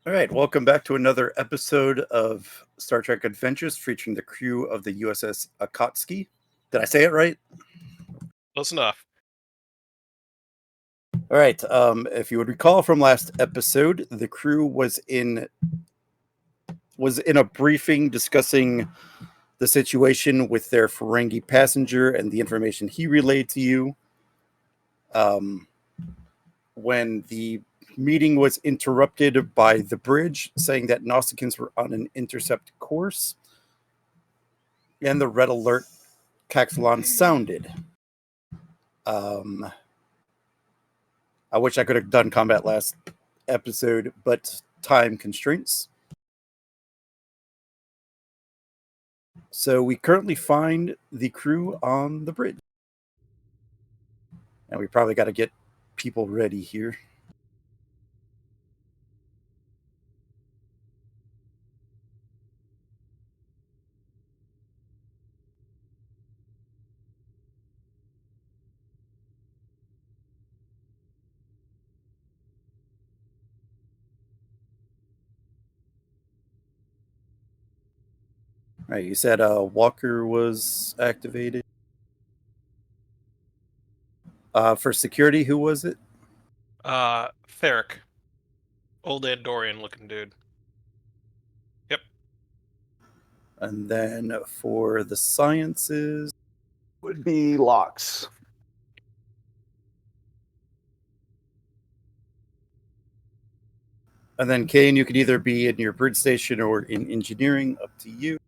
All right, welcome back to another episode of Star Trek Adventures featuring the crew of the USS Akatsuki. Did I say it right? Close enough. All right. If you would recall from last episode, the crew was in a briefing discussing the situation with their Ferengi passenger and the information he relayed to you. When the meeting was interrupted by the bridge, saying that Nausicaans were on an intercept course, and the red alert Caxilon sounded. I wish I could have done combat last episode, but time constraints. So we currently find the crew on the bridge. And we probably got to get people ready here. All right, you said Walker was activated. For security, who was it? Theric. Old Andorian looking dude. Yep. And then for the sciences, would be Locks. and then Kane, you could either be in your bridge station or in engineering, up to you.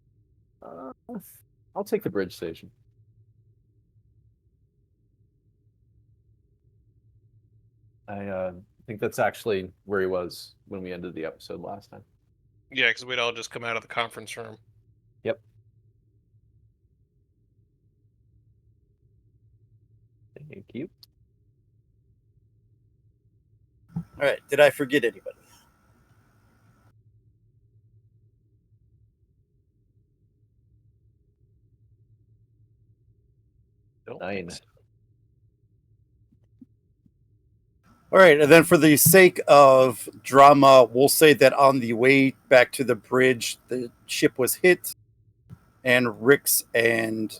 I'll take the bridge station. I think that's actually where he was when we ended the episode last time. Yeah, because we'd all just come out of the conference room. Yep. Thank you. All right, did I forget anybody? Nine. All right, and then for the sake of drama, we'll say that on the way back to the bridge, the ship was hit, and Rix and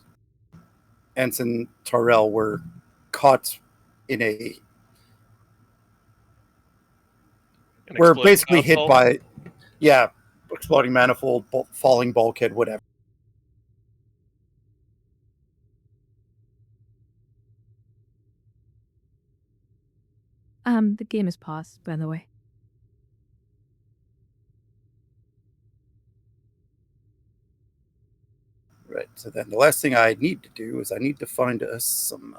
Ensign Tarrell were caught in a... We're basically hit by, exploding manifold, falling bulkhead, whatever. The game is paused, by the way. Right, so then the last thing I need to do is I need to find us some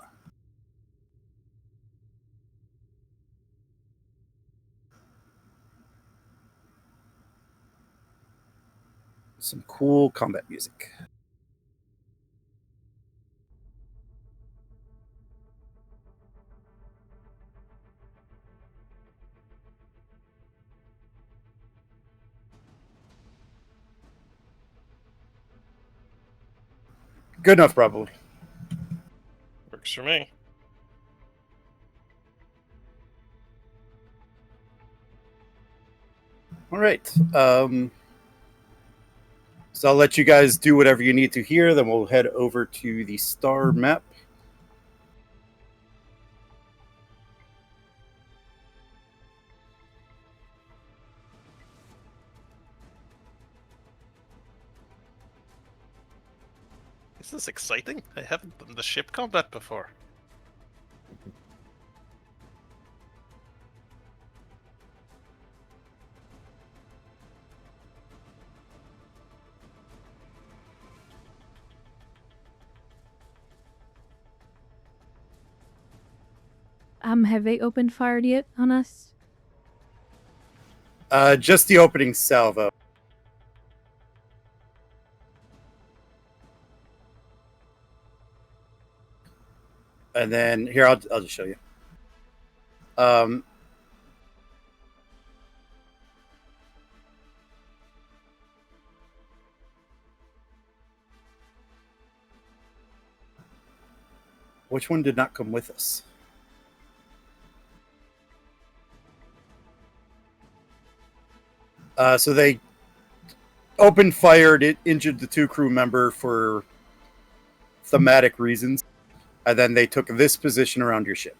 cool combat music. Good enough, probably. Works for me. All right. So I'll let you guys do whatever you need to here. Then we'll head over to the star map. Is this exciting? I haven't done the ship combat before. Have they opened fire yet on us? Just the opening salvo. And then here, I'll just show you. Which one did not come with us? So they opened fired. It injured the 2 crew member for thematic reasons, and then they took this position around your ship.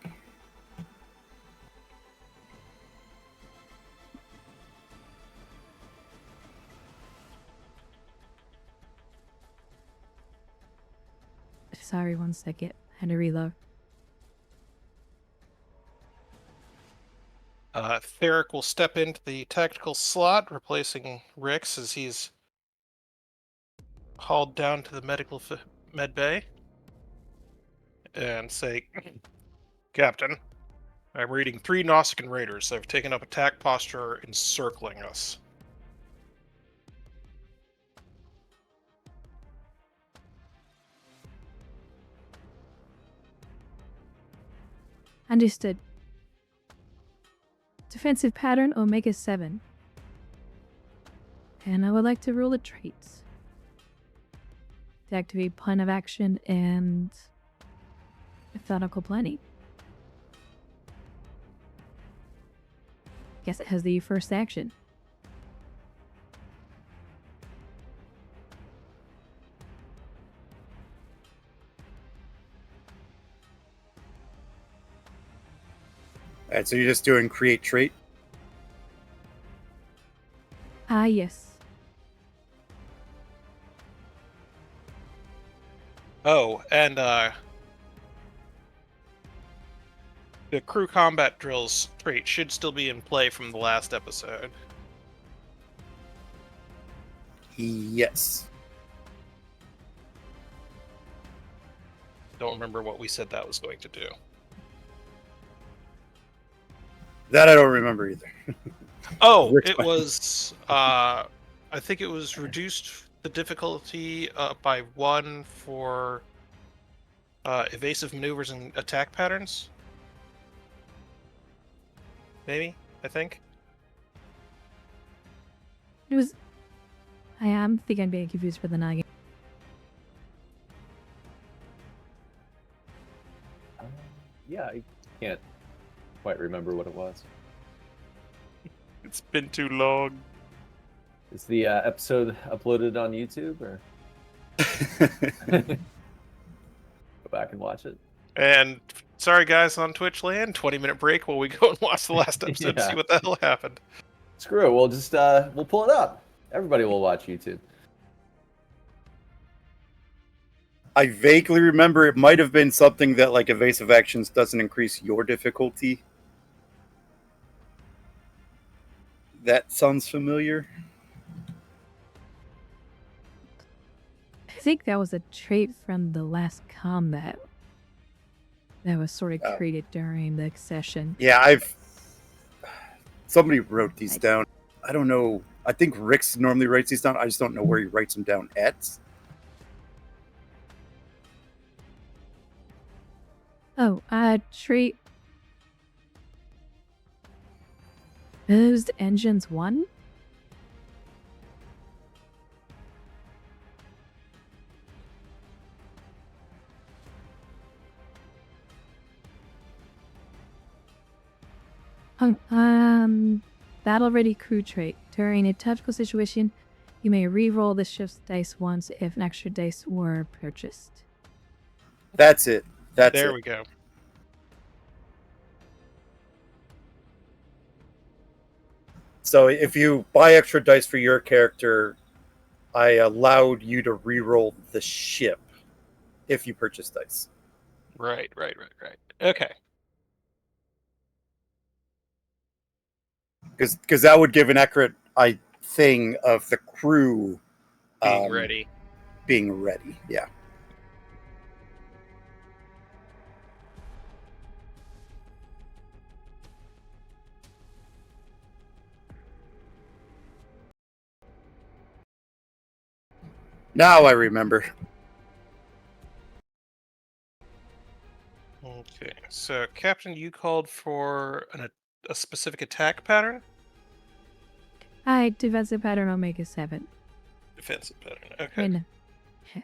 Sorry, 1 second. Had to reload. Theric will step into the tactical slot, replacing Rix as he's hauled down to the med bay, and say, Captain, I'm reading 3 Nausicaan raiders that have taken up attack posture, encircling us. Understood. Defensive pattern Omega 7. And I would like to roll the traits. To activate plan of action and methodical planning. Guess it has the first action. All right, so you're just doing create trait. Ah, yes. Oh, and the crew combat drills trait should still be in play from the last episode. Yes. Don't remember what we said that was going to do. That I don't remember either. Oh, Rick's it fine. was, I think it was reduced the difficulty by 1 for evasive maneuvers and attack patterns. Maybe, I think. It was. I am think I'm being confused for the noggin. Yeah, I can't quite remember what it was. It's been too long. Is the episode uploaded on YouTube, or go back and watch it? And sorry, guys, on Twitch land, 20-minute break while we go and watch the last episode to Yeah. see what the hell happened. Screw it. We'll just we'll pull it up. Everybody will watch YouTube. I vaguely remember it might have been something that like evasive actions doesn't increase your difficulty. That sounds familiar. I think that was a trait from the last combat that was sort of Oh. created during the session. Yeah, somebody wrote these down. I don't know. I think Rix normally writes these down. I just don't know where he writes them down at. Oh, trait. Closed engines 1? Battle ready crew trait. During a tactical situation, you may re-roll the ship's dice once if an extra dice were purchased. That's it. That's There it. we go. So if you buy extra dice for your character, I allowed you to re-roll the ship if you purchase dice. Right. Okay. Because that would give an accurate thing of the crew Being ready. Being ready, yeah. Now I remember. Okay, so Captain, you called for a specific attack pattern? Defensive pattern Omega 7. Defensive pattern, okay. Right now. Yeah.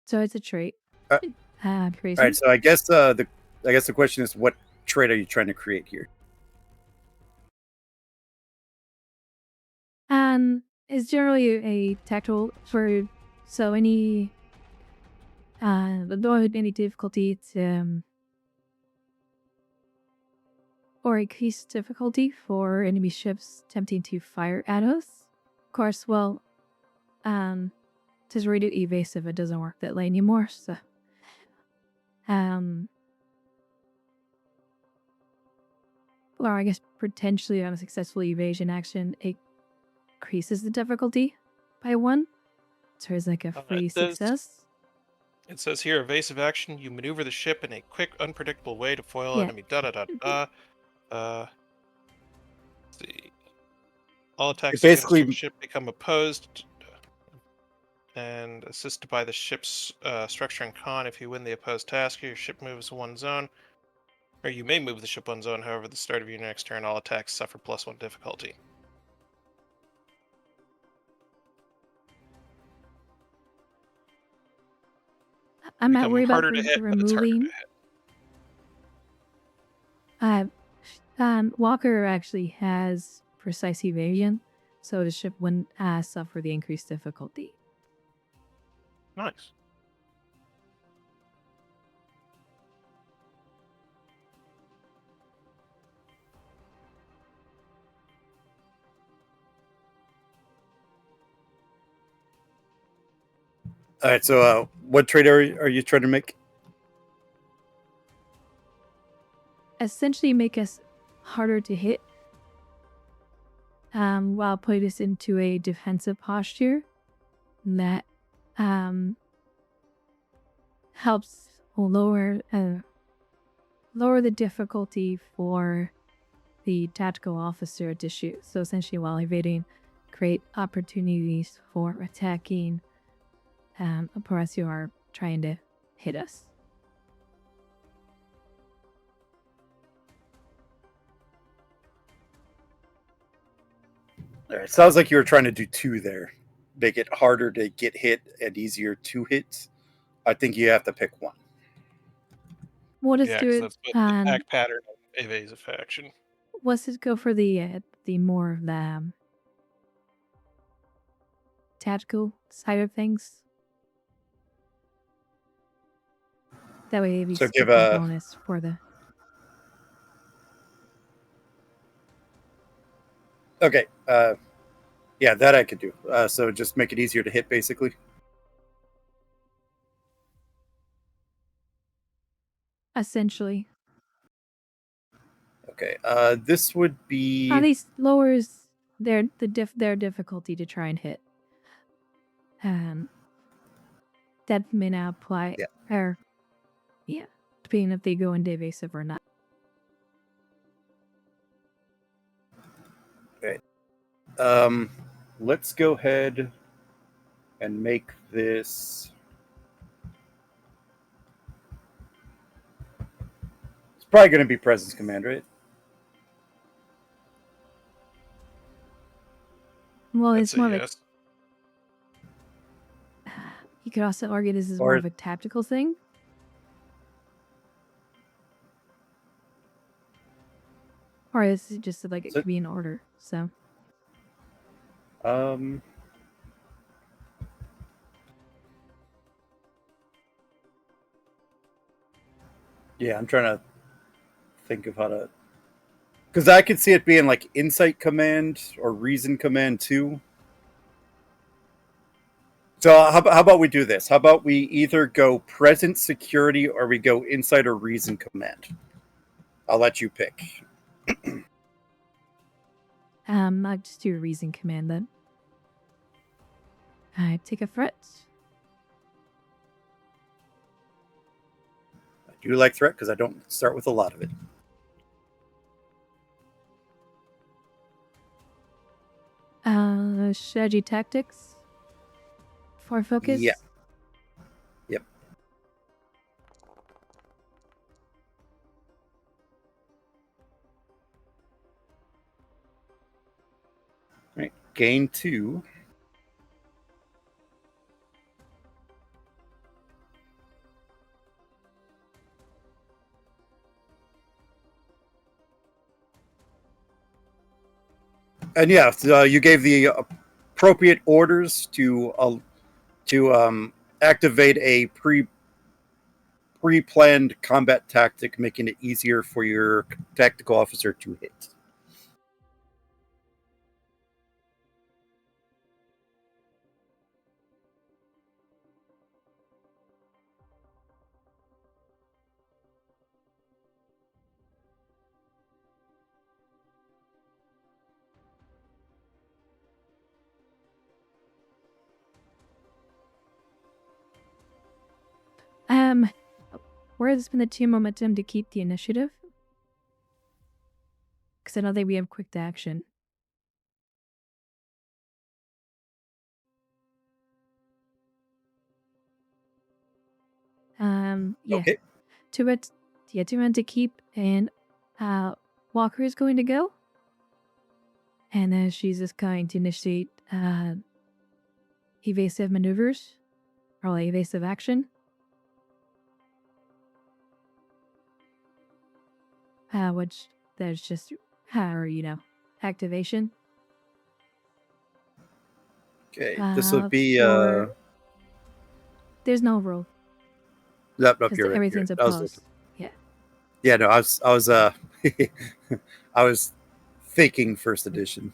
So it's a trait. Crazy. All right, so I guess the question is, what trait are you trying to create here? It's generally a tactile for so any avoid any difficulty to or increased difficulty for enemy ships attempting to fire at us. Of course, well, to redo evasive, it doesn't work that way anymore. So, or I guess potentially on a successful evasion action, it increases the difficulty by 1. So it's like a free success. It says here, evasive action, you maneuver the ship in a quick, unpredictable way to foil Yeah. enemy da-da-da-da. Let's see. All attacks It against basically- your ship become opposed and assisted by the ship's structure and con. If you win the opposed task, your ship moves 1 zone. Or you may move the ship 1 zone, however, at the start of your next turn, all attacks suffer +1 difficulty. I'm not Become worried about harder to hit, but it's harder to removing. Walker actually has precise evasion, so the ship wouldn't suffer the increased difficulty. Nice. All right. So, what trade are you trying to make? Essentially make us harder to hit while putting us into a defensive posture that helps lower the difficulty for the tactical officer to shoot. So essentially while evading, create opportunities for attacking opponents who are trying to hit us. All right. Sounds like you were trying to do 2 there. Make it harder to get hit and easier to hit. I think you have to pick 1. What is Yeah, 'cause do that's it? both the attack pattern and evasive action. Let's just go for the more of the tactical side of things. That way we So skip give the a- bonus for the. Okay. Yeah, that I could do. So just make it easier to hit, basically. Essentially, Okay. This would be. at least lowers their difficulty to try and hit. That may not apply. Yeah. Or, yeah, depending if they go into evasive or not. Let's go ahead and make this. It's probably going to be presence command, right? Well, I'd it's say more yes. like you could also argue this is Or- more of a tactical thing. Or is it just like it So- could be an order? So Um. Yeah, I'm trying to think of how to. Because I could see it being like insight command or reason command too. So how about we do this? How about we either go present security or we go insight or reason command? I'll let you pick. I'll just do a reason command then. I take a threat. I do like threat because I don't start with a lot of it. Strategy tactics. For focus. Yeah. Yep. Right. Gain 2. And yeah, so you gave the appropriate orders to activate a pre-planned combat tactic, making it easier for your tactical officer to hit. Where has been the team momentum to keep the initiative? Because I know that we have quick to action. Yeah. Okay. To keep, and Walker is going to go. And then she's just going to initiate evasive maneuvers, or like evasive action. Which there's just, activation. Okay. This would be. There's no rule. Nope, Because you're right. everything's opposed. Yeah. Yeah, no, I was I was thinking first edition.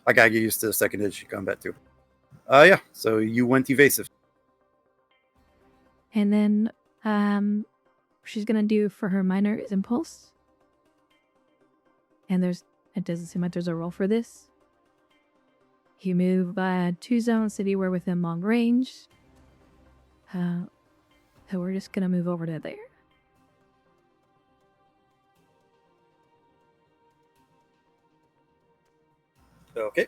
I gotta get used to the second edition combat too. Yeah. So you went evasive. And then she's gonna do for her minor is impulse. And it doesn't seem like there's a roll for this. You move 2 zones that you were within long range. So we're just gonna move over to there. Okay.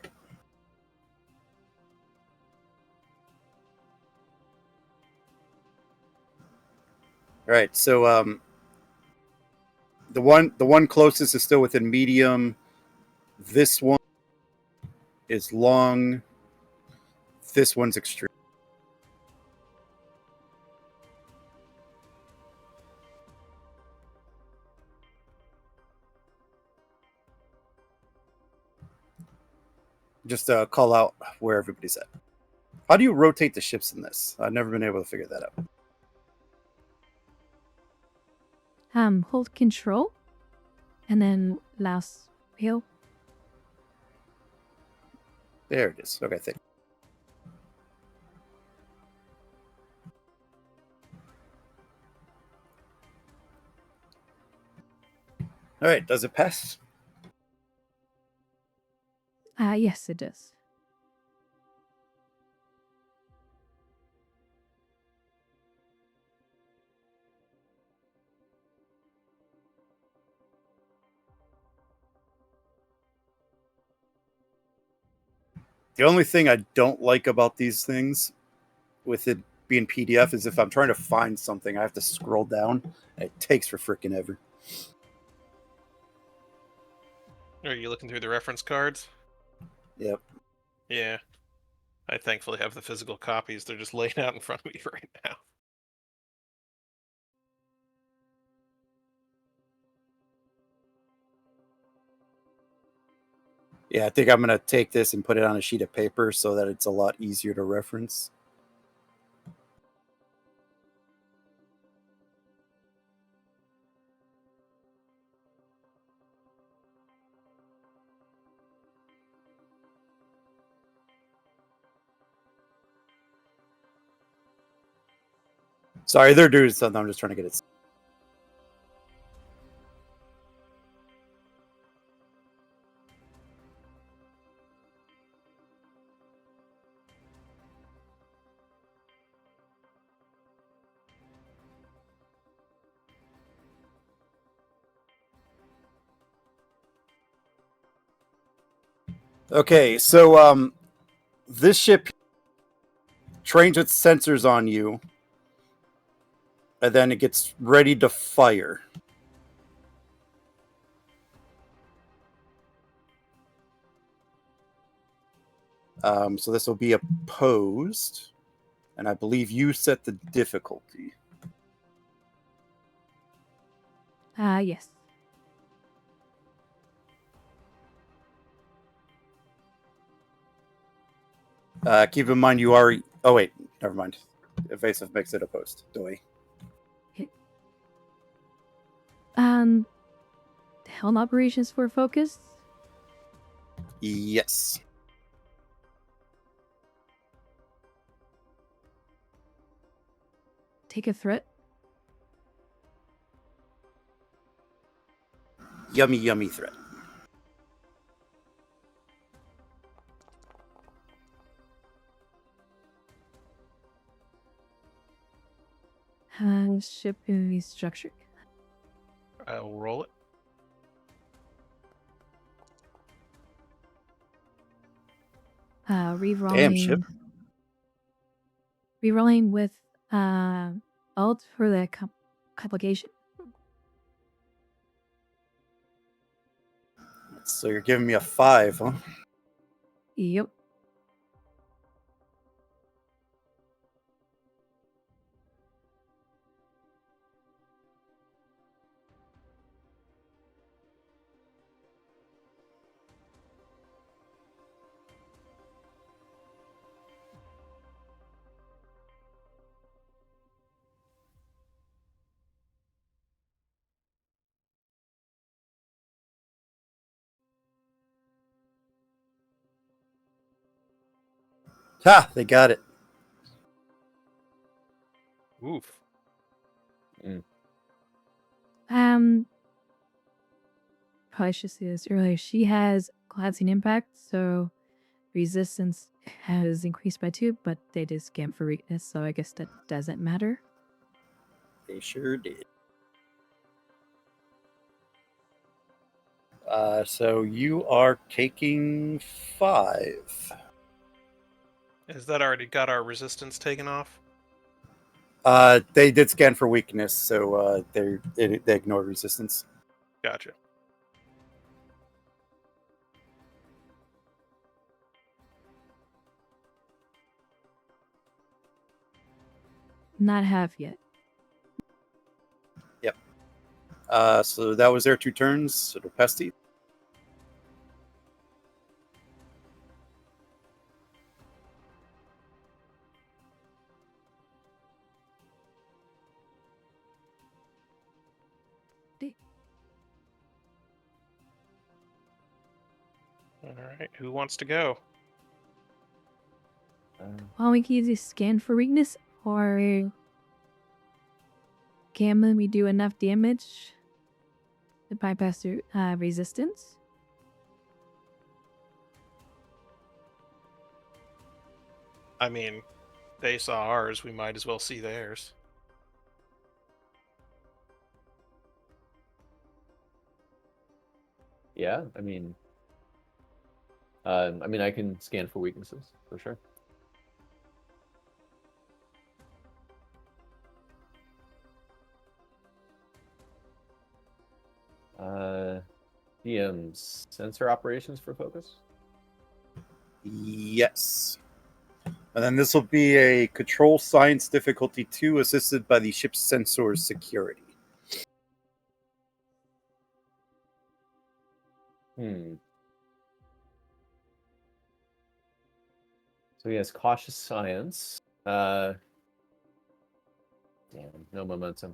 All right. So the one closest is still within medium. This one is long. This one's extreme. Just call out where everybody's at. How do you rotate the ships in this? I've never been able to figure that out. Hold control, and then last wheel. There it is. Okay, thank you. All right, does it pass? Yes, it does. The only thing I don't like about these things, with it being PDF, is if I'm trying to find something, I have to scroll down. And it takes for freaking ever. Are you looking through the reference cards? Yep. Yeah. I thankfully have the physical copies. They're just laying out in front of me right now. Yeah, I think I'm going to take this and put it on a sheet of paper so that it's a lot easier to reference. Sorry, they're doing something. I'm just trying to get it. Okay, so this ship trains its sensors on you, and then it gets ready to fire. So this will be opposed, and I believe you set the difficulty. Yes. Keep in mind you are. Oh wait, never mind. Evasive makes it opposed. Doy. Helm operations for focus. Yes. Take a threat. Yummy, yummy threat. Ship restructuring. I'll roll it. Rerolling. ship. Rerolling with alt for the complication. So you're giving me a 5, huh? Yep. Ha! They got it. Oof. Probably should say this earlier. She has glancing impact, so resistance has increased by 2, but they did scan for weakness, so I guess that doesn't matter. They sure did. So you are taking 5. Has that already got our resistance taken off? They did scan for weakness, so they ignored resistance. Gotcha. Not half yet. Yep. So that was their 2 turns. So to Pesty. All right. Who wants to go? Well, we can either scan for weakness or can we do enough damage to bypass the resistance? I mean, they saw ours. We might as well see theirs. Yeah, I mean, I can scan for weaknesses for sure. DM's sensor operations for focus. Yes. And then this will be a control science difficulty 2, assisted by the ship's sensor security. So he has cautious science. Damn, no momentum.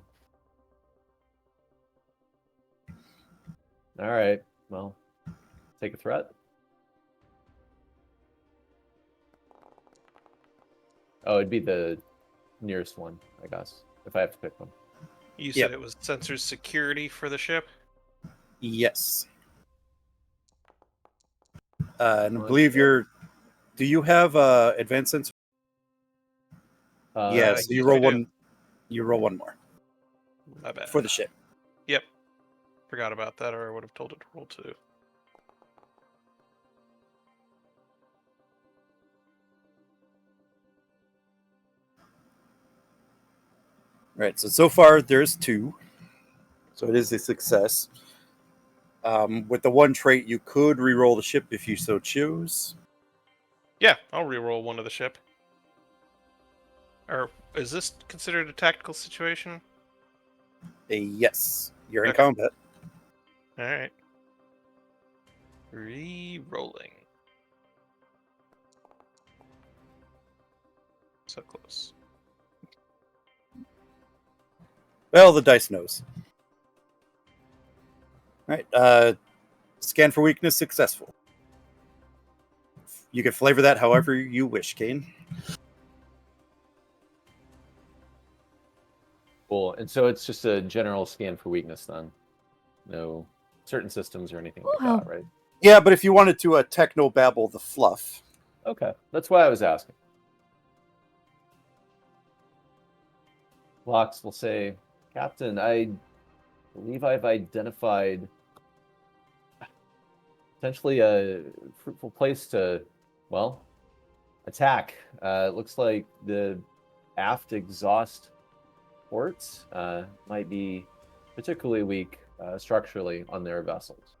All right, well, take a threat. Oh, it'd be the nearest one, I guess, if I have to pick one. You said it was sensor security for the ship? Yes. And I believe you're... Do you have advanced sensor? Yes, you yes, roll I do. one. You roll one more My bad. for the ship. Yep. Forgot about that, or I would have told it to roll 2. Right. So far there's 2. So it is a success. With the 1 trait, you could re-roll the ship if you so choose. Yeah, I'll re-roll one of the ship. Or is this considered a tactical situation? Yes. You're in Okay. combat. All right. Re-rolling. So close. Well, the dice knows. All right. Scan for weakness successful. You can flavor that however you wish, Kane. Cool. And so it's just a general scan for weakness then. No certain systems or anything like Wow. that, right? Yeah, but if you wanted to techno-babble the fluff. Okay. That's why I was asking. Lox will say, Captain, I believe I've identified potentially a fruitful place to, well, attack. It looks like the aft exhaust ports might be particularly weak structurally on their vessels.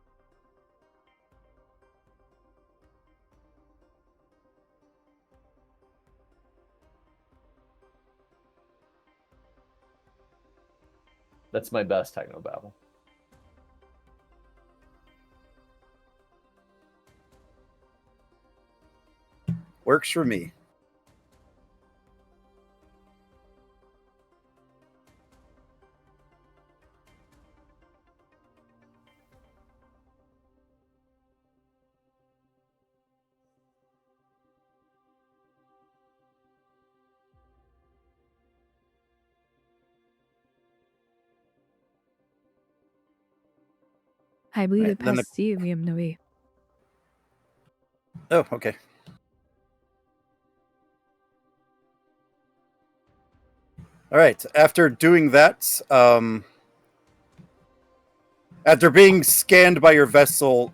That's my best technobabble. Works for me. I believe Right, it then passed Stadium, no way. Oh, okay. All right. After doing that, after being scanned by your vessel,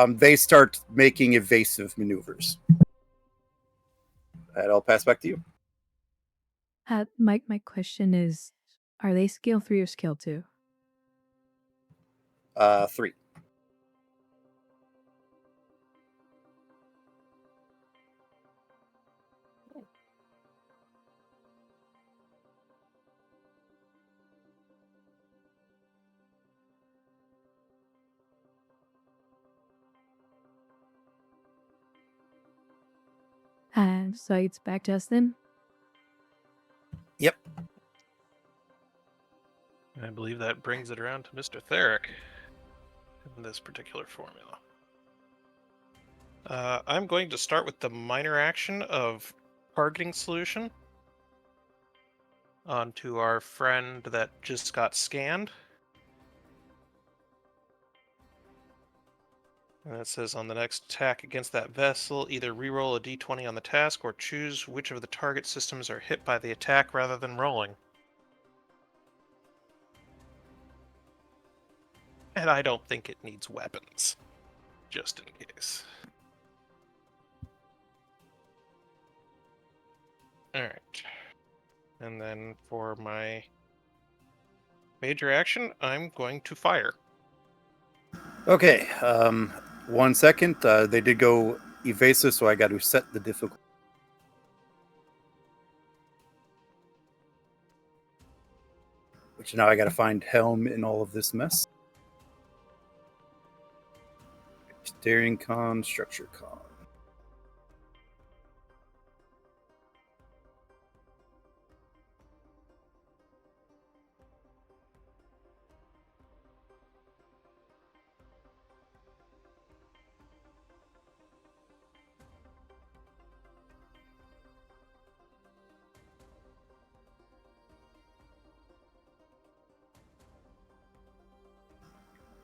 they start making evasive maneuvers. And I'll pass back to you. My question is, are they skill 3 or skill 2? 3. And so it's back to us then? Yep. I believe that brings it around to Mr. Theric in this particular formula. I'm going to start with the minor action of targeting solution onto our friend that just got scanned. And it says on the next attack against that vessel, either reroll a d20 on the task or choose which of the target systems are hit by the attack rather than rolling. And I don't think it needs weapons, just in case. Alright. And then for my major action, I'm going to fire. Okay. 1 second. They did go evasive, so I got to set the difficulty. Which now I got to find Helm in all of this mess. Steering con, structure con.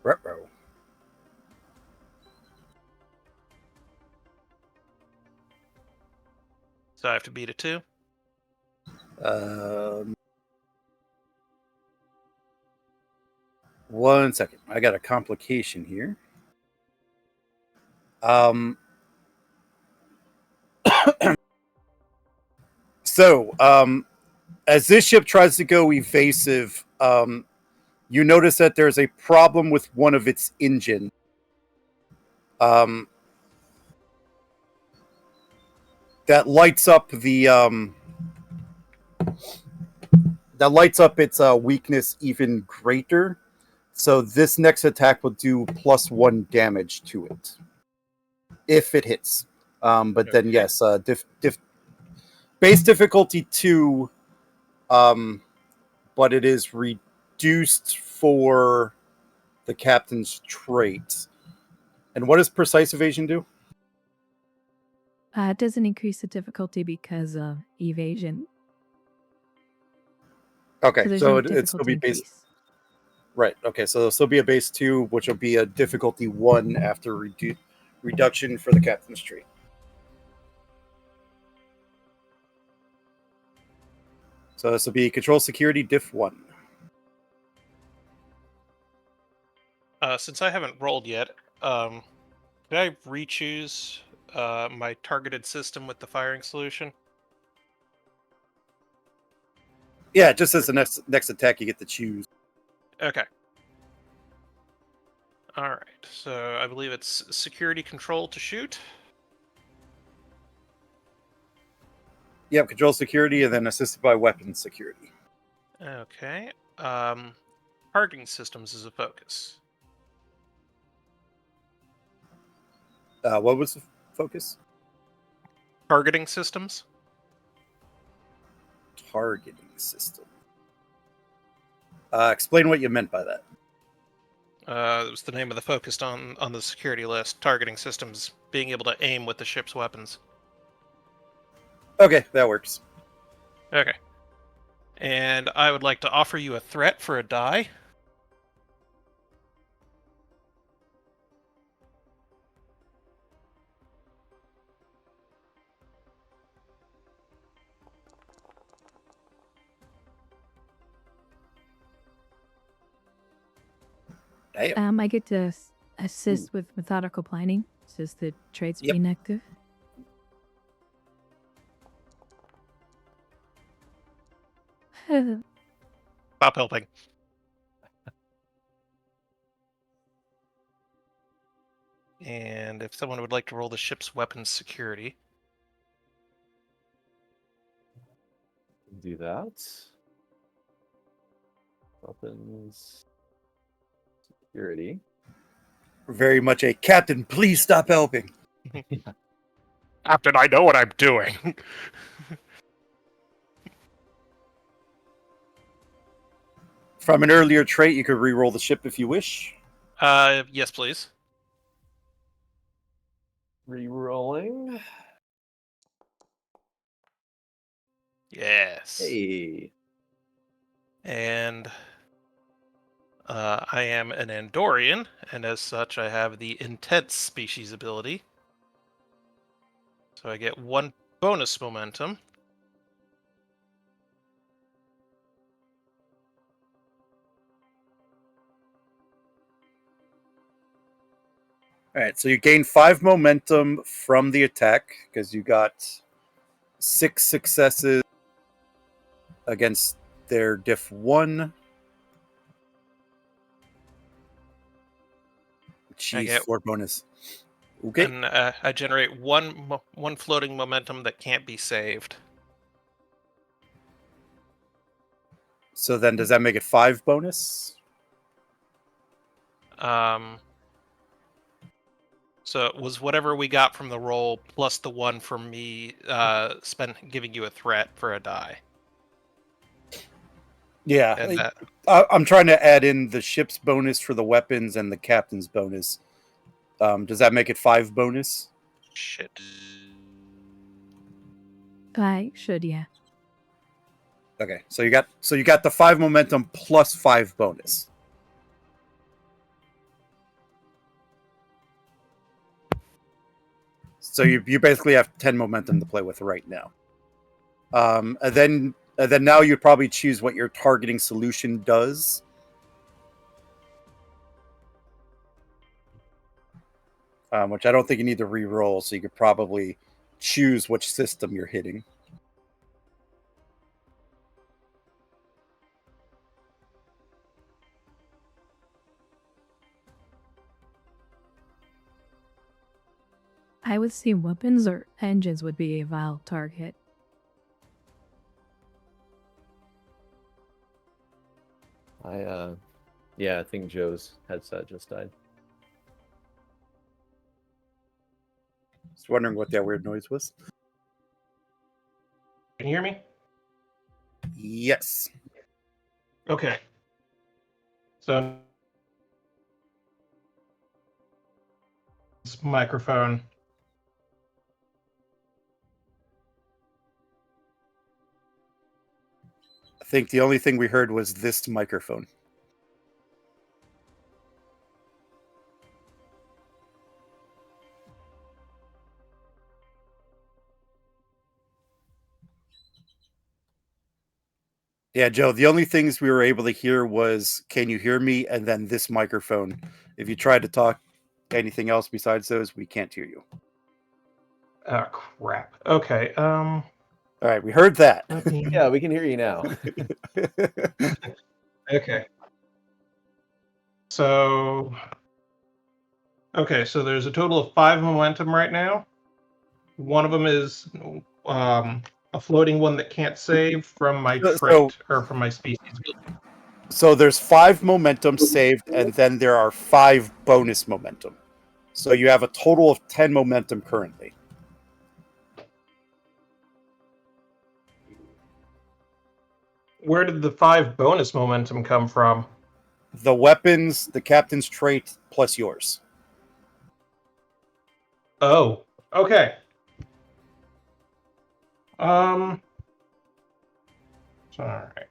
Retro. So I have to beat it too? Um, 1 second. I got a complication here. So, as this ship tries to go evasive, you notice that there's a problem with one of its engine. That lights up the its weakness even greater. So this next attack will do +1 damage to it if it hits. But then Okay. yes, base difficulty 2, but it is reduced for the captain's trait. And what does precise evasion do? It doesn't increase the difficulty because of evasion. Okay, there's so no it'd still be difficulty base. increase. Right. Okay, so there'll still be a base 2, which will be a difficulty 1 after reduction for the captain's trait. So this will be control security diff 1. Since I haven't rolled yet, can I re-choose my targeted system with the firing solution? Yeah, just as the next attack, you get to choose. Okay. All right. So I believe it's security control to shoot. Yep, control security, and then assisted by weapons security. Okay. Targeting systems is a focus. What was the focus? Targeting systems. Targeting system. Explain what you meant by that. It was the name of the focus on the security list. Targeting systems, being able to aim with the ship's weapons. Okay, that works. Okay. And I would like to offer you a threat for a die. Damn. I get to assist with methodical planning, since the traits Yep. being active. Stop helping. And if someone would like to roll the ship's weapons security. Do that. Weapons. Security. Very much a captain, please stop helping. Captain, I know what I'm doing. From an earlier trait, you could re-roll the ship if you wish. Yes, please. Rerolling. Yes. Hey. And I am an Andorian, and as such, I have the Intense species ability. So I get 1 bonus momentum. All right, so you gain 5 momentum from the attack because you got 6 successes against their diff 1. Jeez, get- 4 bonus. Okay, And I generate one floating momentum that can't be saved. so then does that make it 5 bonus? So it was whatever we got from the roll plus the 1 from me giving you a threat for a die. Yeah, And that, I'm trying to add in the ship's bonus for the weapons and the captain's bonus. Does that make it 5 bonus? shit. I should, yeah. Okay, so you got the 5 momentum plus 5 bonus. So you basically have 10 momentum to play with right now. And then now you'd probably choose what your targeting solution does. Which I don't think you need to re-roll, so you could probably choose which system you're hitting. I would say weapons or engines would be a vile target. Yeah, I think Joe's headset just died. Just wondering what that weird noise was. Can you hear me? Yes. Okay. So this microphone. I think the only thing we heard was this microphone. Yeah, Joe, the only things we were able to hear was, "Can you hear me?" and then this microphone. If you tried to talk anything else besides those, we can't hear you. Oh crap. Okay. All right, we heard that. Let me- Yeah, we can hear you now. Okay. So there's a total of 5 momentum right now. One of them is a floating one that can't save from my trait or from my species. So there's 5 momentum saved, and then there are 5 bonus momentum. So you have a total of 10 momentum currently. Where did the 5 bonus momentum come from? The weapons, the captain's trait, plus yours. Oh, okay. All right.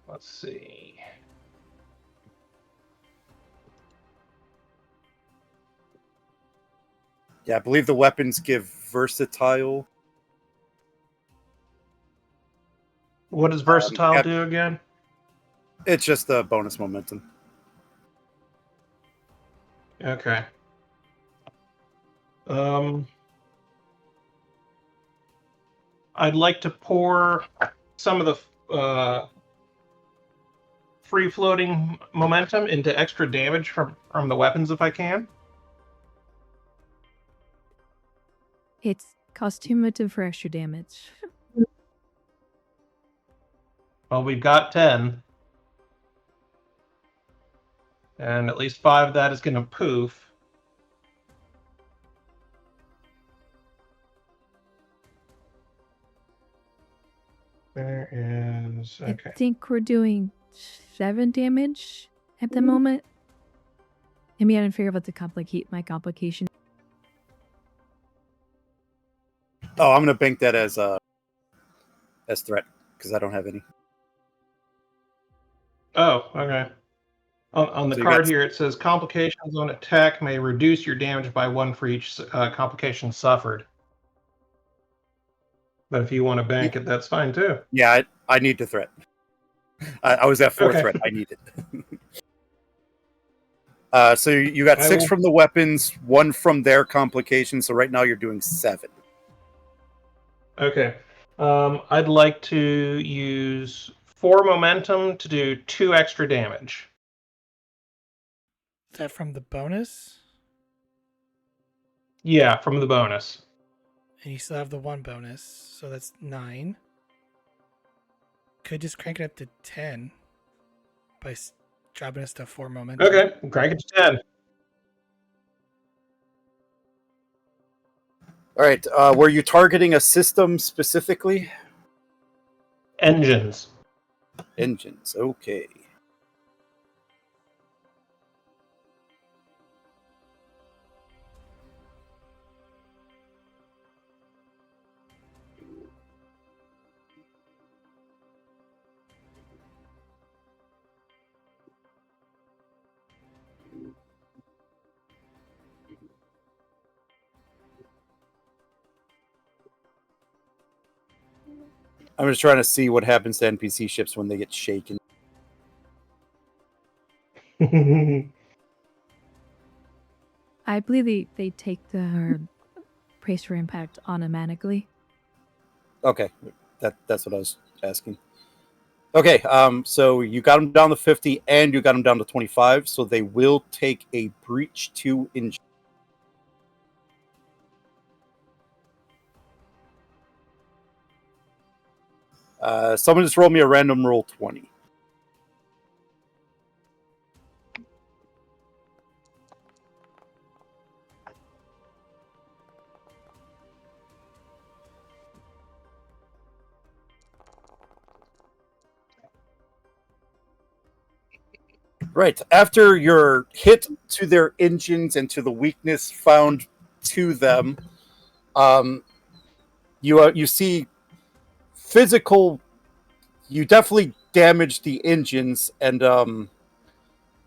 Let's see. Yeah, I believe the weapons give versatile. What does versatile do again? It's just the bonus momentum. Okay. I'd like to pour some of the free floating momentum into extra damage from the weapons if I can. It's cumulative for extra damage. Well, we've got 10. And at least 5 of that is going to poof. There is... Okay. I think we're doing 7 damage at the moment. Maybe I didn't figure out my complication. Oh, I'm gonna bank that as threat because I don't have any. Oh, okay. On the So you card got- here, it says complications on attack may reduce your damage by 1 for each complication suffered. But if you want to bank it, that's fine too. Yeah, I need the threat. I was at 4 Okay. threat. I need it. So you got I 6 will- from the weapons, 1 from their complications. So right now you're doing 7. Okay. I'd like to use 4 momentum to do 2 extra damage. Is that from the bonus? Yeah, from the bonus. And you still have the 1 bonus, so that's 9. Could just crank it up to 10 by dropping us to 4 momentum. Okay, crank it to 10. All right. Were you targeting a system specifically? Engines. Engines. Okay. I'm just trying to see what happens to NPC ships when they get shaken. I believe they take the brace for impact automatically. Okay, that's what I was asking. Okay, so you got them down to 50 and you got them down to 25, so they will take a breach 2 injury. Someone just roll me a random roll 20. Right. After you're hit to their engines and to the weakness found to them, you see physical. You definitely damaged the engines, and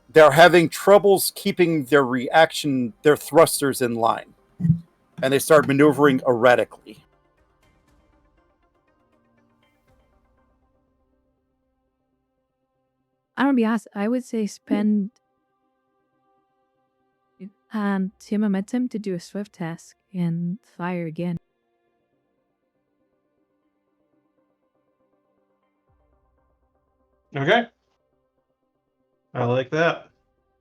they're having troubles keeping their thrusters in line, and they start maneuvering erratically. I'm gonna be honest. I would say spend team momentum to do a swift task and fire again. Okay. I like that.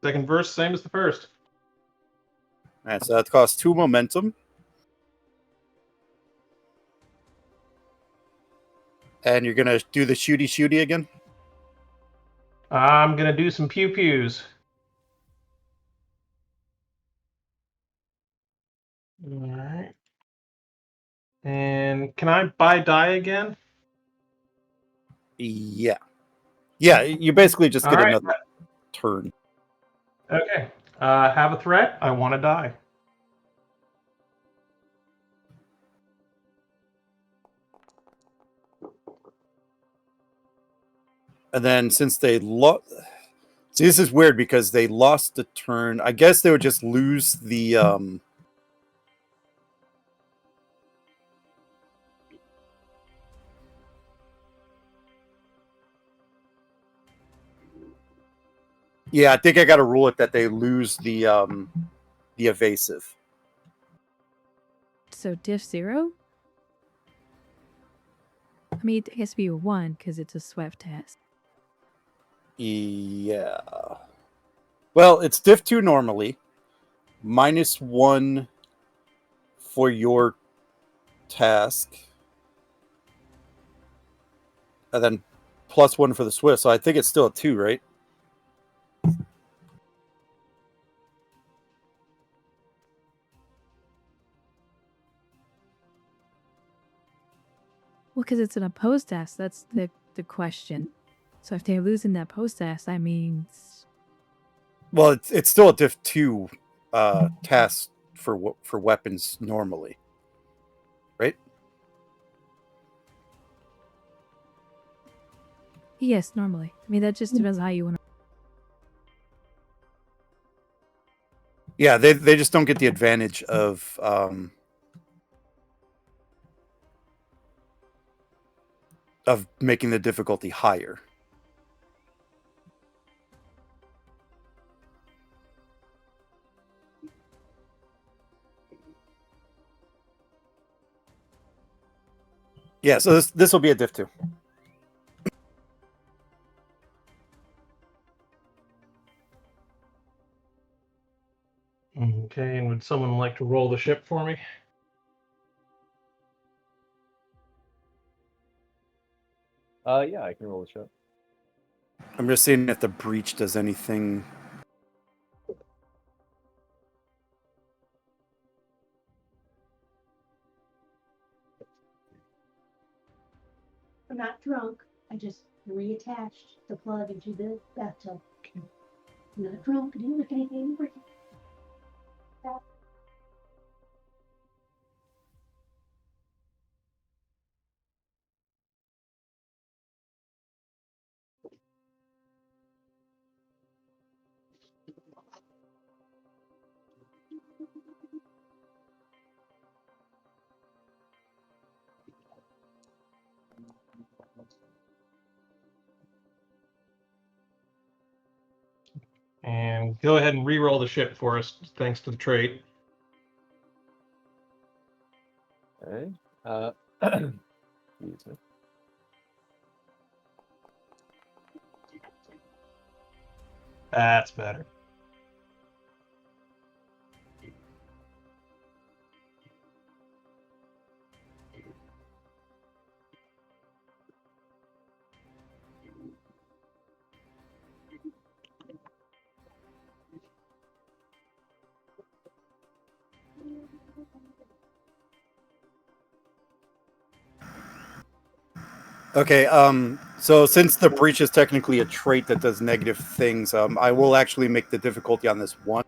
Second verse, same as the first. All right, so that costs 2 momentum. And you're gonna do the shooty again? I'm gonna do some pew pews. Alright. And can I buy die again? Yeah. Yeah, you basically just get Alright. another turn. Okay. Have a threat. I want to die. And then since they lost... See, this is weird because they lost the turn. I guess they would just lose the... Yeah, I think I got to rule it that they lose the evasive. So diff 0? I mean, it has to be a 1 because it's a swift task. Yeah. Well, it's diff 2 normally. -1 for your task. And then +1 for the Swiss. So I think it's still a 2, right? Well, because it's an opposed task. That's the question. So if they're losing that post task, that means... Well, it's still a diff 2 task for weapons normally, right? Yes, normally. I mean, that just depends how you want to... Yeah, they just don't get the advantage of making the difficulty higher. Yeah, so this will be a diff 2. Okay, and would someone like to roll the ship for me? Yeah, I can roll the ship. I'm just seeing if the breach does anything. I'm not drunk. I just reattached the plug into the bathtub. I'm not drunk. I didn't look anything. And go ahead and re-roll the ship for us, thanks to the trait. Okay. Excuse me. That's better. Okay, So since the breach is technically a trait that does negative things, I will actually make the difficulty on this one.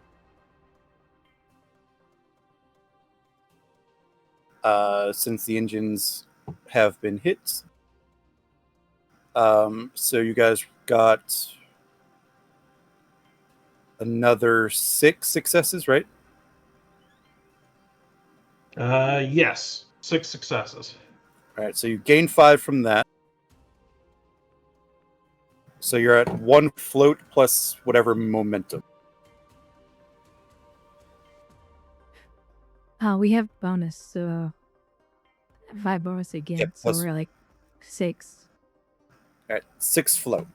Since the engines have been hit. So you guys got another 6 successes, right? Yes. 6 successes. All right, so you gain 5 from that. So you're at 1 float plus whatever momentum. We have bonus, so 5 bonus again, Yep, so plus- we're like 6. All right, 6 float.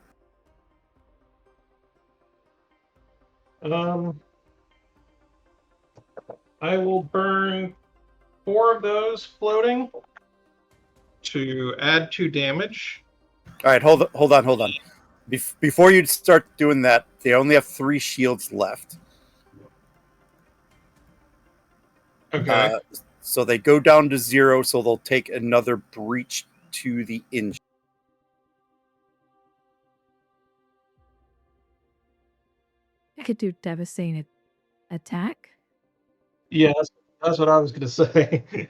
I will burn 4 of those floating to add 2 damage. All right, hold on. Before you start doing that, they only have 3 shields left. Okay. So they go down to 0, so they'll take another breach to the engine. I could do devastating attack. Yeah, that's what I was going to say.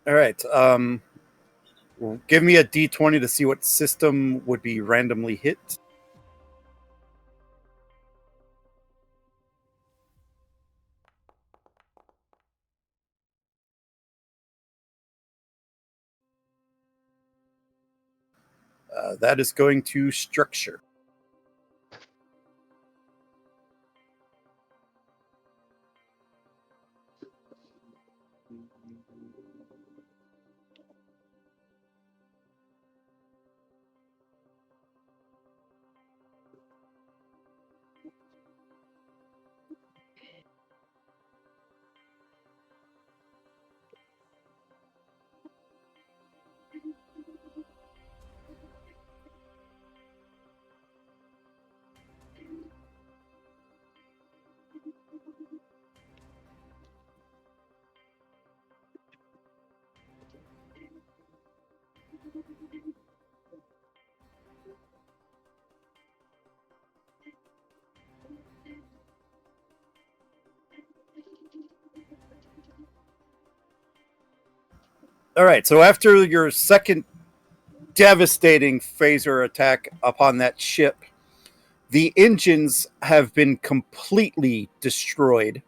All right. Give me a d20 to see what system would be randomly hit. That is going to structure. All right, so after your second devastating phaser attack upon that ship, the engines have been completely destroyed.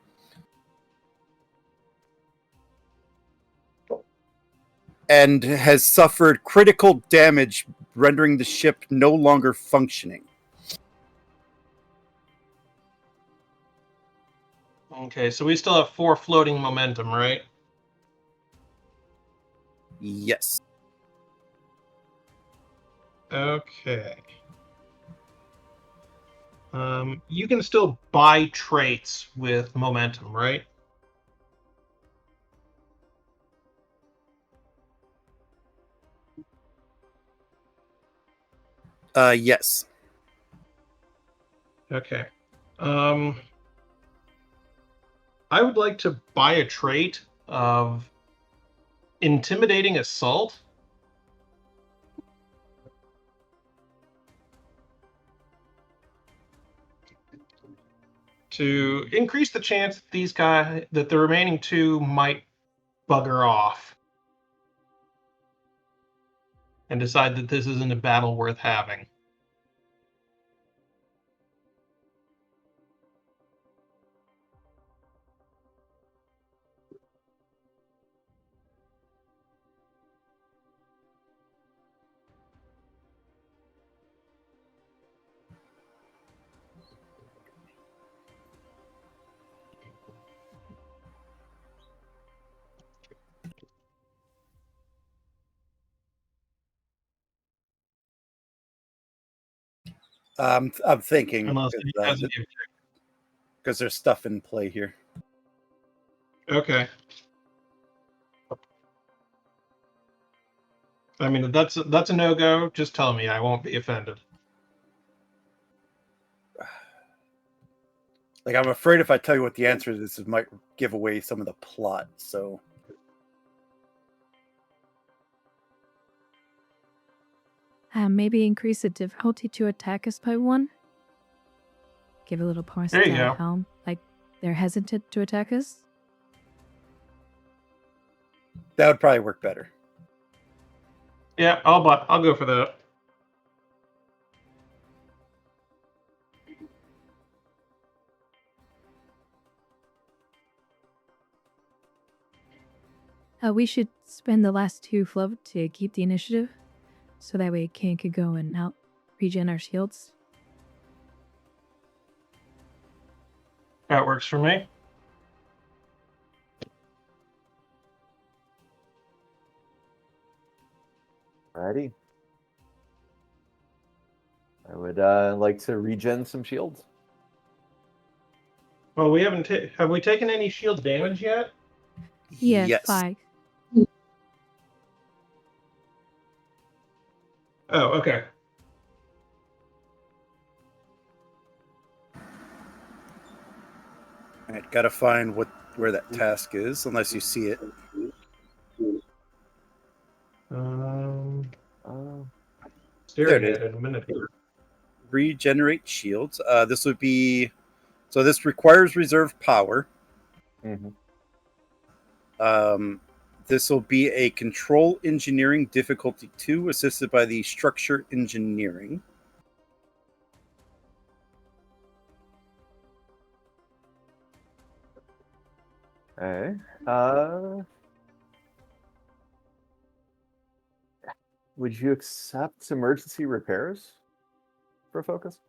And has suffered critical damage, rendering the ship no longer functioning. Okay, so we still have 4 floating momentum, right? Yes. Okay. You can still buy traits with momentum, right? Yes. Okay. I would like to buy a trait of intimidating assault. To increase the chance that the remaining 2 might bugger off and decide that this isn't a battle worth having. I'm thinking Unless it has any objective. because there's stuff in play here. Okay. I mean, if that's a no-go, just tell me. I won't be offended. Like, I'm afraid if I tell you what the answer is, this might give away some of the plot. So, Maybe increase the difficulty to attack us by 1. Give a little power There you to go. helm, like they're hesitant to attack us. that would probably work better. Yeah, I'll go for that. We should spend the last 2 float to keep the initiative, so that way Ken could go and help regen our shields. That works for me. Alrighty. I would like to regen some shields. Well, we haven't. Have we taken any shield damage yet? Yeah, Yes. 5. Oh, okay. All right, gotta find where that task is, unless you see it. Staring There it at it in a minute here. Regenerate shields. This would be so. This requires reserve power. Mm-hmm. This will be a control engineering difficulty 2, assisted by the structure engineering. Okay. Would you accept emergency repairs for focus?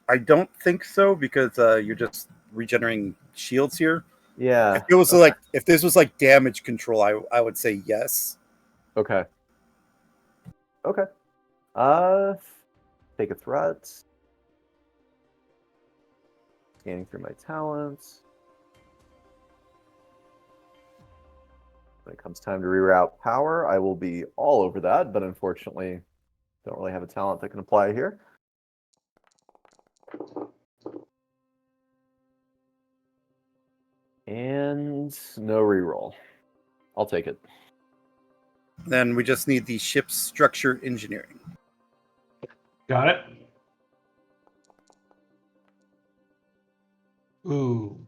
I don't think so, because you're just regenerating shields here. Yeah. If it was if this was like damage control, I would say yes. Okay. Okay. Take a threat. Scanning through my talents. When it comes time to reroute power, I will be all over that, but unfortunately, don't really have a talent that can apply here. And no reroll. I'll take it. Then we just need the ship's structure engineering. Got it. Ooh.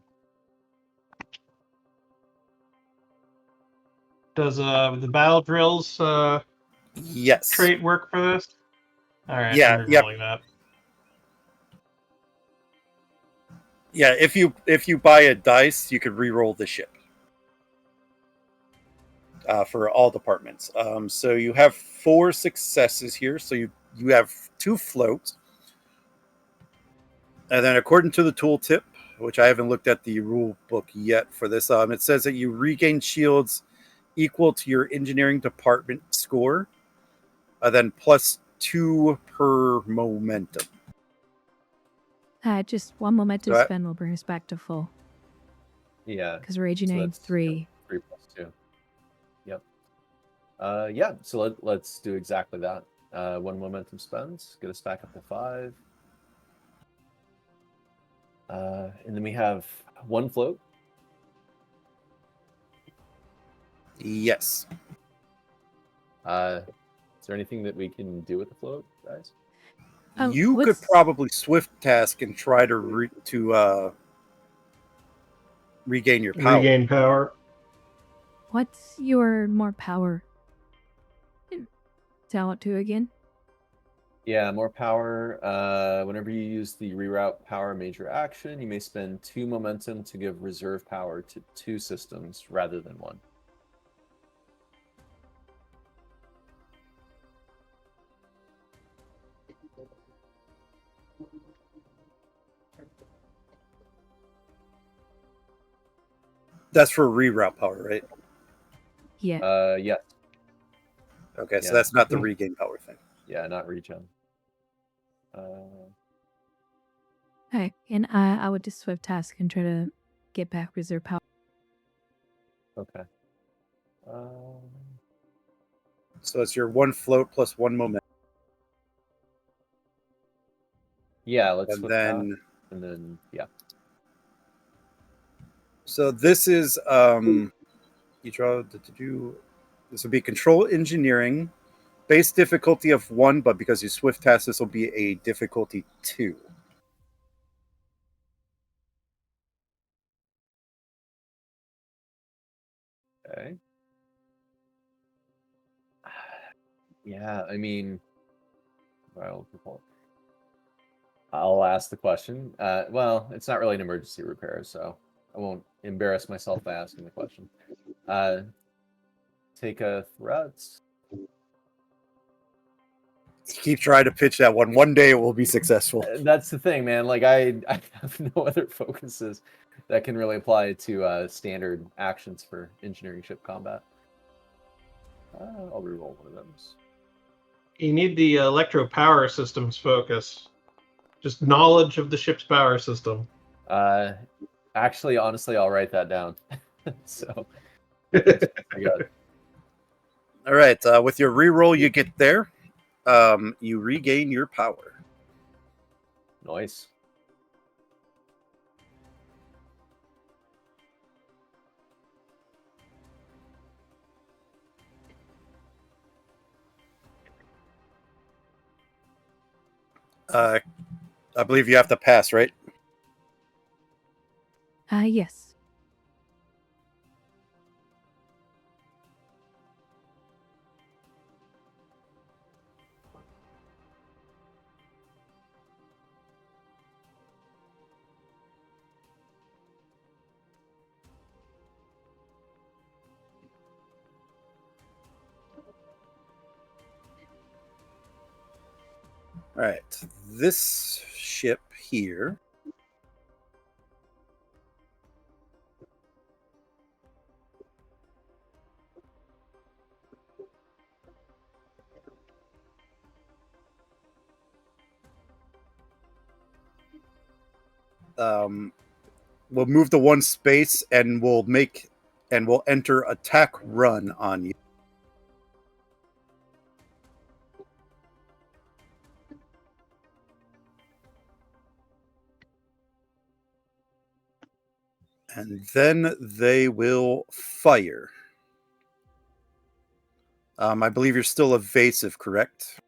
Does the battle drills Yes. trait work for this? All right. Yeah, I'm yep. rerolling that. Yeah, if you buy a dice, you could re-roll the ship for all departments. So you have 4 successes here. So you have 2 floats, and then according to the tooltip, which I haven't looked at the rule book yet for this, it says that you regain shields equal to your engineering department score, then +2 per momentum. Just 1 momentum So spend will bring us back to full, Yeah. because we're regenerating that's 3. 3 plus 2. Yep. Yeah, so let's do exactly that. 1 momentum spends, get us back up to 5. And then we have 1 float. Yes. Is there anything that we can do with the float, guys? You could probably swift task and try to regain your power. Regain power. What's your more power talent to again? Yeah, more power. Whenever you use the reroute power major action, you may spend 2 momentum to give reserve power to 2 systems rather than 1. That's for reroute power, right? Yeah. Yes. Okay, so Yeah. that's not the regain power thing. Yeah, not regen. Okay, and I would just swift task and try to get back reserve power. Okay. So it's your 1 float plus 1 momentum. Yeah, let's And switch then that. And then, yeah. so this is you draw this would be control engineering, base difficulty of 1, but because you swift task, this will be a difficulty 2. Okay. Yeah, I mean, I'll ask the question. Well, it's not really an emergency repair, so I won't embarrass myself by asking the question. Take a threat. Keep trying to pitch that one. One day it will be successful. That's the thing, man. Like I have no other focuses that can really apply to standard actions for engineering ship combat. I'll reroll one of those. You need the electro power systems focus. Just knowledge of the ship's power system. Actually, honestly, I'll write that down. So I got it. All right. With your reroll, you get there. You regain your power. Nice. I believe you have to pass, right? Yes. All right. This ship here. We'll move to one space and we'll enter attack run on you. And then they will fire. I believe you're still evasive, correct?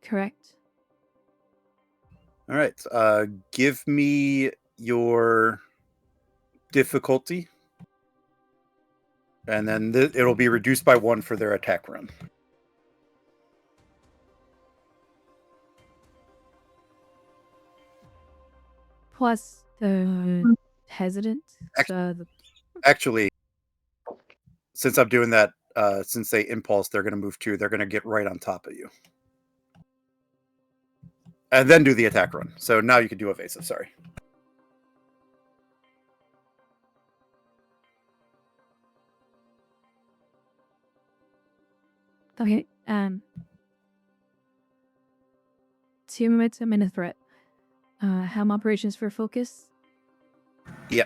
Correct. All right. Give me your difficulty. And then it'll be reduced by 1 for their attack run. Plus the hesitant. Actually, since I'm doing that, since they impulse, they're going to move 2. They're going to get right on top of you. And then do the attack run. So now you can do evasive, sorry. Okay. 2 minutes, a minute threat. Helm operations for focus. Yeah.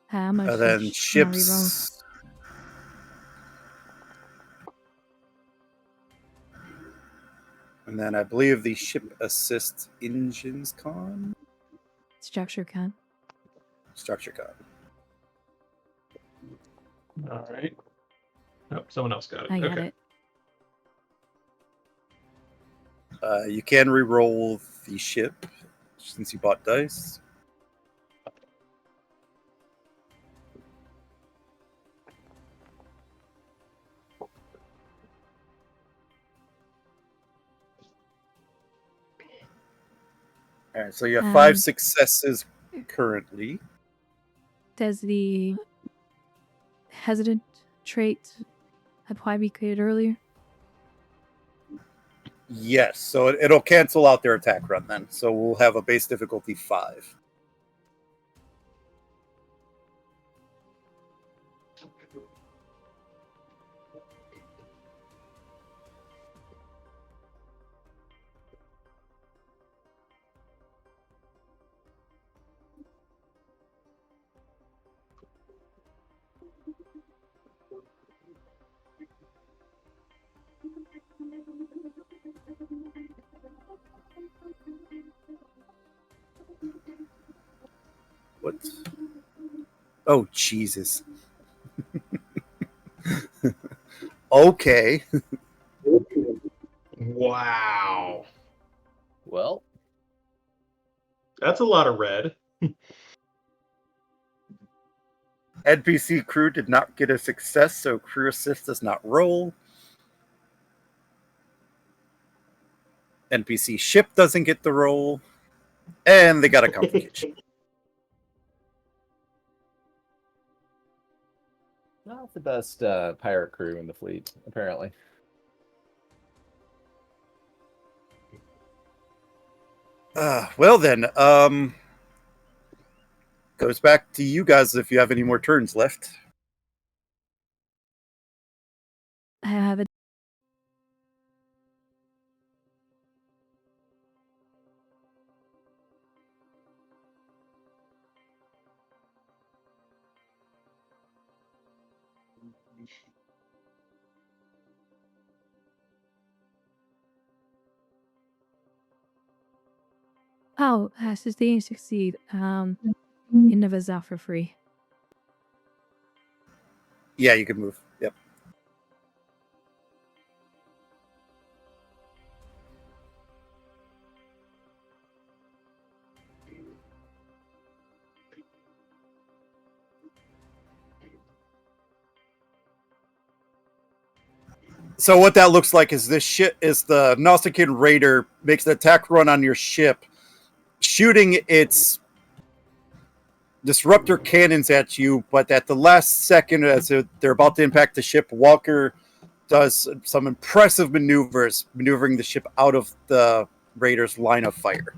How much? Then ships. And then I believe the ship assist engines con. Structure con. Structure con. All right. Nope, someone else got it. I got Okay. it. You can re-roll the ship since you bought dice. All right, so you have 5 successes currently. Does the hesitant trait apply we created earlier? Yes, so it'll cancel out their attack run then. So we'll have a base difficulty 5. What? Oh, Jesus. Okay. Wow. Well, That's a lot of red. NPC crew did not get a success, so crew assist does not roll. NPC ship doesn't get the roll. And they got a complication. not the best pirate crew in the fleet, apparently. Well then, goes back to you guys if you have any more turns left. I have it. Oh, sustain succeed. Innova for free. Yeah, you can move. Yep. So what that looks like is this ship is the Nausicaan Raider makes an attack run on your ship, shooting its disruptor cannons at you, but at the last second, as they're about to impact the ship, Walker does some impressive maneuvers, maneuvering the ship out of the Raider's line of fire.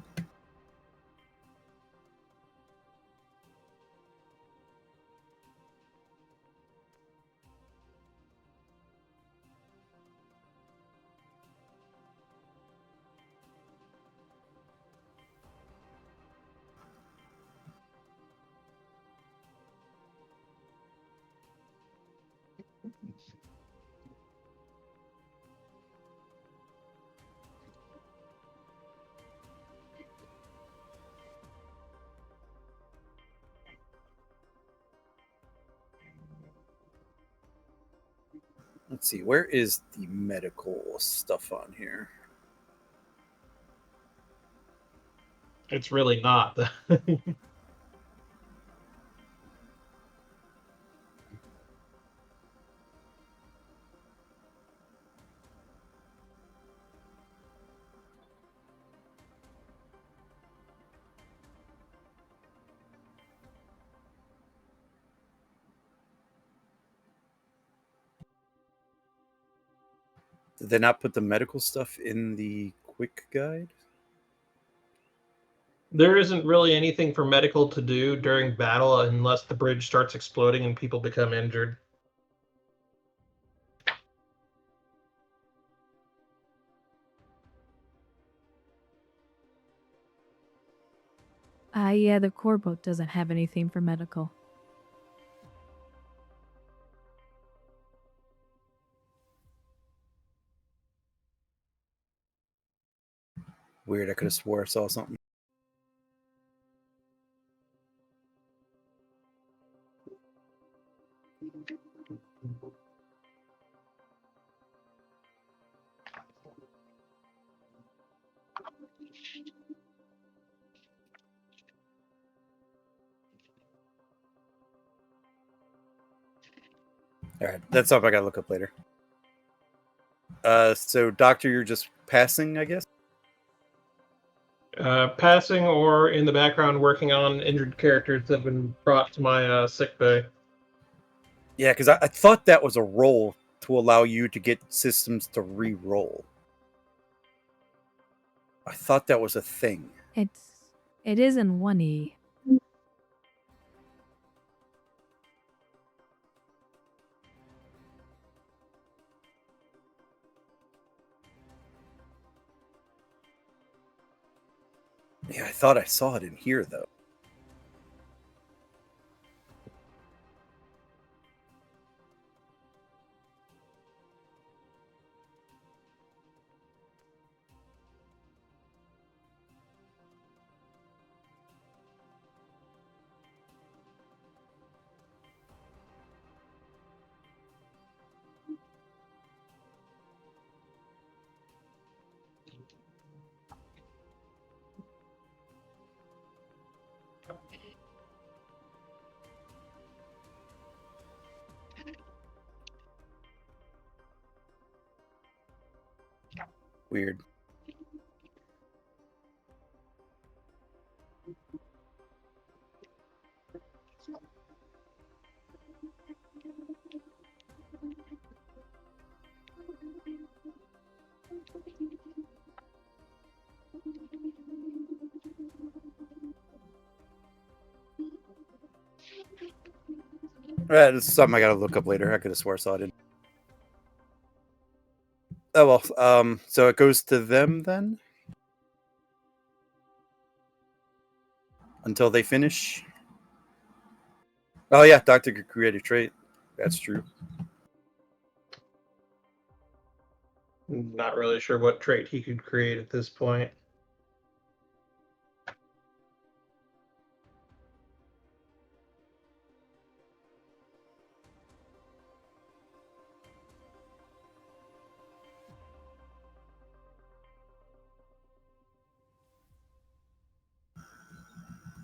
Let's see, where is the medical stuff on here? It's really not. Did they not put the medical stuff in the quick guide? There isn't really anything for medical to do during battle unless the bridge starts exploding and people become injured. Yeah, the core boat doesn't have anything for medical. Weird, I could have swore I saw something. All right, that's something I gotta look up later. So Doctor, you're just passing, I guess? Passing or in the background working on injured characters that have been brought to my sick bay. Yeah, because I thought that was a roll to allow you to get systems to re-roll. I thought that was a thing. It is in 1E. Yeah, I thought I saw it in here, though. Weird. This is something I gotta look up later. I could have swore I saw it. Oh well. So it goes to them then, until they finish. Oh yeah, Doctor could create a trait. That's true. Not really sure what trait he could create at this point.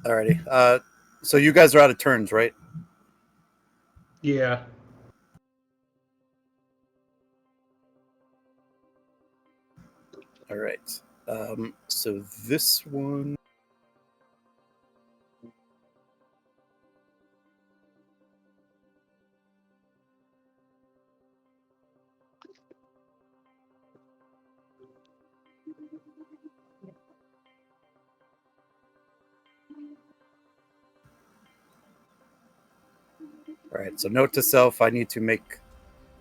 Alrighty. So you guys are out of turns, right? Yeah. All right. So this one. All right. So note to self: I need to make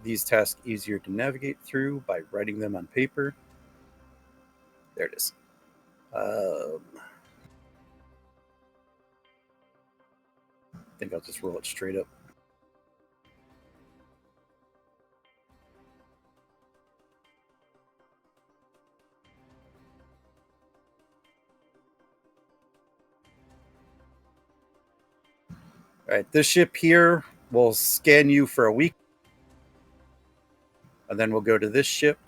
these tasks easier to navigate through by writing them on paper. There it is. I think I'll just roll it straight up. All right, this ship here will scan you for a week. And then we'll go to this ship.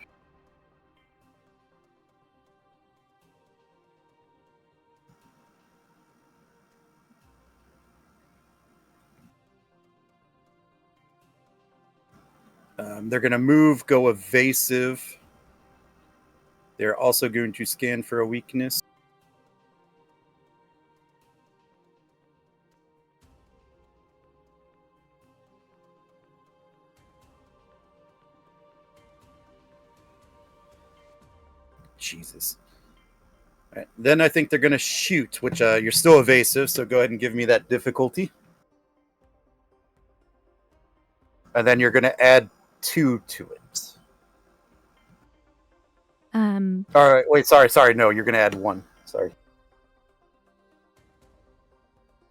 They're going to move, go evasive. They're also going to scan for a weakness. Jesus. All right. Then I think they're going to shoot, which you're still evasive, so go ahead and give me that difficulty. And then you're going to add 2 to it. All right. Wait, sorry. No, you're going to add 1. Sorry.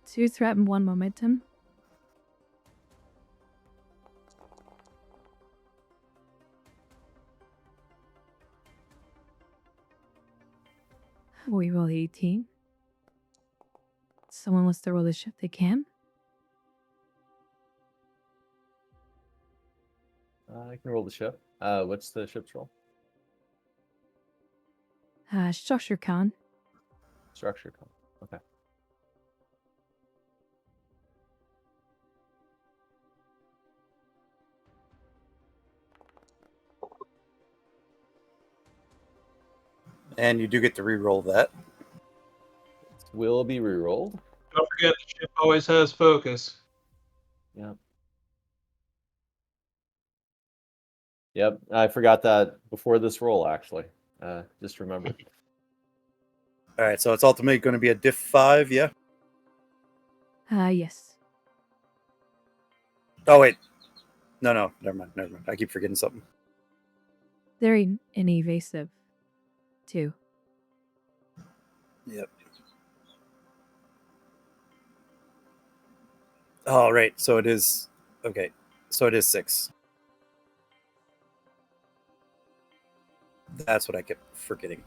2 threat and 1 momentum. We roll 18. Someone wants to roll the ship, they can. I can roll the ship. What's the ship's roll? Structure con. Structure con. Okay. And you do get to re-roll that. It will be re-rolled. Don't forget, the ship always has focus. Yep. Yep. I forgot that before this roll, actually. Just remember. All right, so it's ultimately going to be a diff 5, yeah? Yes. Oh, wait. No, never mind. I keep forgetting something. They're an evasive, too. Yep. All right, so it is... Okay, so it is 6. That's what I kept forgetting.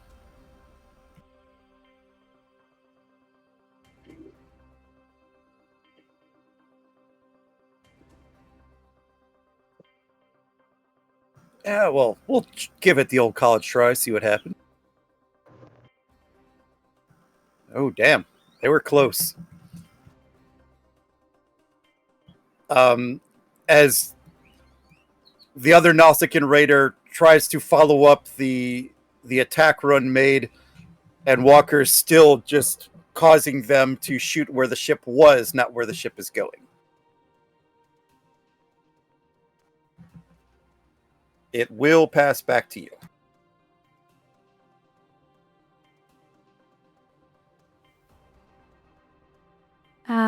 Yeah, well, we'll give it the old college try, see what happens. Oh, damn. They were close. As the other Nausicaan raider tries to follow up the the attack run made, and Walker's still just causing them to shoot where the ship was, not where the ship is going. It will pass back to you.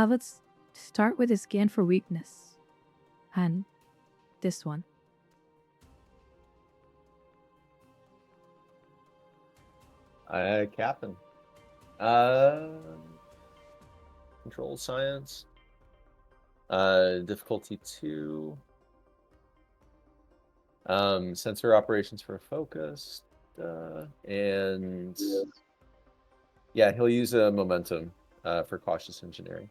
Let's start with a scan for weakness. And this one. Captain. Control science. Difficulty 2. Sensor operations for focus. And yeah, he'll use a momentum for cautious engineering.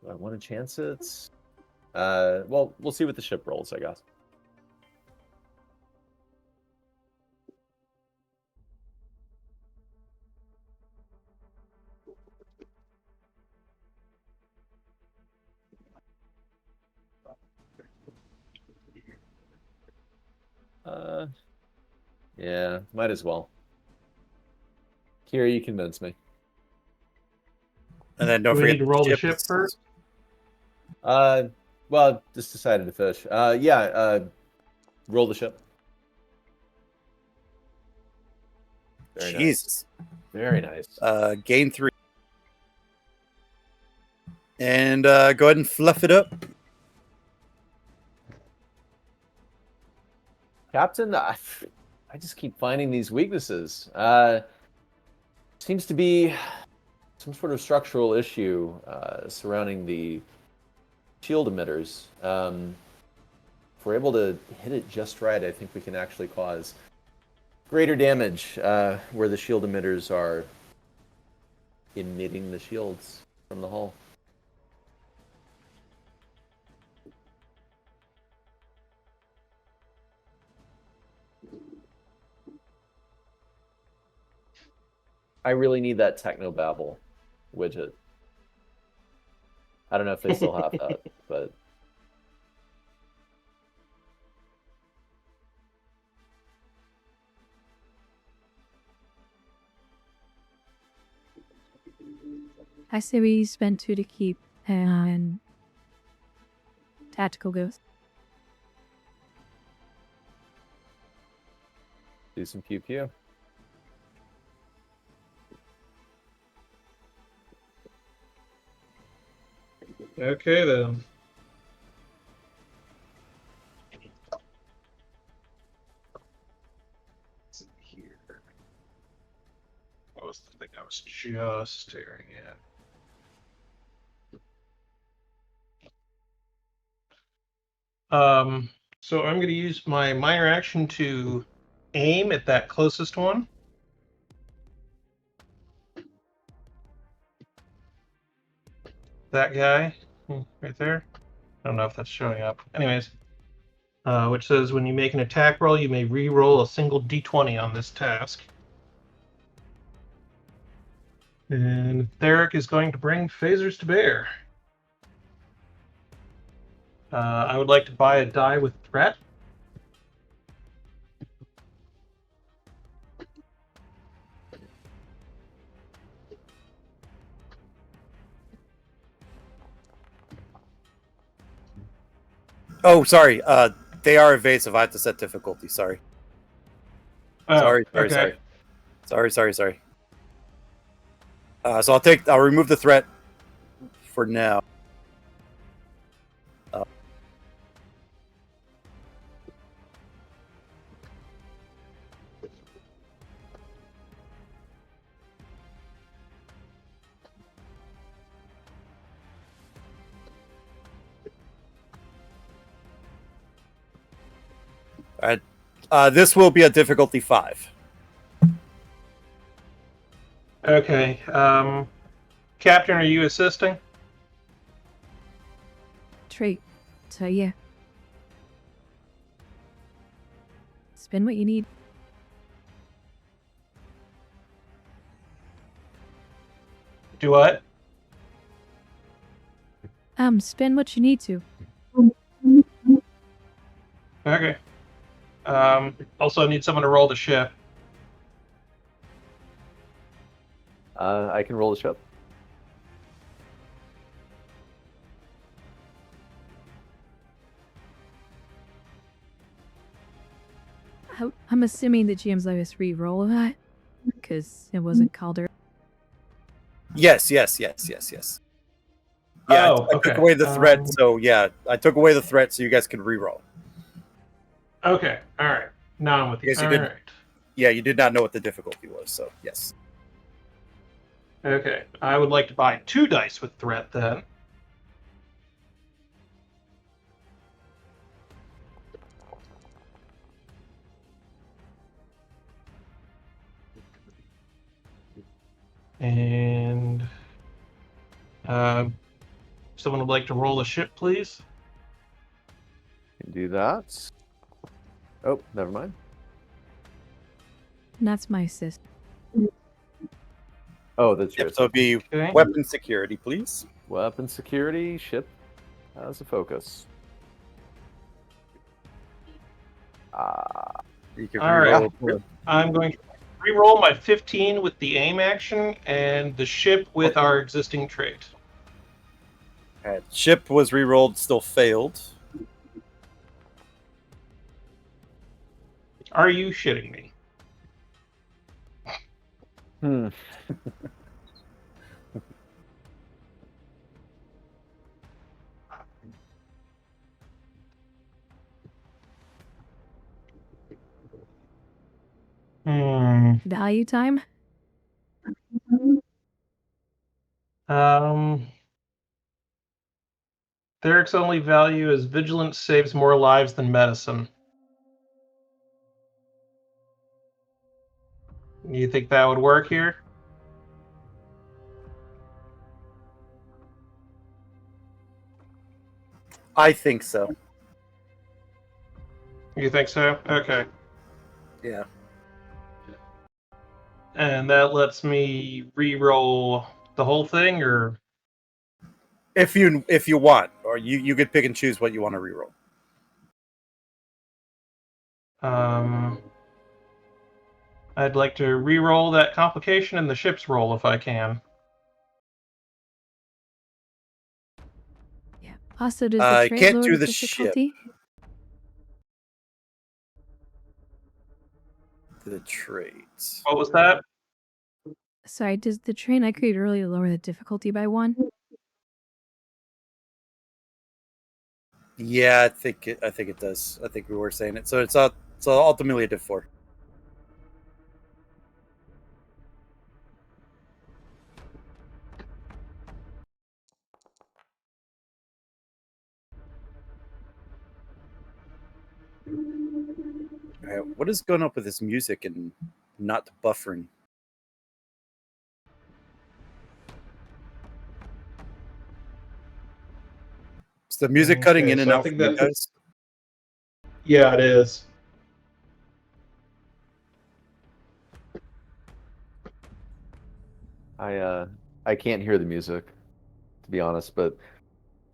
Do I want to chance it? Well, we'll see what the ship rolls, I guess. Yeah, might as well. Kira, you convince me. And then don't Do we forget need to roll the ship ship is- first? Well, just decided to fish. Roll the ship. Very nice. Jesus. Very nice. Gain 3. And go ahead and fluff it up. Captain, I just keep finding these weaknesses. Seems to be some sort of structural issue surrounding the shield emitters. If we're able to hit it just right, I think we can actually cause greater damage where the shield emitters are emitting the shields from the hull. I really need that Technobabble widget. I don't know if they still have that, but I say we spend 2 to keep and tactical goes. do some pew pew. Okay, then. What's in here? What was the thing I was just staring at? So I'm going to use my minor action to aim at that closest one. That guy, right there. I don't know if that's showing up. Anyways, which says when you make an attack roll, you may re-roll a single d20 on this task. And Theric is going to bring phasers to bear. I would like to buy a die with threat. Oh, sorry. They are evasive. I have to set difficulty. Sorry. Oh, Sorry. okay. Sorry. So I'll remove the threat for now. All right. This will be a difficulty 5. Okay. Captain, are you assisting? Trait. So yeah. Spin what you need. Do what? Spend what you need to. Okay. Also, I need someone to roll the ship. I can roll the ship. I'm assuming the GM's let us re-roll that because it wasn't called earlier. Yes. Yeah, Oh, I took okay. away the threat, so yeah, I took away the threat so you guys can re-roll. Okay, all right. Now I'm with you. Yes, you All did. right. Yeah, you did not know what the difficulty was, so yes. Okay, I would like to buy 2 dice with threat then. And someone would like to roll a ship, please. Can do that. Oh, never mind. And that's my assist. Oh, that's Yep, yours. so it'd be Okay. weapon security, please. Weapon security, ship has a focus. You can All right. re-roll. I'm going to re-roll my 15 with the aim action and the ship with our existing trait. Alright, ship was re-rolled, still failed. Are you shitting me? Hmm. Value time? Derek's only value is vigilance saves more lives than medicine. You think that would work here? I think so. You think so? Okay. Yeah. And that lets me re-roll the whole thing, or If you want, or you could pick and choose what you want to re-roll. I'd like to re-roll that complication in the ship's roll if I can. Yeah. Also, does I the trait can't lower do the the ship. difficulty? The traits. What was that? Sorry, does the train I created earlier lower the difficulty by 1? Yeah, I think it does. I think we were saying it. So it's ultimately a diff 4. Alright, what is going up with this music and not buffering? Is the music cutting Okay, in and so I out for think you that- guys? Yeah, it is. I can't hear the music, to be honest, but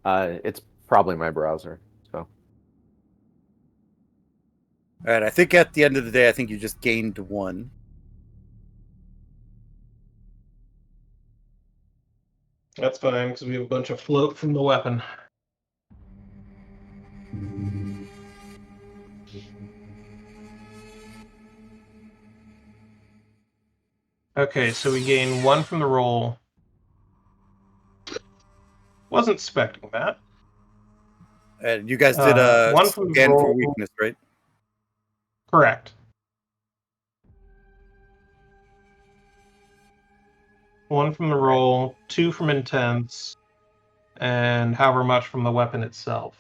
it's probably my browser. So Alright, I think at the end of the day, I think you just gained 1. That's fine, because we have a bunch of float from the weapon. Okay, so we gain 1 from the roll. Wasn't expecting that. And you guys did a 1 from the scan for roll. weakness, right? Correct. 1 from the roll, 2 from intense, and however much from the weapon itself.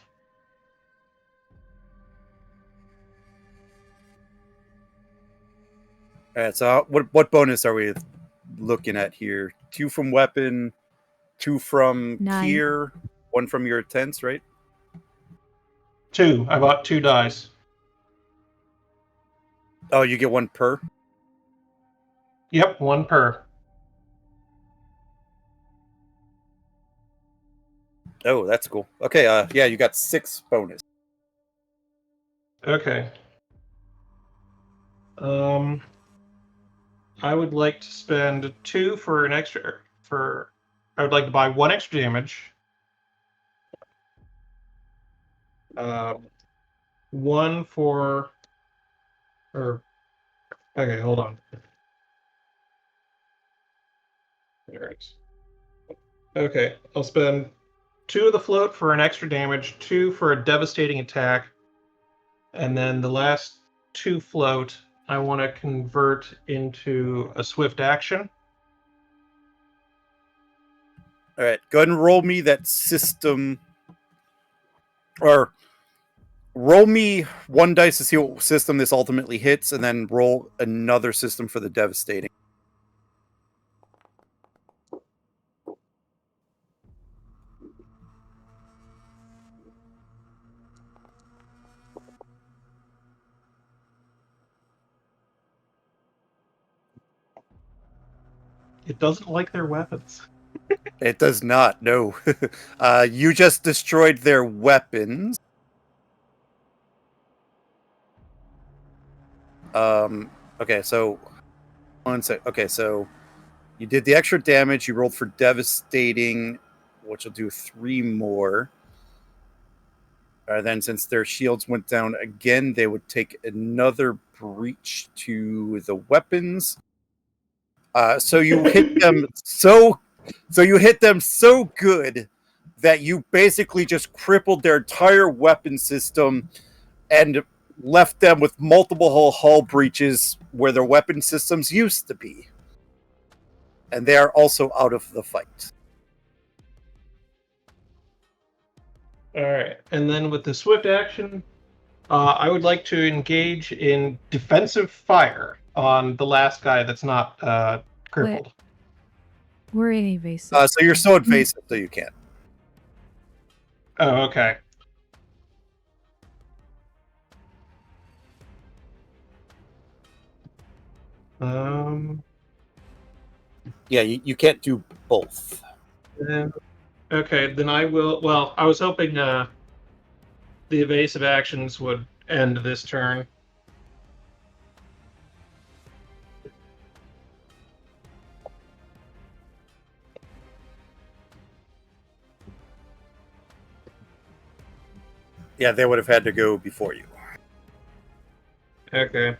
Alright, so what bonus are we looking at here? 2 from weapon, 2 from 9. gear, 1 from your tense, right? 2. I bought 2 dice. Oh, you get 1 per? Yep, 1 per. Oh, that's cool. Okay, yeah, you got 6 bonus. Okay. I would like to spend 2 for an extra. I would like to buy 1 extra damage. 1 for. Okay, hold on. There it is. Okay, I'll spend 2 of the float for an extra damage, 2 for a devastating attack, and then the last 2 float I want to convert into a swift action. All right, go ahead and roll me that system, or roll me 1 dice to see what system this ultimately hits, and then roll another system for the devastating. It doesn't like their weapons. It does not, no. You just destroyed their weapons. Okay, so 1 sec. Okay, so you did the extra damage. You rolled for devastating, which will do 3 more. Then, since their shields went down again, they would take another breach to the weapons. So you hit them so you hit them so good that you basically just crippled their entire weapon system and left them with multiple hull breaches where their weapon systems used to be. And they are also out of the fight. All right, and then with the swift action, I would like to engage in defensive fire on the last guy that's not crippled. We're in evasive. So you're so invasive, so you can't. Oh, okay. Yeah, you can't do both. Okay, then I will. Well, I was hoping the evasive actions would end this turn. Yeah, they would have had to go before you. Okay.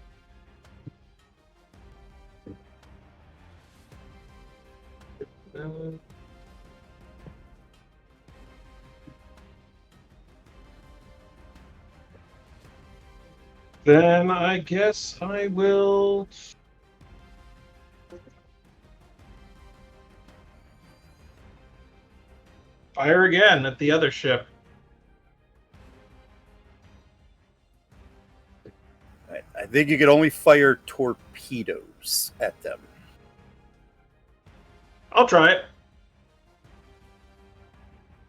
Then I guess I will fire again at the other ship. I think you could only fire torpedoes at them. I'll try it.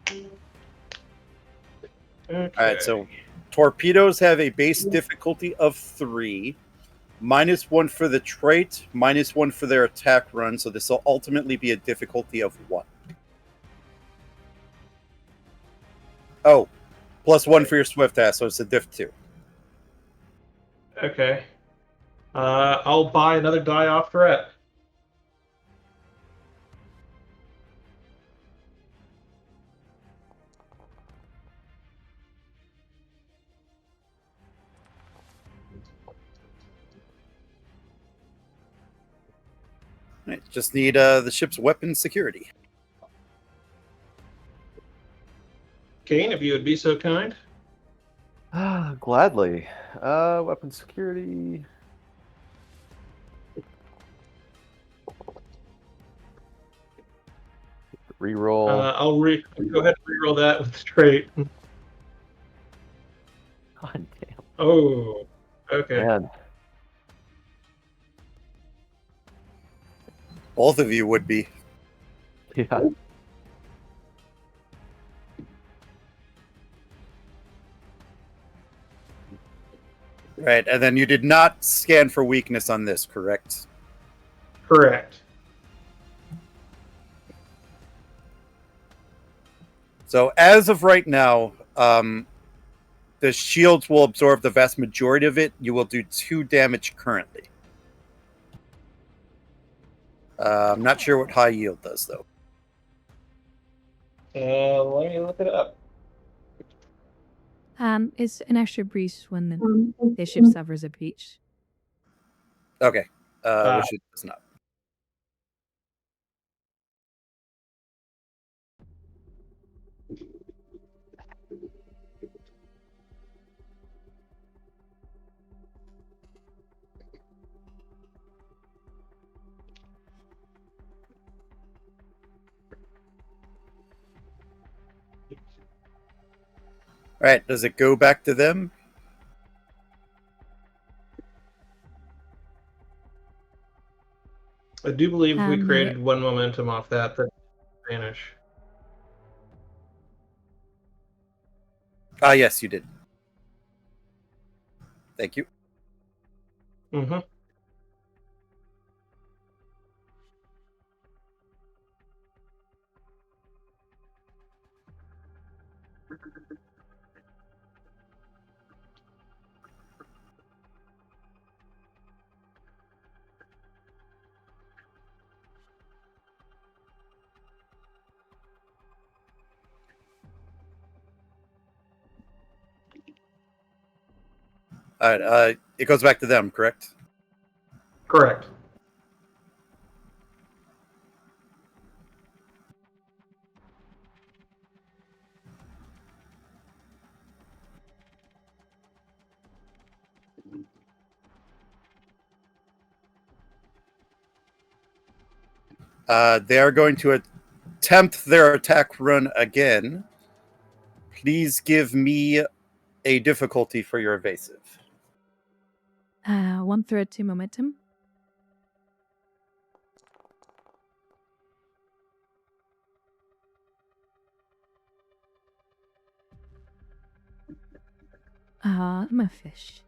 Okay. All right, so torpedoes have a base difficulty of 3, -1 for the trait, -1 for their attack run, so this will ultimately be a difficulty of 1. Oh, +1 for your swift ass, so it's a diff 2. Okay. I'll buy another die off threat. Right, just need the ship's weapon security. Kane, if you would be so kind. Gladly. Weapon security. Reroll. I'll go ahead and reroll that with the trait. God damn. Oh, okay. Man. Both of you would be. Yeah. Right, and then you did not scan for weakness on this, correct? Correct. So as of right now, the shields will absorb the vast majority of it. You will do 2 damage currently. I'm not sure what high yield does, though. Let me look it up. It's an extra breeze when the ship suffers a breach. Okay. Which it does not. All right. Does it go back to them? I do believe we No, created 1 momentum off that vanish. Ah, yes, you did. Thank you. Mm-hmm. All right. It goes back to them, correct? Correct. They are going to attempt their attack run again. Please give me a difficulty for your evasive. 1/3 to momentum. I'm a fish.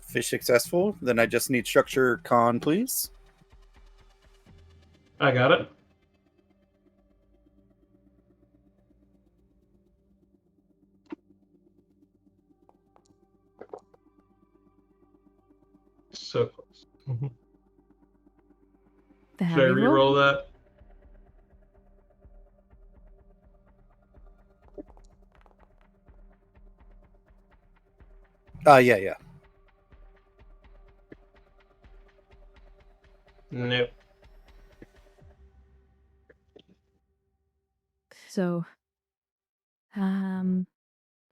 Fish successful. Then I just need structure con, please. I got it. So close. Mhm. The Should I heavy roll. re-roll that? Yeah. Nope. So,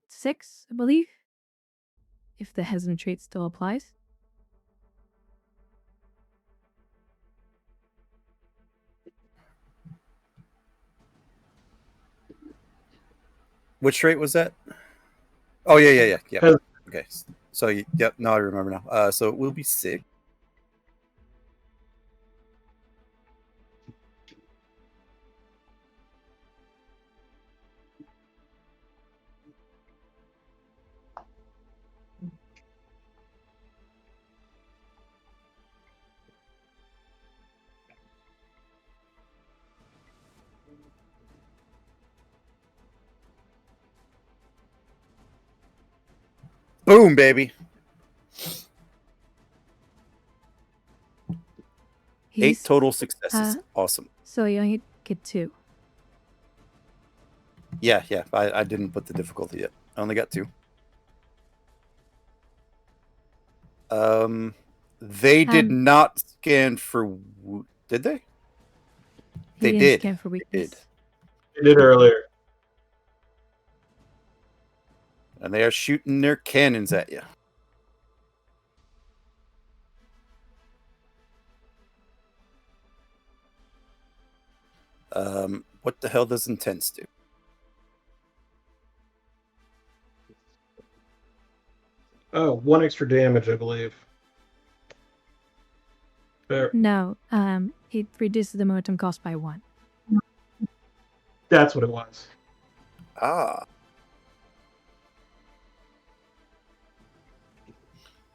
6, I believe. If the hesitant trait still applies. Which trait was that? Oh, yeah. Has- Okay. So, yep. No, I remember now. So it will be 6. Boom, baby. 8 total successes. Awesome. So you only get 2. Yeah. I didn't put the difficulty yet. I only got 2. They did not scan for. Did they? He They didn't did. scan for weakness. I did earlier. And they are shooting their cannons at you. What the hell does intense do? Oh, 1 extra damage, I believe. Fair. No, it reduces the momentum cost by 1. That's what it was. Ah.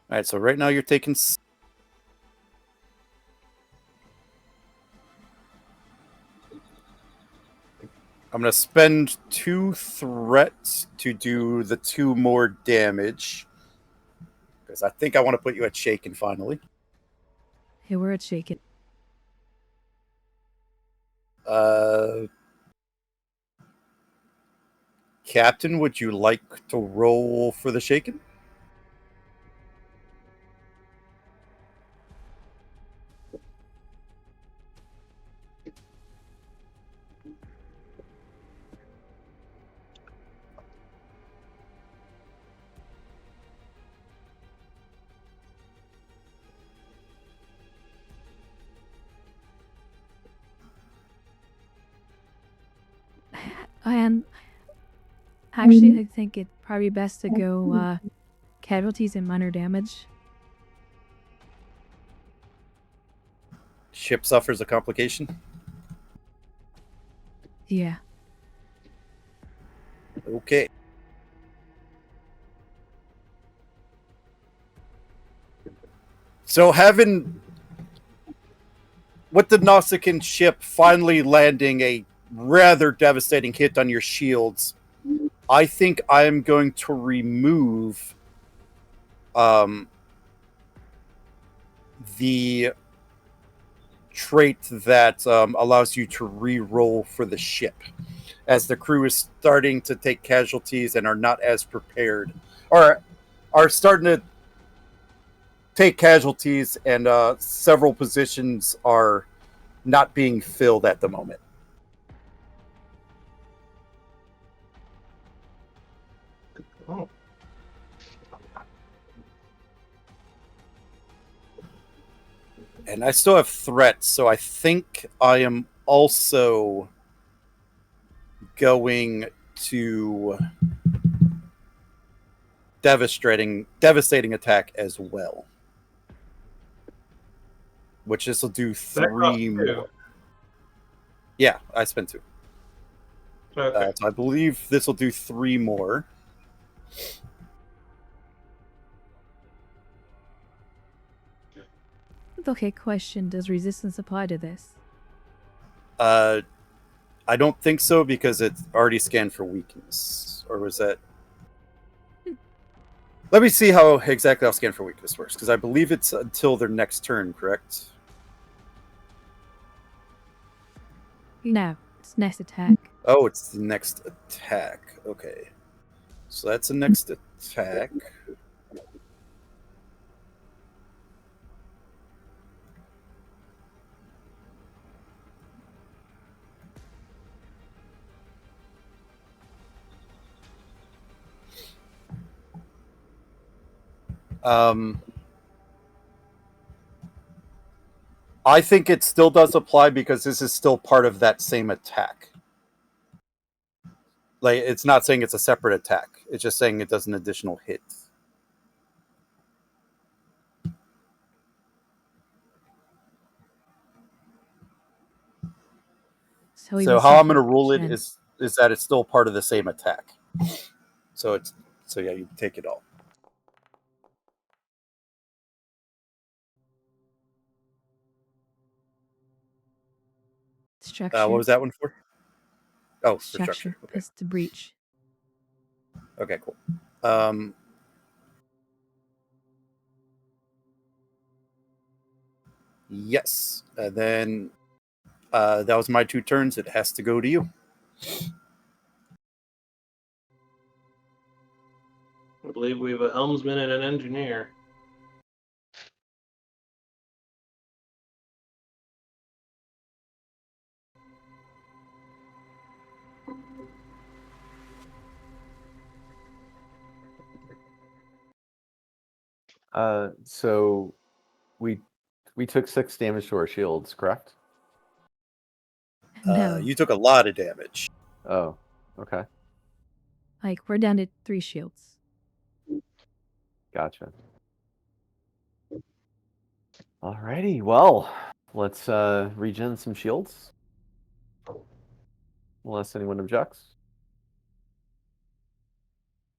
All right, so right now you're taking. I'm going to spend 2 threats to do the 2 more damage. Because I think I want to put you at shaken finally. Hey, we're at shaken. Captain, would you like to roll for the shaken? And actually, I think it's probably best to go casualties and minor damage. Ship suffers a complication. Yeah. Okay. So having with the Nausicaan ship finally landing a rather devastating hit on your shields, I think I am going to remove the trait that allows you to re-roll for the ship, as the crew is starting to take casualties and are not as prepared, or are starting to take casualties, and several positions are not being filled at the moment. Oh. And I still have threats, so I think I am also going to devastating attack as well. Which this will do That costs 3 2. more. Yeah, I spent 2. Okay. So I believe this will do 3 more. Okay, question. Does resistance apply to this? I don't think so, because it's already scanned for weakness. Or was that... Let me see how exactly how scan for weakness works, because I believe it's until their next turn, correct? No, it's next attack. Oh, it's the next attack. Okay. So that's the next attack. I think it still does apply because this is still part of that same attack. Like, it's not saying it's a separate attack. It's just saying it does an additional hit. So how I'm going to rule it is that it's still part of the same attack. So yeah, you take it all. Structure. What was that one for? Oh, for Structure. structure. Okay. Plus the breach. Okay, cool. Yes. And then that was my 2 turns. It has to go to you. I believe we have a helmsman and an engineer. So we took 6 damage to our shields, correct? No. You took a lot of damage. Oh, okay. Like, we're down to 3 shields. Gotcha. Alrighty, well, let's regen some shields. Unless anyone objects.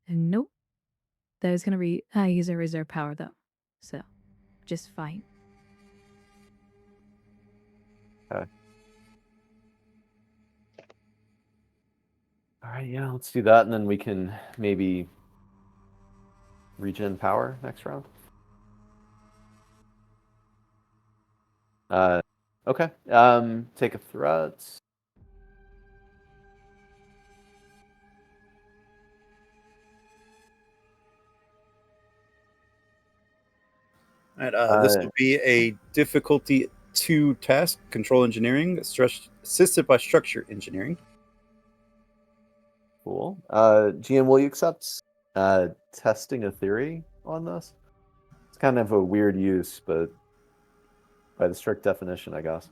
Nope. That was going to use a reserve power, though. So, just fine. Okay. All right, yeah, let's do that, and then we can maybe regen power next round. Okay. Take a threat. And this will be a difficulty 2 task, control engineering, assisted by structure engineering. Cool. GM, will you accept testing a theory on this? It's kind of a weird use, but by the strict definition, I guess.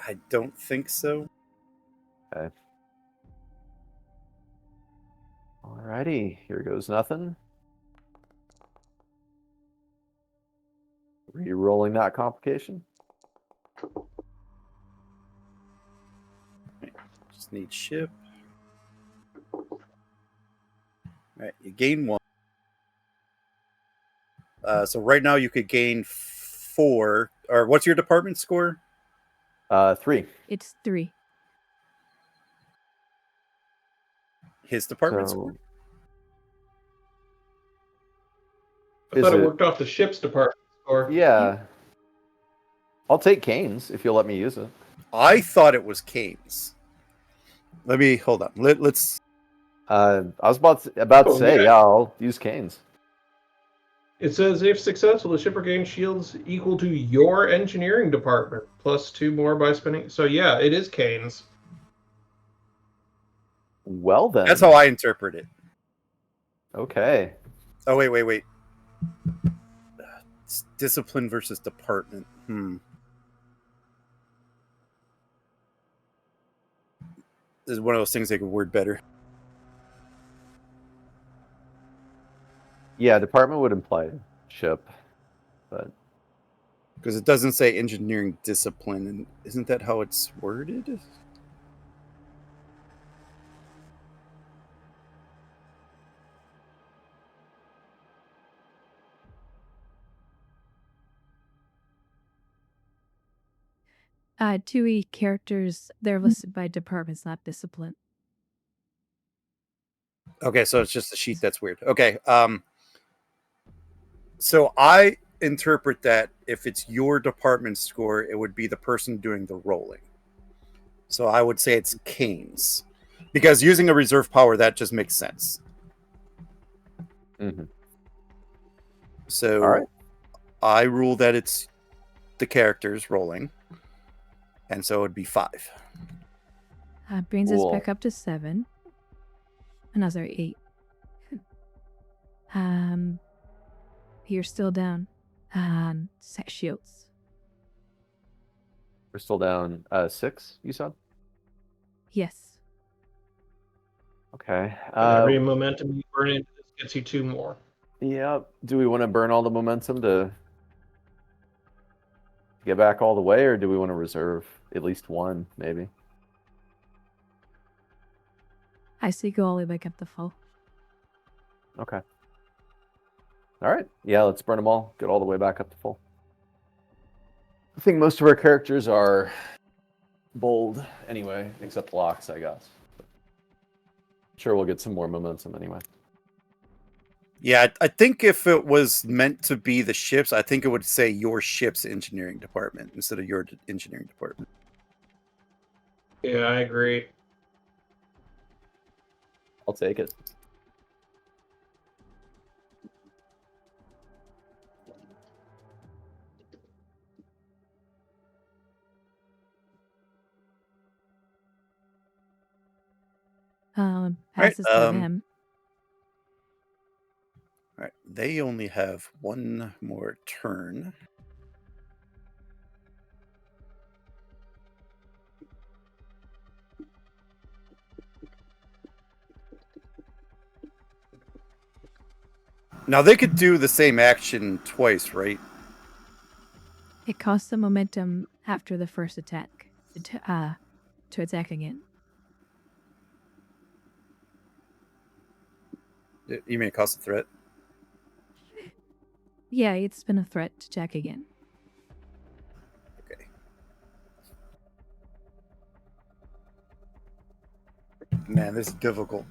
I don't think so. Okay. Alrighty, here goes nothing. Re-rolling that complication. Just need ship. All right, you gain 1. So right now you could gain 4. Or what's your department score? 3. It's 3. His department score? I thought it worked off the ship's department score. Yeah. I'll take Kane's if you'll let me use it. I thought it was Kane's. Let me hold on. Let's. I was about to say, yeah, I'll use Kane's. It says if successful, the shipper gains shields equal to your engineering department, plus 2 more by spending. So yeah, it is Kane's. Well then. That's how I interpret it. Okay. Oh wait. It's discipline versus department. This is one of those things they could word better. Yeah, department would imply ship, but because it doesn't say engineering discipline, and isn't that how it's worded? TUI characters, they're listed by departments, not discipline. Okay, so it's just a sheet that's weird. Okay, so I interpret that if it's your department score, it would be the person doing the rolling. So I would say it's Kane's, because using a reserve power, that just makes sense. Mm-hmm. So all right. I rule that it's the characters rolling, and so it would be 5. Brings Cool. us back up to 7. Another 8. You're still down. Set shields. We're still down 6, you said? Yes. Okay. Every momentum you burn into this gets you 2 more. Yeah. Do we want to burn all the momentum to get back all the way, or do we want to reserve at least 1, maybe? I say go all the way back up to full. Okay. All right. Yeah, let's burn them all. Get all the way back up to full. I think most of our characters are bold anyway, except Locks, I guess. But sure, we'll get some more momentum anyway. Yeah, I think if it was meant to be the ships, I think it would say your ship's engineering department instead of your engineering department. Yeah, I agree. I'll take it. Passes to them. All right, they only have 1 more turn. Now they could do the same action twice, right? It costs them momentum after the first attack to attack again. You mean it costs a threat? Yeah, it's been a threat to attack again. Okay. Man, this is difficult.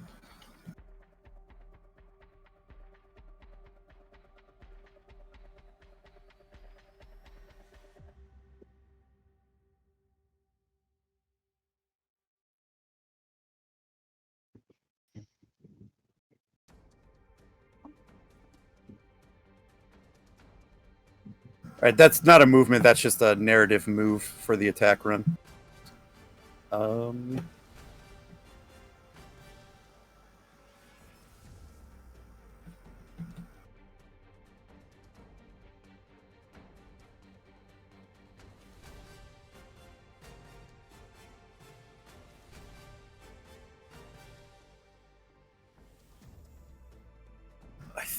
All right, that's not a movement. That's just a narrative move for the attack run. I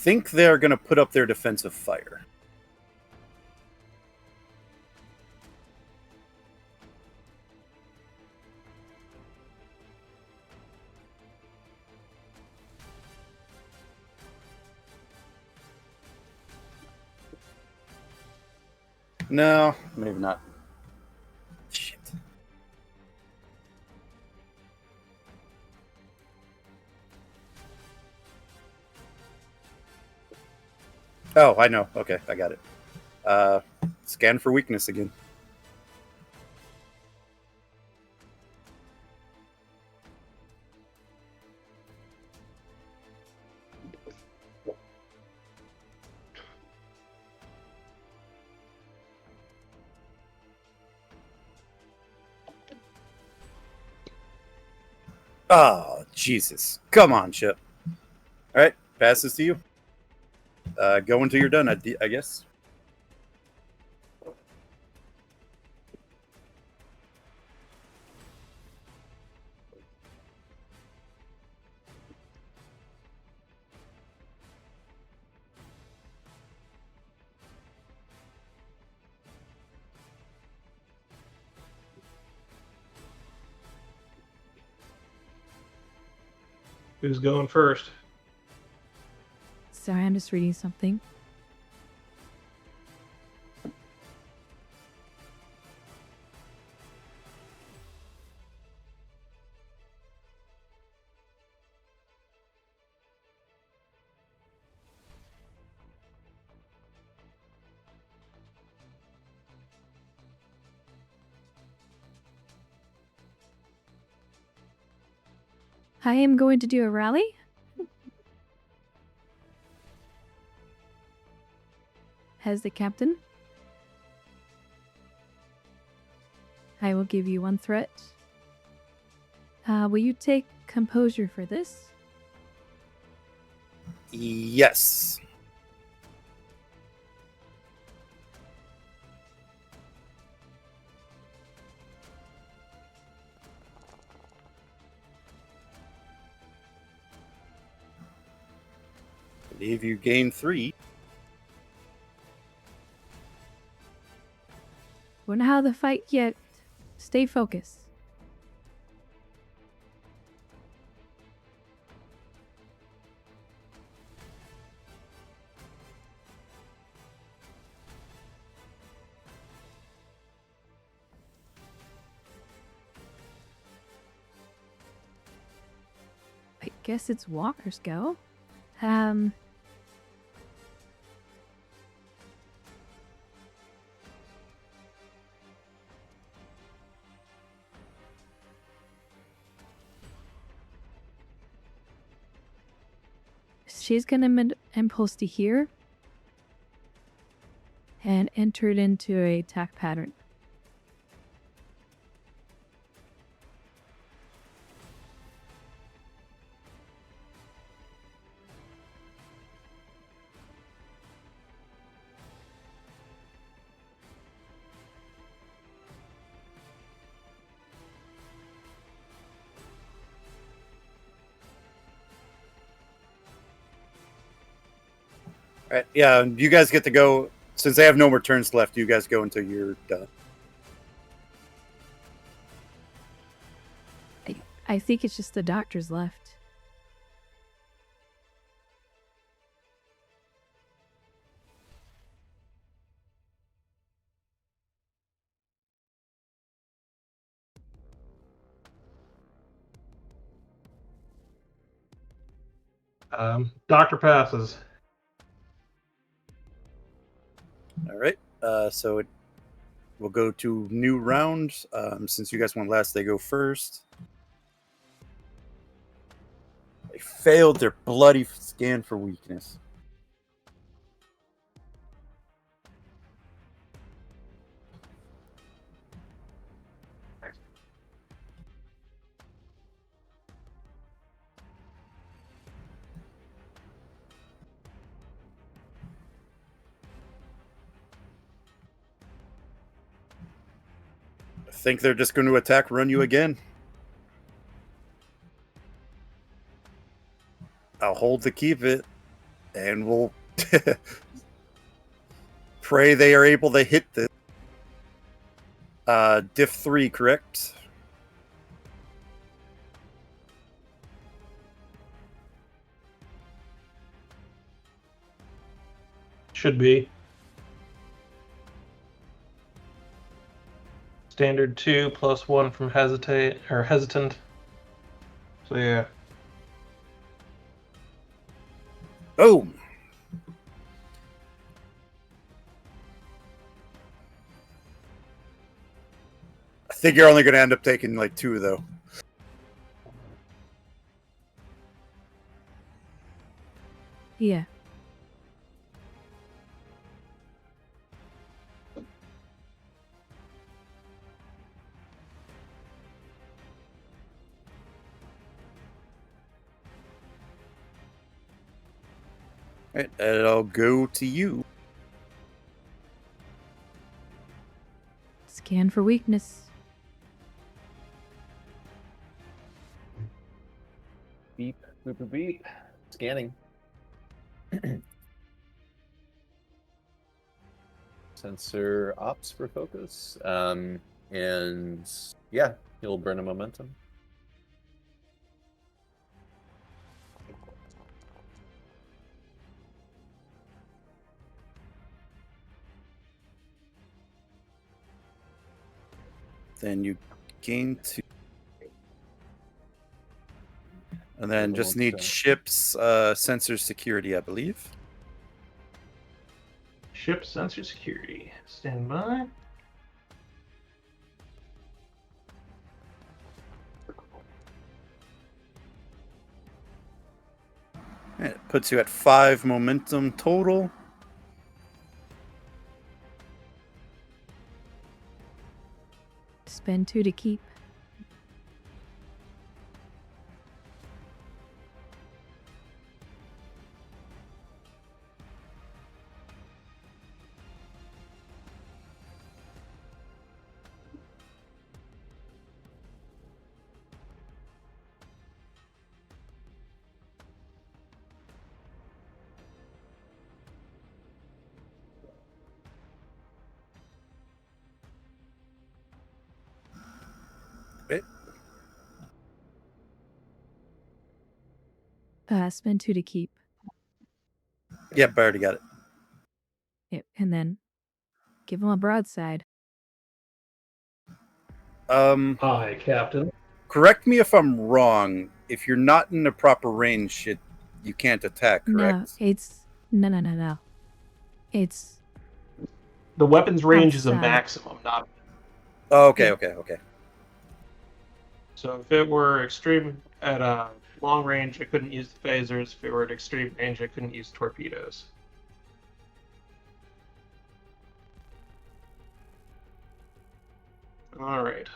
think they're going to put up their defensive fire. No, maybe not. Shit. Oh, I know. Okay, I got it. Scan for weakness again. Oh, Jesus. Come on, Chip. All right, passes to you. Go until you're done, I guess. Who's going first? Sorry, I'm just reading something. I am going to do a rally. As the captain, I will give you one threat. Will you take composure for this? Yes. I believe you gain 3. We're not out of the fight yet. Stay focused. I guess it's Walker's go. She's gonna impulse to here and enter it into a attack pattern. All right, yeah, you guys get to go. Since they have no more turns left, you guys go until you're done. I think it's just the doctors left. Doctor passes. All right. We'll go to new round. Since you guys went last, they go first. They failed their bloody scan for weakness. I think they're just going to attack, run you again. I'll hold to keep it, and we'll pray they are able to hit this. Diff 3, correct? Should be. Standard 2 plus 1 from hesitant. So yeah. Boom. I think you're only going to end up taking like 2, though. Yeah. All right, and I'll go to you. Scan for weakness. Beep, boop, boop, beep. Scanning. Sensor ops for focus. And yeah, he'll burn a momentum. Then you gain 2. And then just need ships, sensor security, I believe. Ship sensor security. Stand by. It puts you at 5 momentum total. Spend 2 to keep. Spend 2 to keep. Yep, I already got it. Yep. And then give him a broadside. Hi, Captain. Correct me if I'm wrong. If you're not in the proper range, you can't attack, correct? No, it's no. It's The weapon's range is a outside. maximum, not. Oh, okay, Yeah. okay. So if it were extreme at a long range, I couldn't use the phasers. If it were at extreme range, I couldn't use torpedoes. All right.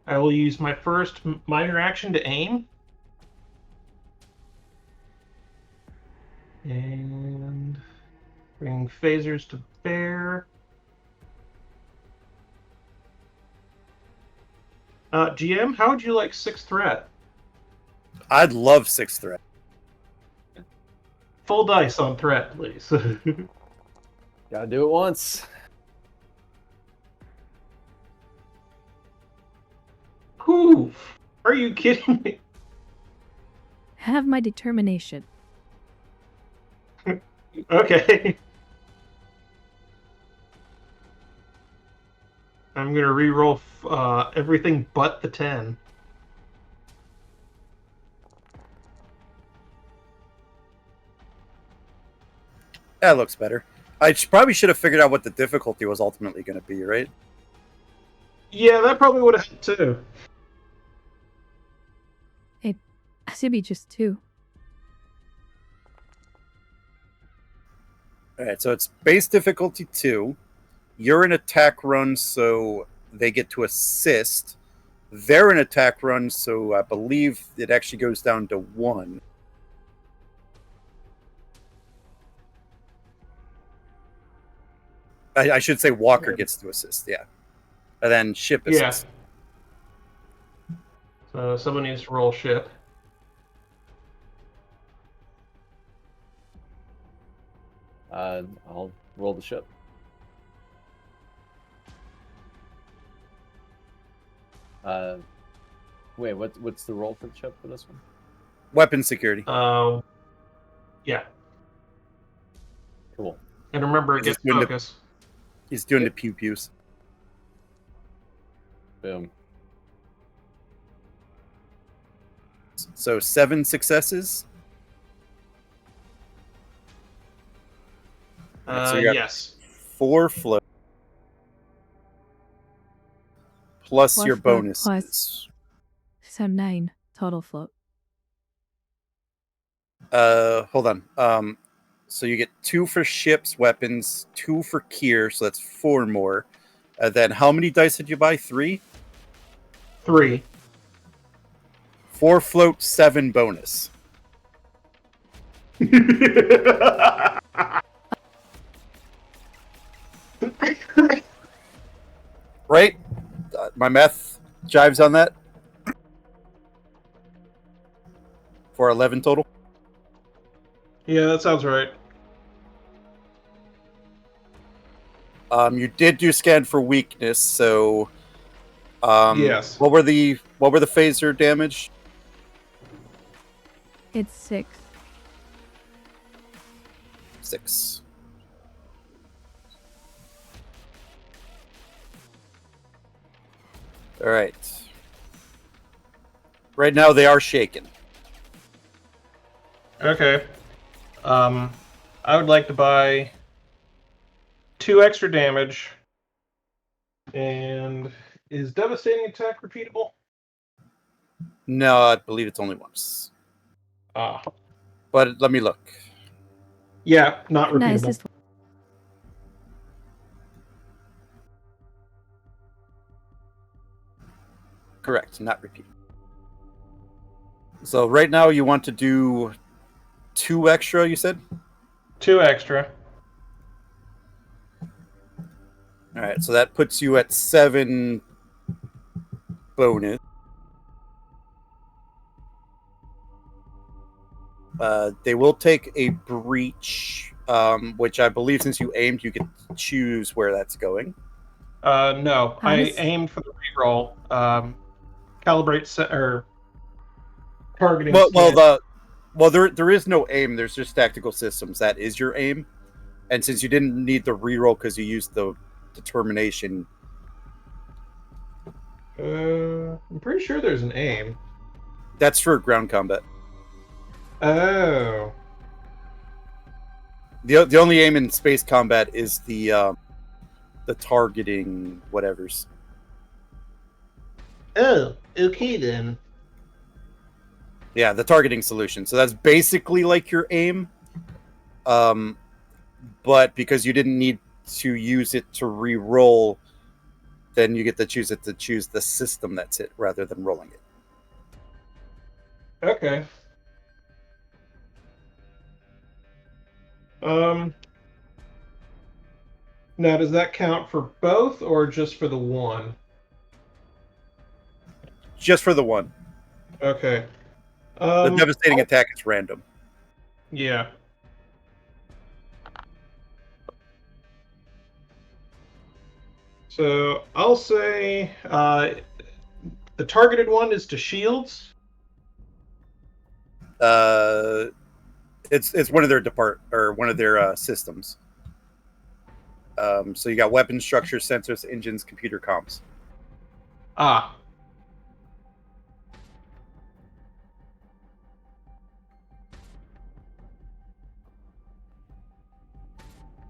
I will use my first minor action to aim. And bring phasers to bear. GM, how would you like 6th threat? I'd love 6th threat. Full dice on threat, please. Gotta do it once. Whew. Are you kidding me? Have my determination. Okay. I'm gonna re-roll everything but the 10. That looks better. I probably should have figured out what the difficulty was ultimately going to be, right? Yeah, that probably would have helped too. It should be just 2. All right, so it's base difficulty 2. You're in attack run, so they get to assist. They're in attack run, so I believe it actually goes down to 1. I should say Walker gets to assist, yeah. And then ship assist. Yeah. So someone needs to roll ship. I'll roll the ship. Wait, what's the roll for the ship for this one? Weapon security. Yeah. Cool. And remember, it gets focus. He's doing the pew-pews. Boom. So 7 successes. So you got Yes. 4 float. Plus 4 your float bonuses. plus- So 9 total float. Hold on. So you get 2 for ships, weapons, 2 for Kier, so that's 4 more. Then how many dice did you buy? 3? 3. 4 float, 7 bonus. Right? My math jives on that. For 11 total. Yeah, that sounds right. You did do scan for weakness, so Yes. What were the phaser damage? It's 6. 6. All right. Right now they are shaken. Okay. I would like to buy 2 extra damage. And is devastating attack repeatable? No, I believe it's only once. Ah. But let me look. Yeah, not No, it's repeatable. just Correct, not repeat. So right now you want to do 2 extra, you said? 2 extra. All right, so that puts you at 7 bonus. They will take a breach, which I believe since you aimed, you can choose where that's going. No, I Honest- aimed for the reroll. Calibrate or targeting. There is no aim. There's just tactical systems. That is your aim, and since you didn't need the reroll because you used the determination, I'm pretty sure there's an aim. that's for ground combat. Oh. The only aim in space combat is the targeting whatevers. Oh, okay then. Yeah, the targeting solution. So that's basically like your aim, but because you didn't need to use it to re-roll, then you get to choose the system that's it rather than rolling it. Okay. Now, does that count for both or just for the one? Just for the one. Okay. The devastating attack is random. Yeah. So I'll say the targeted one is to shields. It's one of their one of their systems. So you got weapons, structures, sensors, engines, computer comms. Ah.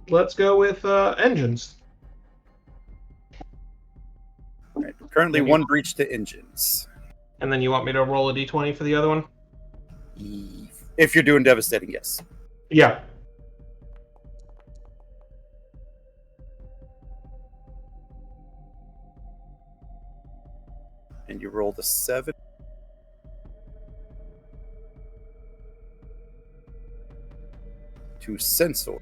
Let's go with engines. All right. Currently, Maybe. one breach to engines. And then you want me to roll a d20 for the other one? If you're doing devastating, yes. Yeah. And you roll the 7. To sensor.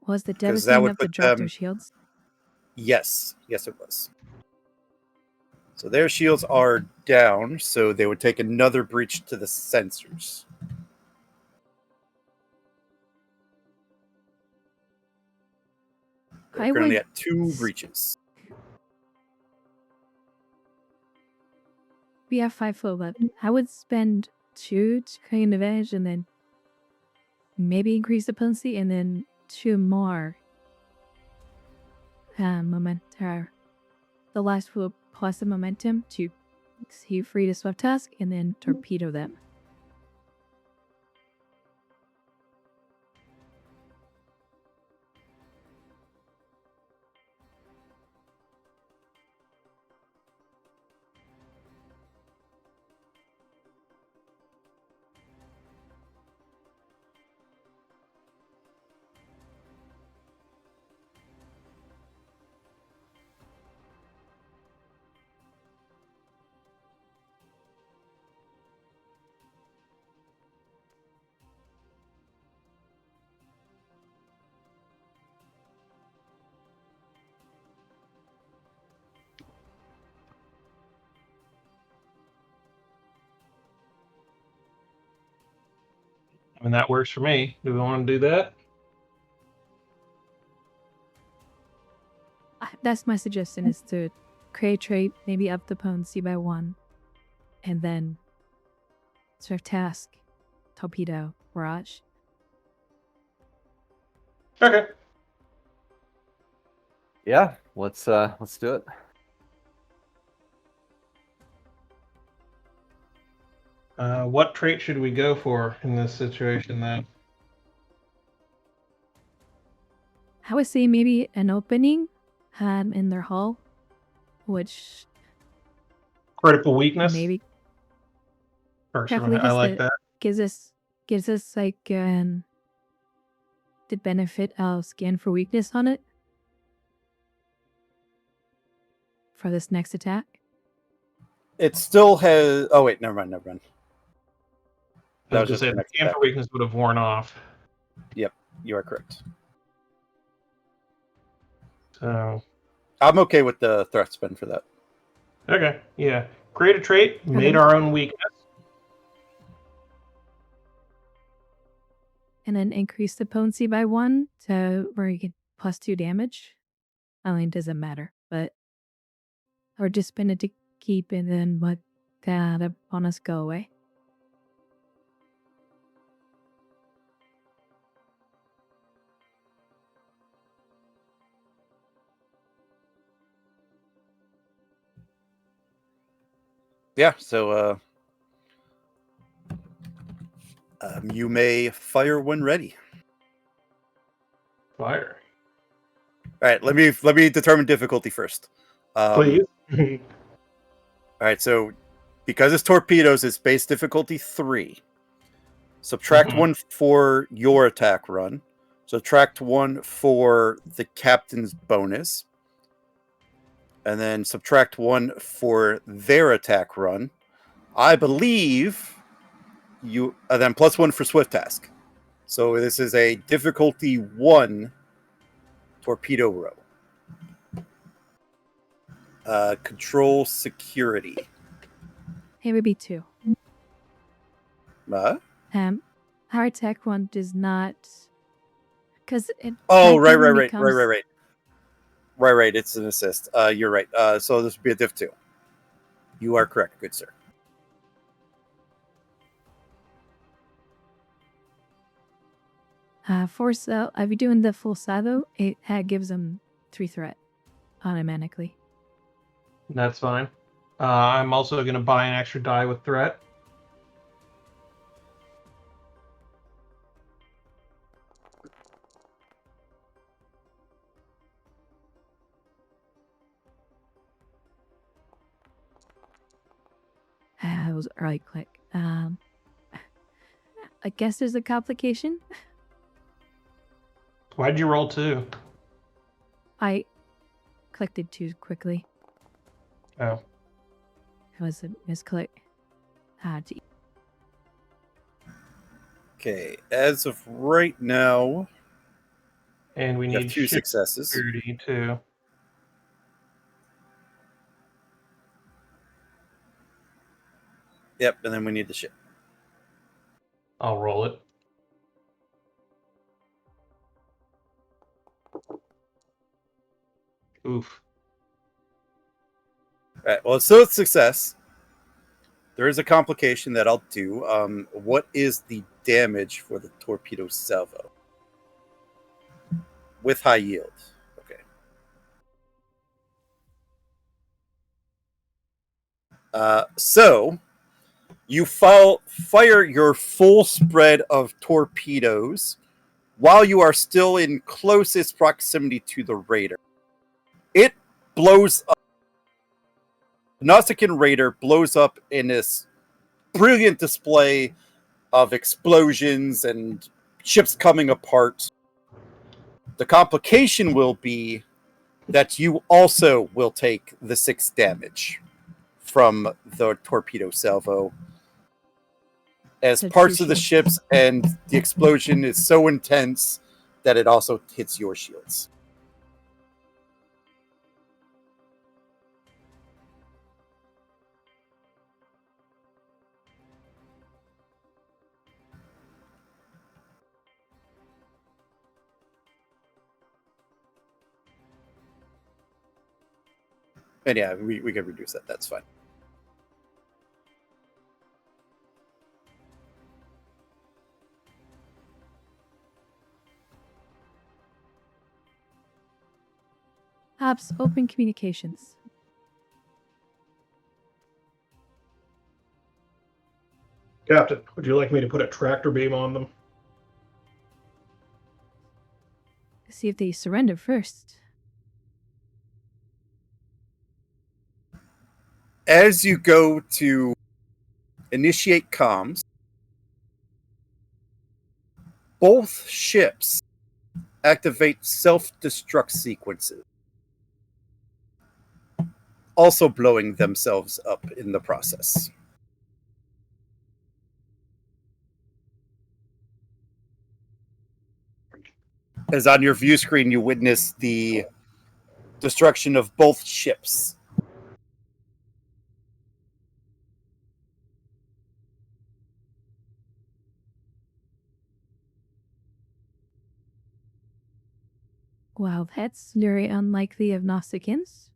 Was the 'Cause that devastating would enough to put drop them- their shields? Yes, it was. So their shields are down, so they would take another breach to the sensors. They're I currently would at 2 breaches. We have 5 foot left. I would spend 2 to create an advantage and then maybe increase the potency and then 2 more momentum. The last foot plus the momentum to see free to swift task and then torpedo them. I mean, that works for me. Do we want to do that? That's my suggestion, is to create trait, maybe up the potency by 1, and then swift task, torpedo, barrage. Okay. Yeah, let's do it. What trait should we go for in this situation then? I would say maybe an opening in their hull, which Critical weakness? maybe Personally, I like that. gives us like the benefit of scan for weakness on it for this next attack. It still has. Oh wait, never mind. I That was was going to just say, the the next scan attack. for weakness would have worn off. You are correct. So, I'm okay with the threat spend for that. okay, yeah. Create a trait, made Okay. our own weakness. And then increase the potency by 1 to where you get +2 damage. I mean, it doesn't matter, but or just spend it to keep and then let the bonus go away. Yeah, so you may fire when ready. Fire. All right, let me determine difficulty first. Please. All right, so because it's torpedoes, it's base difficulty 3. Subtract Mhm. 1 for your attack run. Subtract 1 for the captain's bonus. And then subtract 1 for their attack run. I believe you... And then +1 for swift task. So this is a difficulty 1 torpedo row. Control security. It would be 2. Our attack one does not, because it. Oh, attack one right. becomes- Right. It's an assist. You're right. So this would be a diff 2. You are correct, good sir. Force out. If you're doing the full salvo, it gives them 3 threat automatically. That's fine. I'm also going to buy an extra die with threat. It was right click. I guess there's a complication. Why'd you roll 2? I clicked it too quickly. Oh. It was a misclick. Okay, as of right now, And we you need have 2 ship successes. security too. Yep, and then we need the ship. I'll roll it. Oof. All right, well, so it's success. There is a complication that I'll do. What is the damage for the torpedo salvo? With high yield. Okay. So you fire your full spread of torpedoes while you are still in closest proximity to the raider. It blows up. The Nausicaan raider blows up in this brilliant display of explosions and ships coming apart. The complication will be that you also will take the 6 damage from the torpedo salvo, as The parts two of the shields. ships and the explosion is so intense that it also hits your shields. And yeah, we can reduce that. That's fine. Apps open communications. Captain, would you like me to put a tractor beam on them? See if they surrender first. As you go to initiate comms, both ships activate self-destruct sequences, also blowing themselves up in the process. As on your view screen, you witness the destruction of both ships. Wow, that's very unlikely of Nausicaans.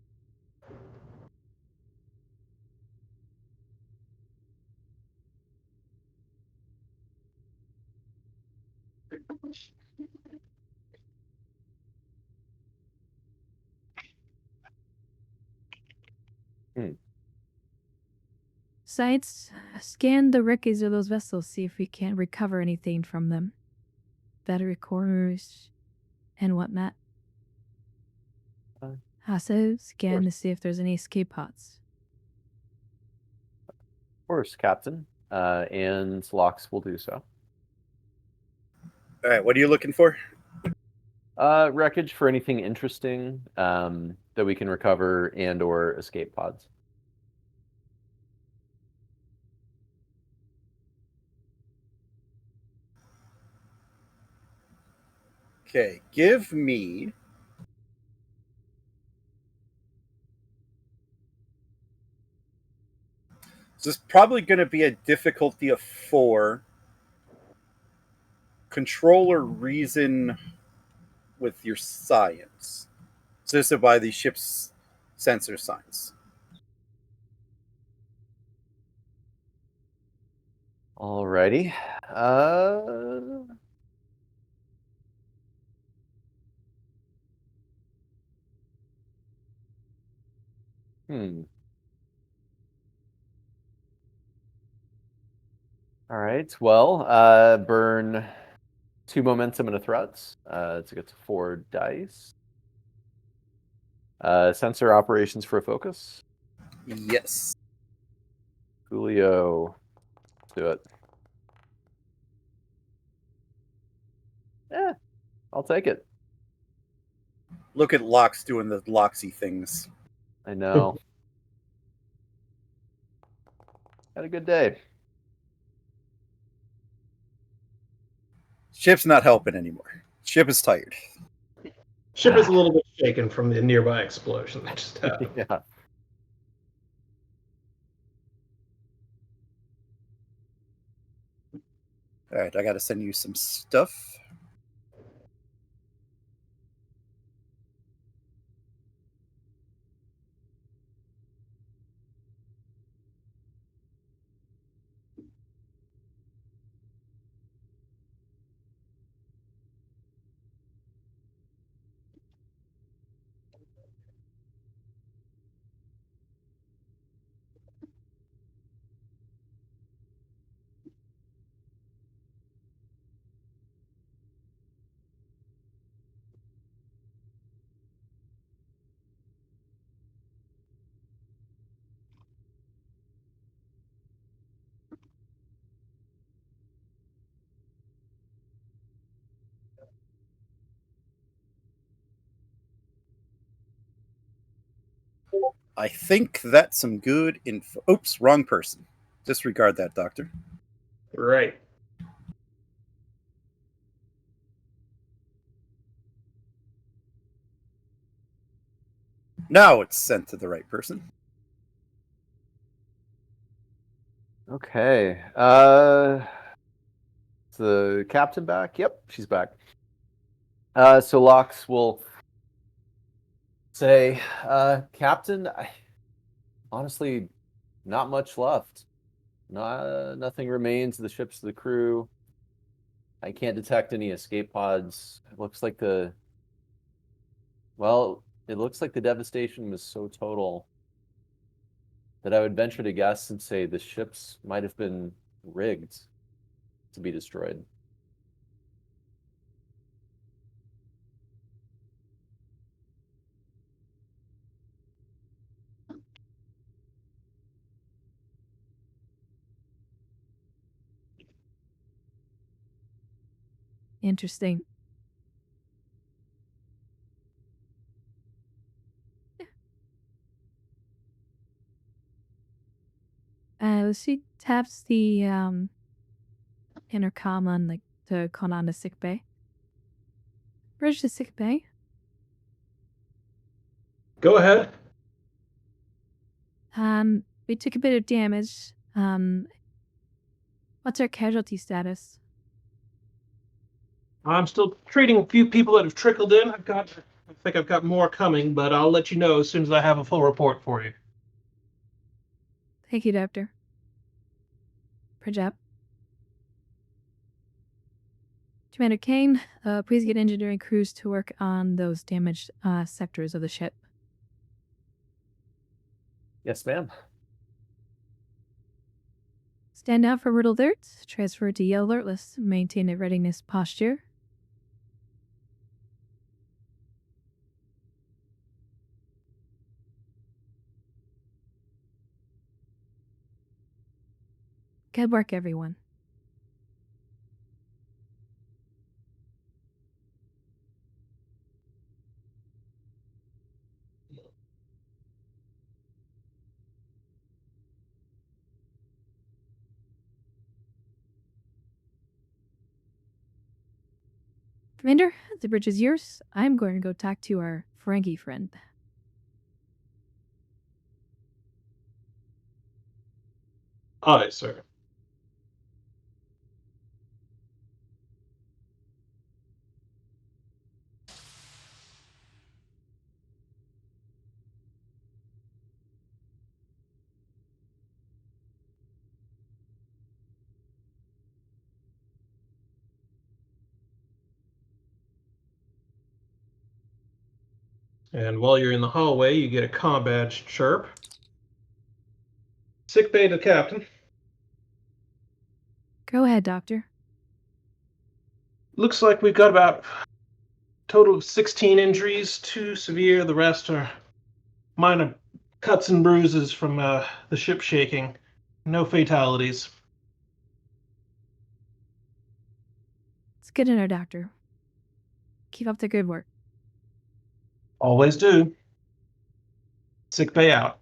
Science, scan the wreckage of those vessels, see if we can recover anything from them. Battery cores and whatnot. Also, scan to see if there's any escape pods. Of course, Captain. And Locks will do so. All right, what are you looking for? Wreckage for anything interesting that we can recover and or escape pods. Okay, give me this is probably going to be a difficulty of 4. Controller reason with your science. So this is by the ship's sensor signs. Alrighty. All right. Well, burn 2 momentum and a threat to get to 4 dice. Sensor operations for a focus. Yes. Julio, do it. Yeah, I'll take it. Look at Lox doing the Loxy things. I know. Had a good day. Ship's not helping anymore. Ship is tired. Ship is a little bit shaken from the nearby explosion that just happened. Yeah. All right, I got to send you some stuff. I think that's some good info. Oops, wrong person. Disregard that, Doctor. Right. Now it's sent to the right person. Okay. Is the captain back? Yep, she's back. So Lox will say, Captain, honestly, not much left. Nothing remains of the ships of the crew. I can't detect any escape pods. It looks like the devastation was so total that I would venture to guess and say the ships might have been rigged to be destroyed. Interesting. She taps the intercom on to call on the sick bay. Bridge to sick bay. Go ahead. We took a bit of damage. What's our casualty status? I'm still treating a few people that have trickled in. I think I've got more coming, but I'll let you know as soon as I have a full report for you. Thank you, Doctor. Prajap. Commander Kane, please get engineering crews to work on those damaged sectors of the ship. Yes, ma'am. Stand down for riddle alert. Transfer to yellow alertless. Maintain a readiness posture. Good work, everyone. Commander, the bridge is yours. I'm going to go talk to our Ferengi friend. Aye, sir. And while you're in the hallway, you get a comm badge chirp. Sick bay to captain. Go ahead, Doctor. Looks like we've got about a total of 16 injuries, 2 severe, the rest are minor cuts and bruises from the ship shaking. No fatalities. Let's get in there, Doctor. Keep up the good work. Always do. Sick bay out.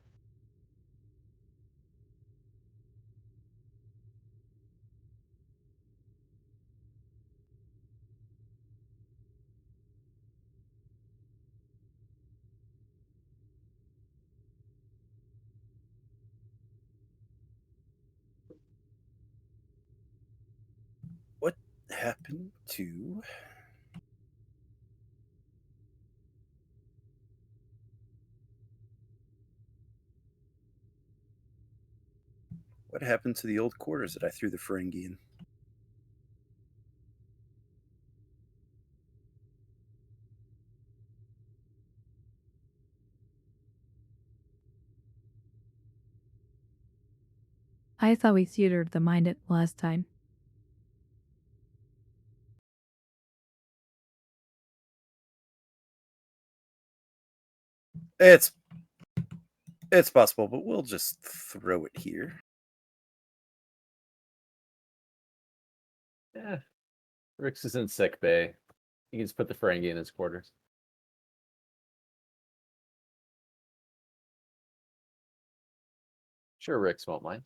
What happened to... What happened to the old quarters that I threw the Ferengi in? I thought we theatered the mind it last time. It's possible, but we'll just throw it here. Yeah. Rix is in sick bay. You can just put the Ferengi in his quarters. Sure, Rix won't mind.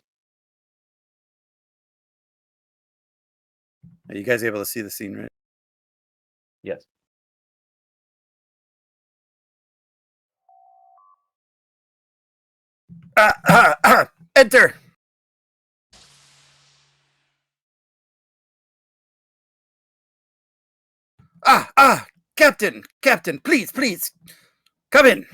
Are you guys able to see the scene, right? Yes. Enter! Captain, please, come in.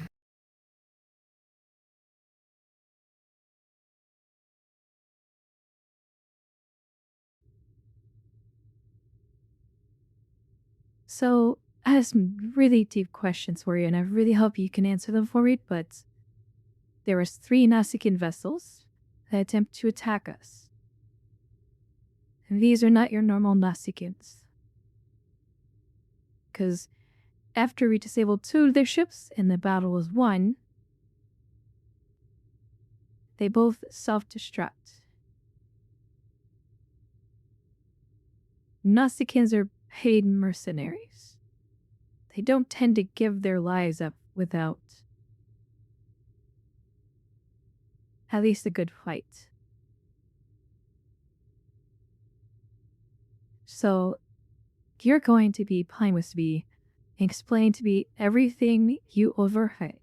So, I have some really deep questions for you, and I really hope you can answer them for me, but there was 3 Nausicaan vessels that attempt to attack us. And these are not your normal Nausicaans. Because after we disabled 2 of their ships and the battle was won, they both self-destruct. Nausicaans are paid mercenaries. They don't tend to give their lives up without at least a good fight. So, you're going to be playing with me and explain to me everything you overheard.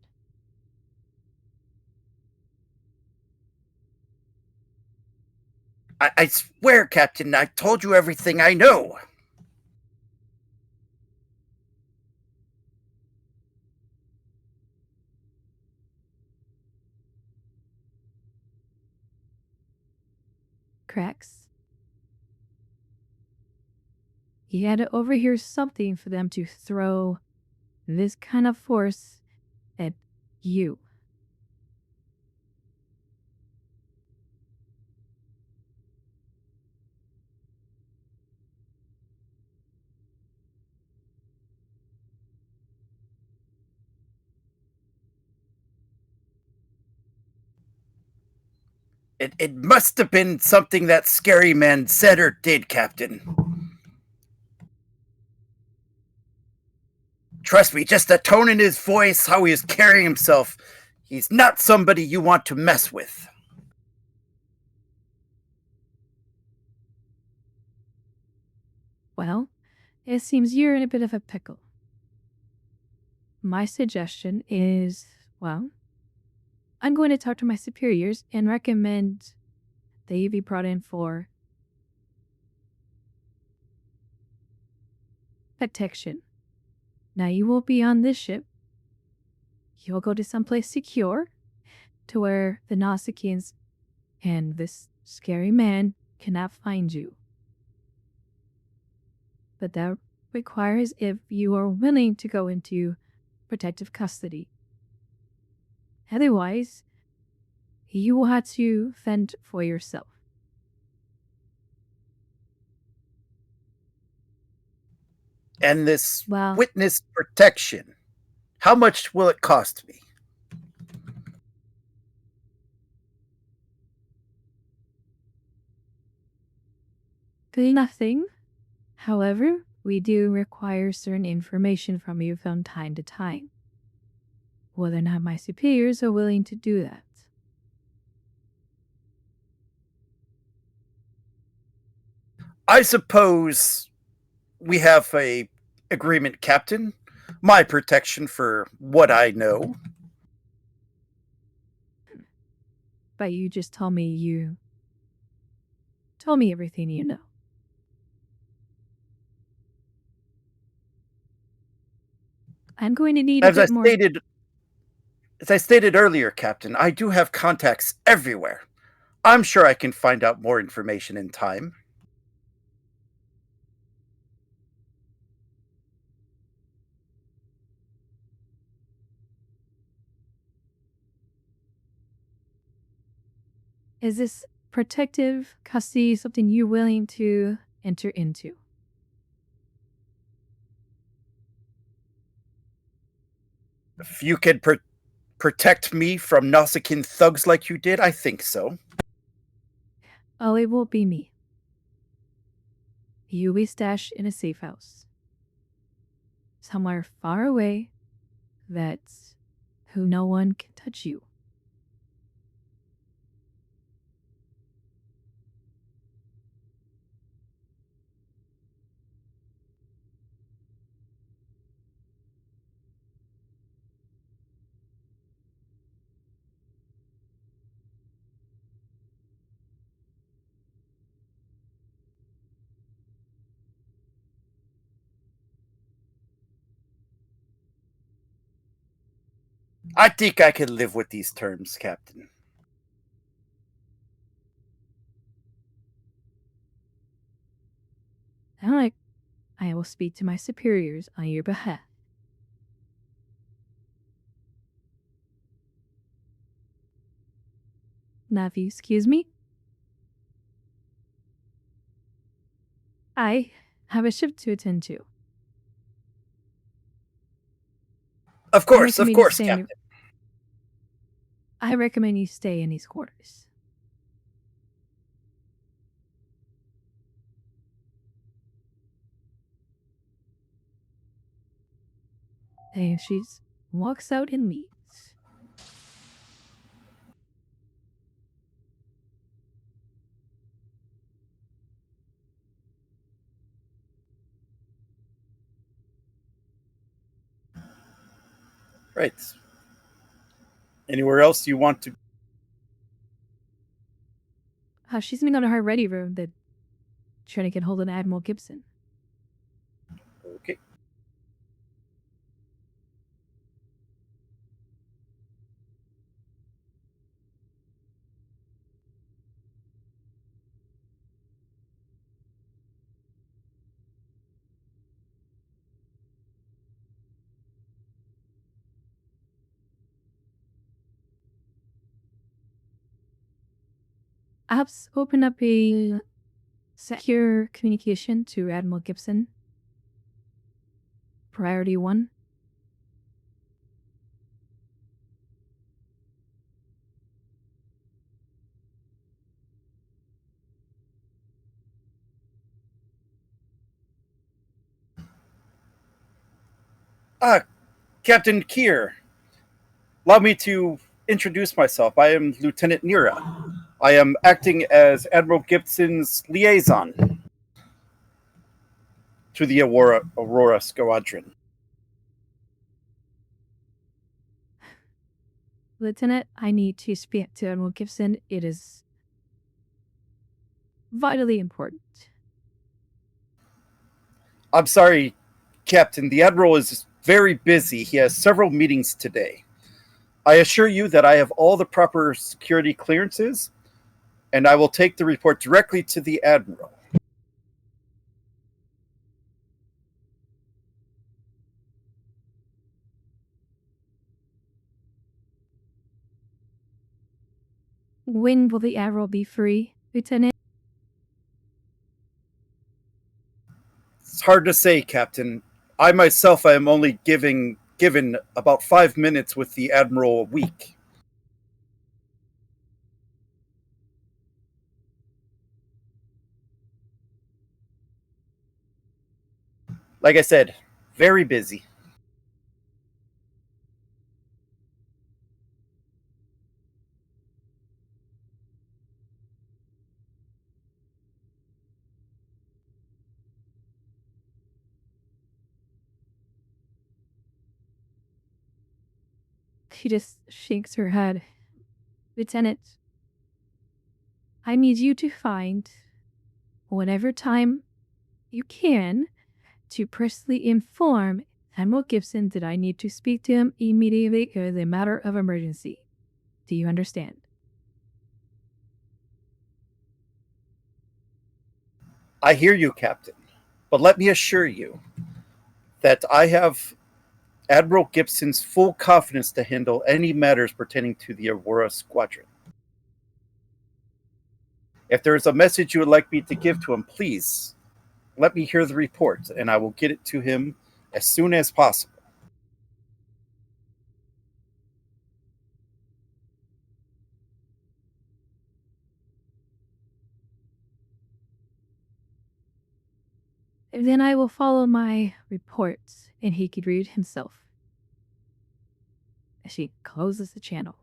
I swear, Captain, I told you everything I know. Cracks. You had to overhear something for them to throw this kind of force at you. It must have been something that scary man said or did, Captain. Trust me, just the tone in his voice, how he is carrying himself. He's not somebody you want to mess with. Well, it seems you're in a bit of a pickle. My suggestion is, well, I'm going to talk to my superiors and recommend that you be brought in for protection. Now, you won't be on this ship. You'll go to someplace secure to where the Nausicaans and this scary man cannot find you. But that requires if you are willing to go into protective custody. Otherwise, You will have to fend for yourself. And this Well, witness protection, how much will it cost me? nothing. However, we do require certain information from you from time to time. Whether or not my superiors are willing to do that. I suppose we have a agreement, Captain. My protection for what I know. But you just told me everything you know. I'm going to need a As I bit more. stated earlier, Captain, I do have contacts everywhere. I'm sure I can find out more information in time. Is this protective custody something you're willing to enter into? If you could protect me from Nausicaan thugs like you did, I think so. Oh, it won't be me. You'll be stashed in a safe house. Somewhere far away who no one can touch you. I think I can live with these terms, Captain. I will speak to my superiors on your behalf. Now, if you excuse me, I have a shift to attend to. Of course, Captain. I recommend you stay in these quarters. And she walks out and leaves. Right. Anywhere else you want to? She's been on her ready room that trying to get hold of Admiral Gibson. Okay. Apps open up a secure communication to Admiral Gibson. Priority 1. Captain Kier, allow me to introduce myself. I am Lieutenant Nira. I am acting as Admiral Gibson's liaison to the Aurora Squadron. Lieutenant, I need to speak to Admiral Gibson. It is vitally important. I'm sorry, Captain. The Admiral is very busy. He has several meetings today. I assure you that I have all the proper security clearances, and I will take the report directly to the Admiral. When will the Admiral be free, Lieutenant? It's hard to say, Captain. I myself am only given about 5 minutes with the Admiral a week. Like I said, very busy. She just shakes her head. Lieutenant, I need you to find whatever time you can to personally inform Admiral Gibson that I need to speak to him immediately as a matter of emergency. Do you understand? I hear you, Captain. But let me assure you that I have Admiral Gibson's full confidence to handle any matters pertaining to the Aurora Squadron. If there is a message you would like me to give to him, please let me hear the report, and I will get it to him as soon as possible. Then I will follow my reports, and he could read himself. As she closes the channel.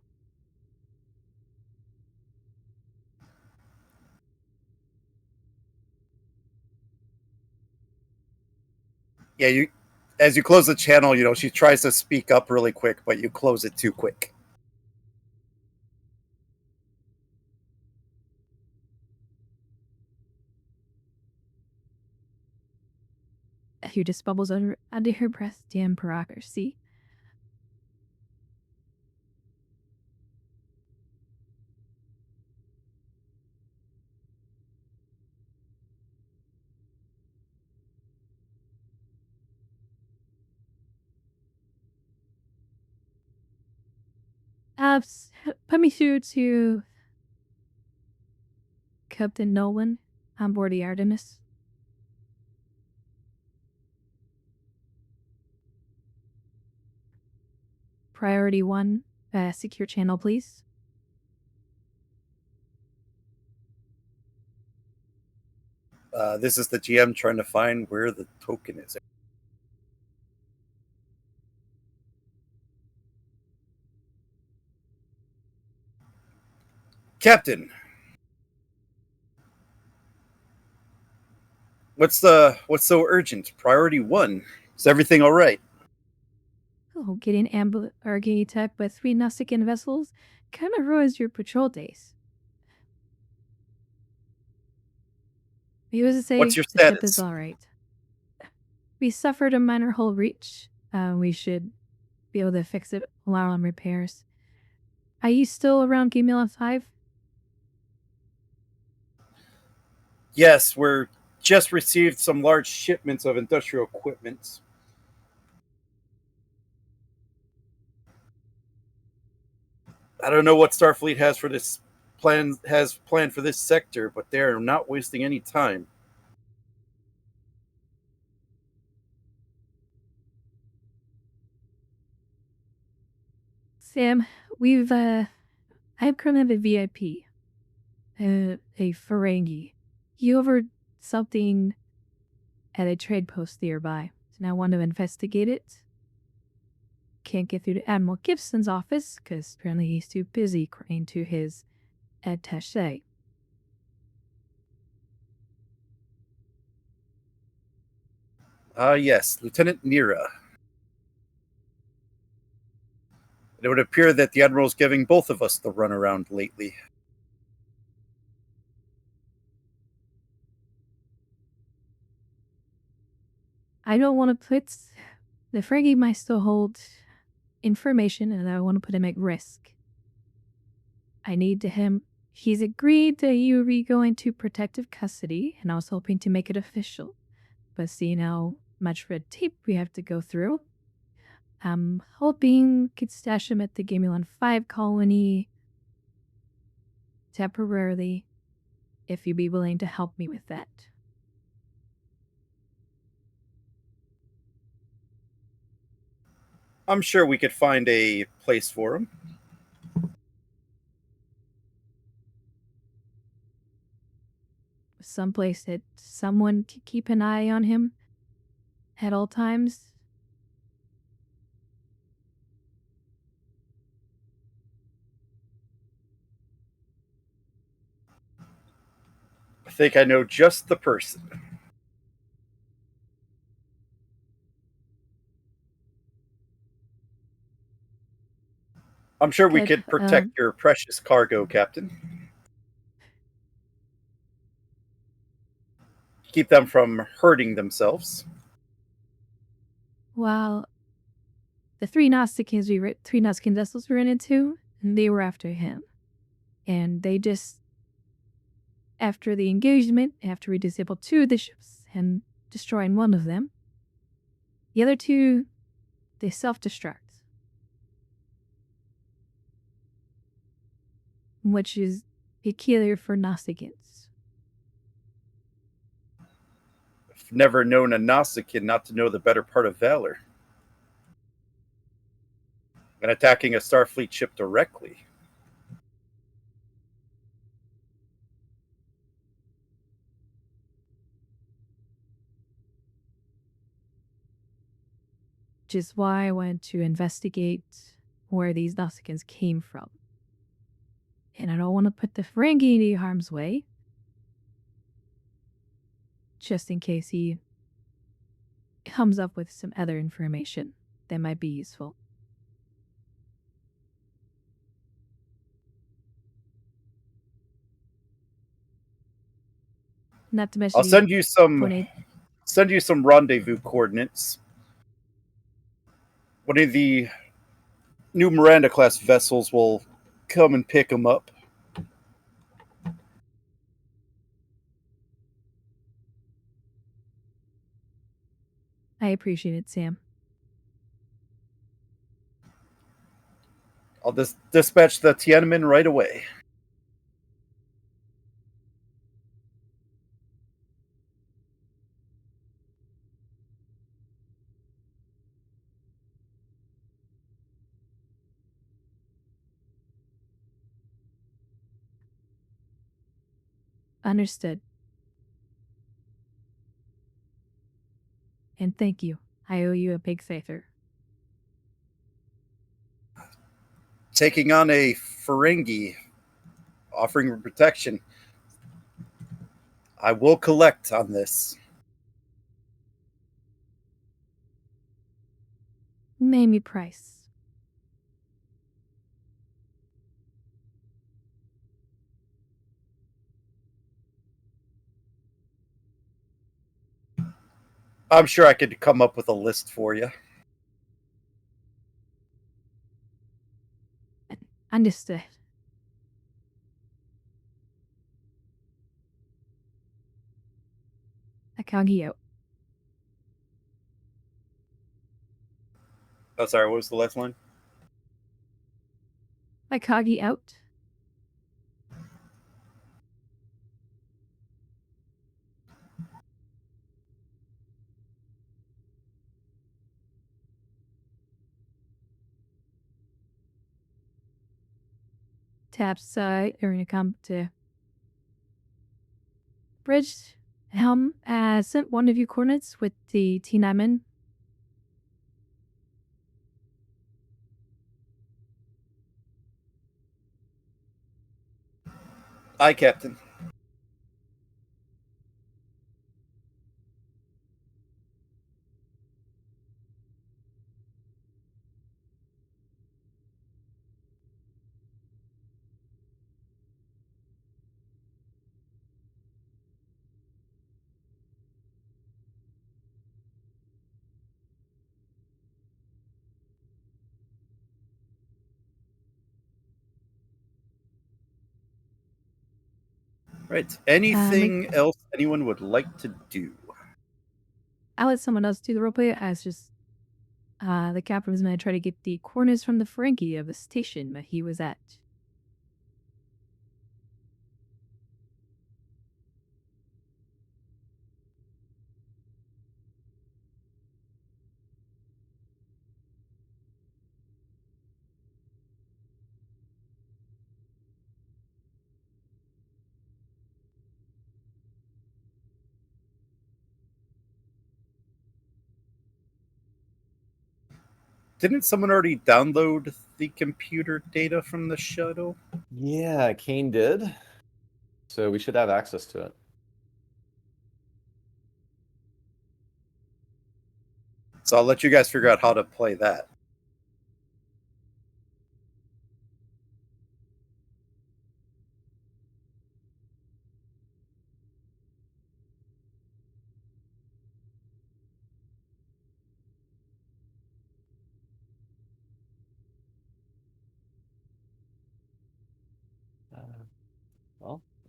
Yeah, as you close the channel, she tries to speak up really quick, but you close it too quick. He just bubbles under her breath. Damn bureaucracy. Put me through to Captain Nolan on board the Artemis. Priority 1, secure channel, please. This is the GM trying to find where the token is. Captain, what's so urgent? Priority 1. Is everything all right? Oh, getting attacked by 3 Nausicaan vessels kind of ruins your patrol days. He was to say What's your the ship status? is all right. We suffered a minor hull breach. We should be able to fix it, allow on repairs. Are you still around Gimel 5? Yes, we're just received some large shipments of industrial equipment. I don't know what Starfleet has planned for this sector, but they're not wasting any time. Sam, I've come a VIP. A Ferengi. You over something at a trade post nearby, and I want to investigate it. Can't get through to Admiral Gibson's office, because apparently he's too busy crying to his attaché. Yes, Lieutenant Nira. It would appear that the Admiral's giving both of us the runaround lately. I don't want to put... The Ferengi might still hold information, and I want to put him at risk. I need him... He's agreed that you will go into protective custody, and I was hoping to make it official. But seeing how much red tape we have to go through, I'm hoping we could stash him at the Gamelon 5 colony temporarily, if you'd be willing to help me with that. I'm sure we could find a place for him. Someplace that someone can keep an eye on him at all times. I think I know just the person. I'm sure we Good, could protect your precious cargo, Captain. Keep them from hurting themselves. Well, the three Nausicaan vessels we ran into, they were after him. And they just, after the engagement, after we disabled 2 of the ships and destroying 1 of them, the other 2, they self-destruct. Which is peculiar for Nausicaans. I've never known a Nausicaan not to know the better part of valor. And attacking a Starfleet ship directly. Which is why I went to investigate where these Nausicaans came from. And I don't want to put the Ferengi in harm's way. Just in case he comes up with some other information that might be useful. Not to mention, I'll send you some rendezvous coordinates. One of the new Miranda class vessels will come and pick them up. I appreciate it, Sam. I'll dispatch the Tiananmen right away. Understood. And thank you. I owe you a big favor. Taking on a Ferengi, offering protection. I will collect on this. Name me price. I'm sure I could come up with a list for you. Understood. Akagi out. Oh, sorry, what was the last line? Akagi out. Taps Arena come to bridge helm. Sent one of you coordinates with the T9. Aye, Captain. Right. Anything else anyone would like to do? I'll let someone else do the roleplay as just the captain was going to try to get the coordinates from the Ferengi of the station that he was at. Didn't someone already download the computer data from the shuttle? Yeah, Kane did. So we should have access to it. So I'll let you guys figure out how to play that.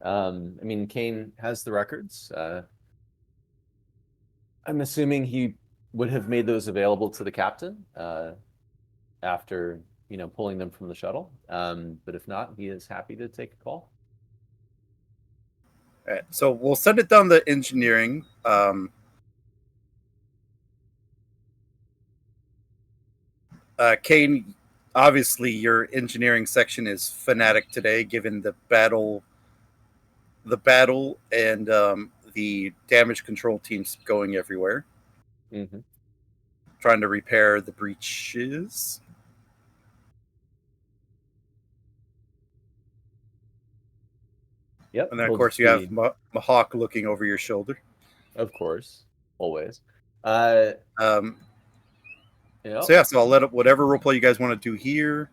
I mean, Kane has the records. I'm assuming he would have made those available to the captain after, pulling them from the shuttle. But if not, he is happy to take a call. All right, so we'll send it down to engineering. Kane, obviously your engineering section is fanatic today, given the battle and the damage control teams going everywhere, Mm-hmm. trying to repair the breaches. Yep. And then, of we'll course, just you have be- Mahawk looking over your shoulder. Of course, always. So yeah, so I'll let whatever roleplay you guys want to do here.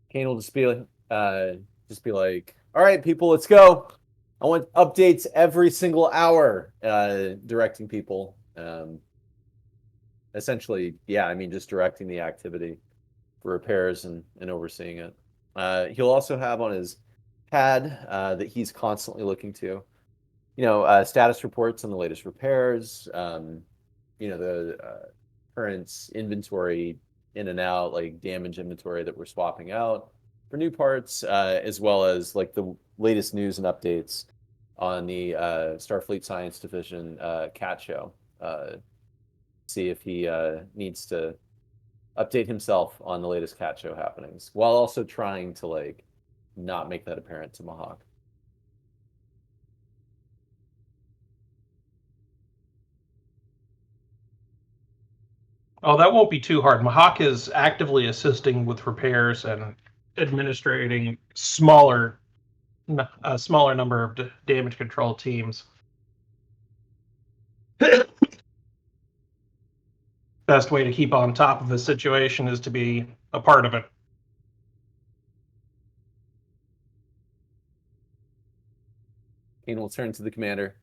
Kane will just be like, all right, people, let's go. I want updates every single hour, directing people. Essentially, yeah, I mean, just directing the activity for repairs and overseeing it. He'll also have on his pad that he's constantly looking to, status reports on the latest repairs, the current inventory in and out, like damage inventory that we're swapping out for new parts, as well as like the latest news and updates on the Starfleet Science Division cat show. See if he needs to update himself on the latest cat show happenings, while also trying to like not make that apparent to Mahawk. Oh, that won't be too hard. Mahawk is actively assisting with repairs and administrating a smaller number of damage control teams. Best way to keep on top of a situation is to be a part of it. Kane will turn to the commander.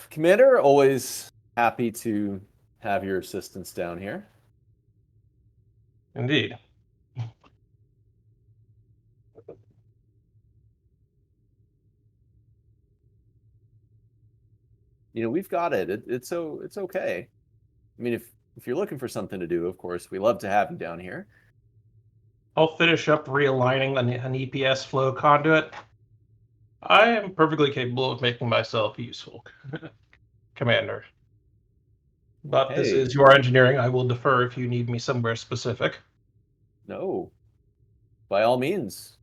Commander, always happy to have your assistance down here. Indeed. We've got it. It's okay. I mean, if you're looking for something to do, of course, we love to have you down here. I'll finish up realigning an EPS flow conduit. I am perfectly capable of making myself useful, Commander. But this Hey. is your engineering. I will defer if you need me somewhere specific. No, by all means,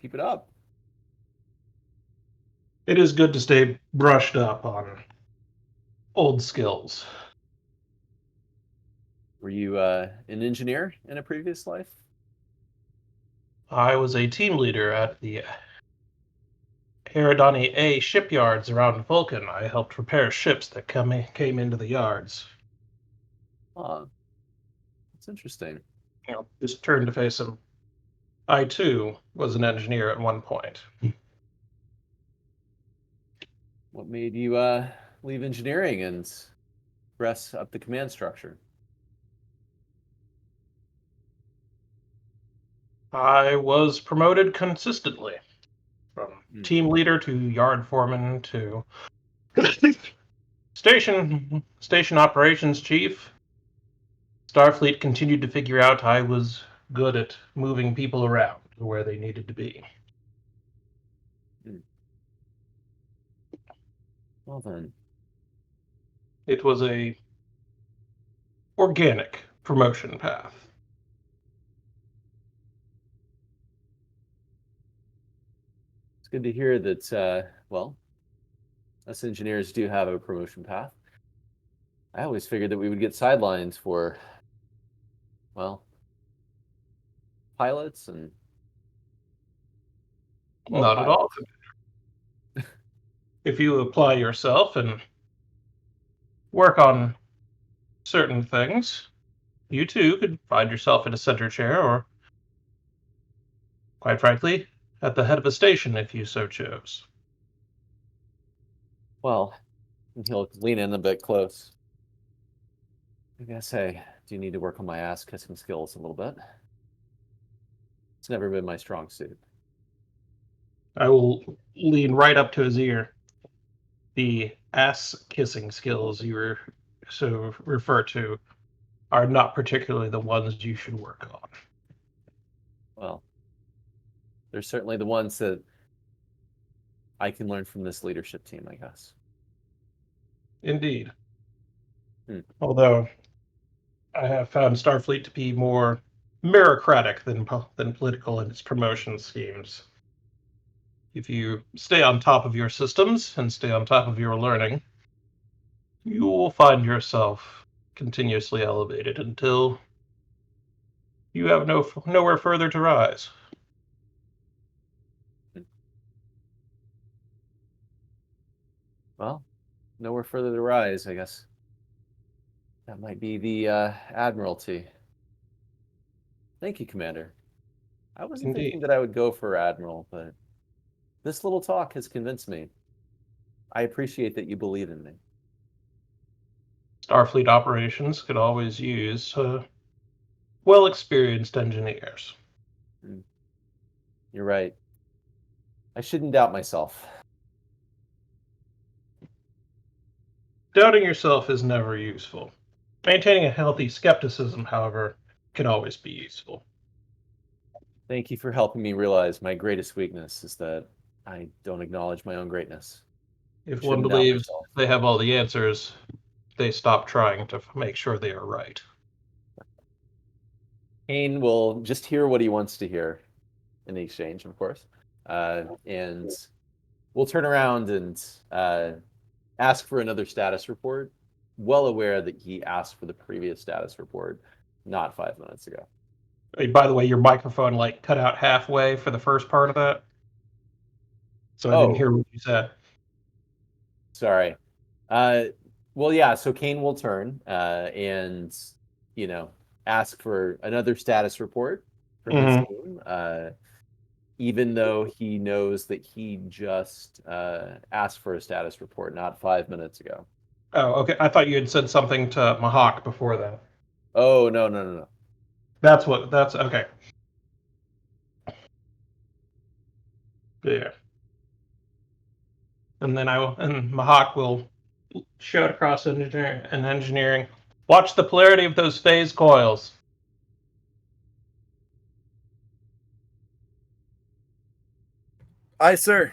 keep it up. It is good to stay brushed up on old skills. Were you an engineer in a previous life? I was a team leader at the Eridani A shipyards around Vulcan. I helped repair ships that came into the yards. That's interesting. Just turn to face him. I, too, was an engineer at one point. What made you leave engineering and progress up the command structure? I was promoted consistently from team leader to yard foreman to station operations chief. Starfleet continued to figure out I was good at moving people around to where they needed to be. Well then. It was a organic promotion path. It's good to hear that, us engineers do have a promotion path. I always figured that we would get sidelined for, well, pilots and... well, Not at all. pilots. If you apply yourself and work on certain things, you too could find yourself in a center chair, or, quite frankly, at the head of a station if you so chose. Well, he'll lean in a bit close. I guess I do need to work on my ass-kissing skills a little bit. It's never been my strong suit. I will lean right up to his ear. The ass-kissing skills you refer to are not particularly the ones you should work on. Well, they're certainly the ones that I can learn from this leadership team, I guess. Indeed. Hmm. Although I have found Starfleet to be more meritocratic than political in its promotion schemes. If you stay on top of your systems and stay on top of your learning, you will find yourself continuously elevated until you have nowhere further to rise. Well, nowhere further to rise, I guess. That might be the Admiralty. Thank you, Commander. I wasn't Indeed. thinking that I would go for Admiral, but this little talk has convinced me. I appreciate that you believe in me. Starfleet operations could always use well-experienced engineers. You're right. I shouldn't doubt myself. Doubting yourself is never useful. Maintaining a healthy skepticism, however, can always be useful. Thank you for helping me realize my greatest weakness is that I don't acknowledge my own greatness. If Shouldn't one doubt believes myself. they have all the answers, they stop trying to make sure they are right. Kane will just hear what he wants to hear in the exchange, of course. And we'll turn around and ask for another status report, well aware that he asked for the previous status report not 5 minutes ago. Hey, by the way, your microphone cut out halfway for the first part of that. So I didn't hear what you said. Sorry. Well, yeah, so Kane will turn and, ask for another status report from his team, even though he knows that he just asked for a status report not 5 minutes ago. Oh, okay. I thought you had said something to Mahawk before that. Oh, no. That's okay. Yeah. And then Mahawk will shout across engineering. Watch the polarity of those phase coils. Aye, sir.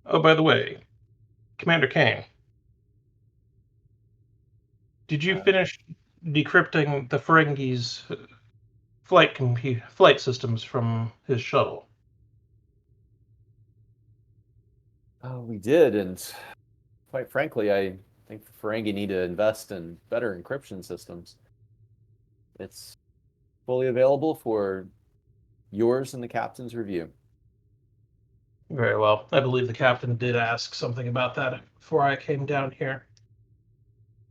Oh, by the way, Commander Kane, did you finish decrypting the Ferengi's flight systems from his shuttle? Oh, we did, and quite frankly, I think the Ferengi need to invest in better encryption systems. It's fully available for yours and the captain's review. Very well. I believe the captain did ask something about that before I came down here.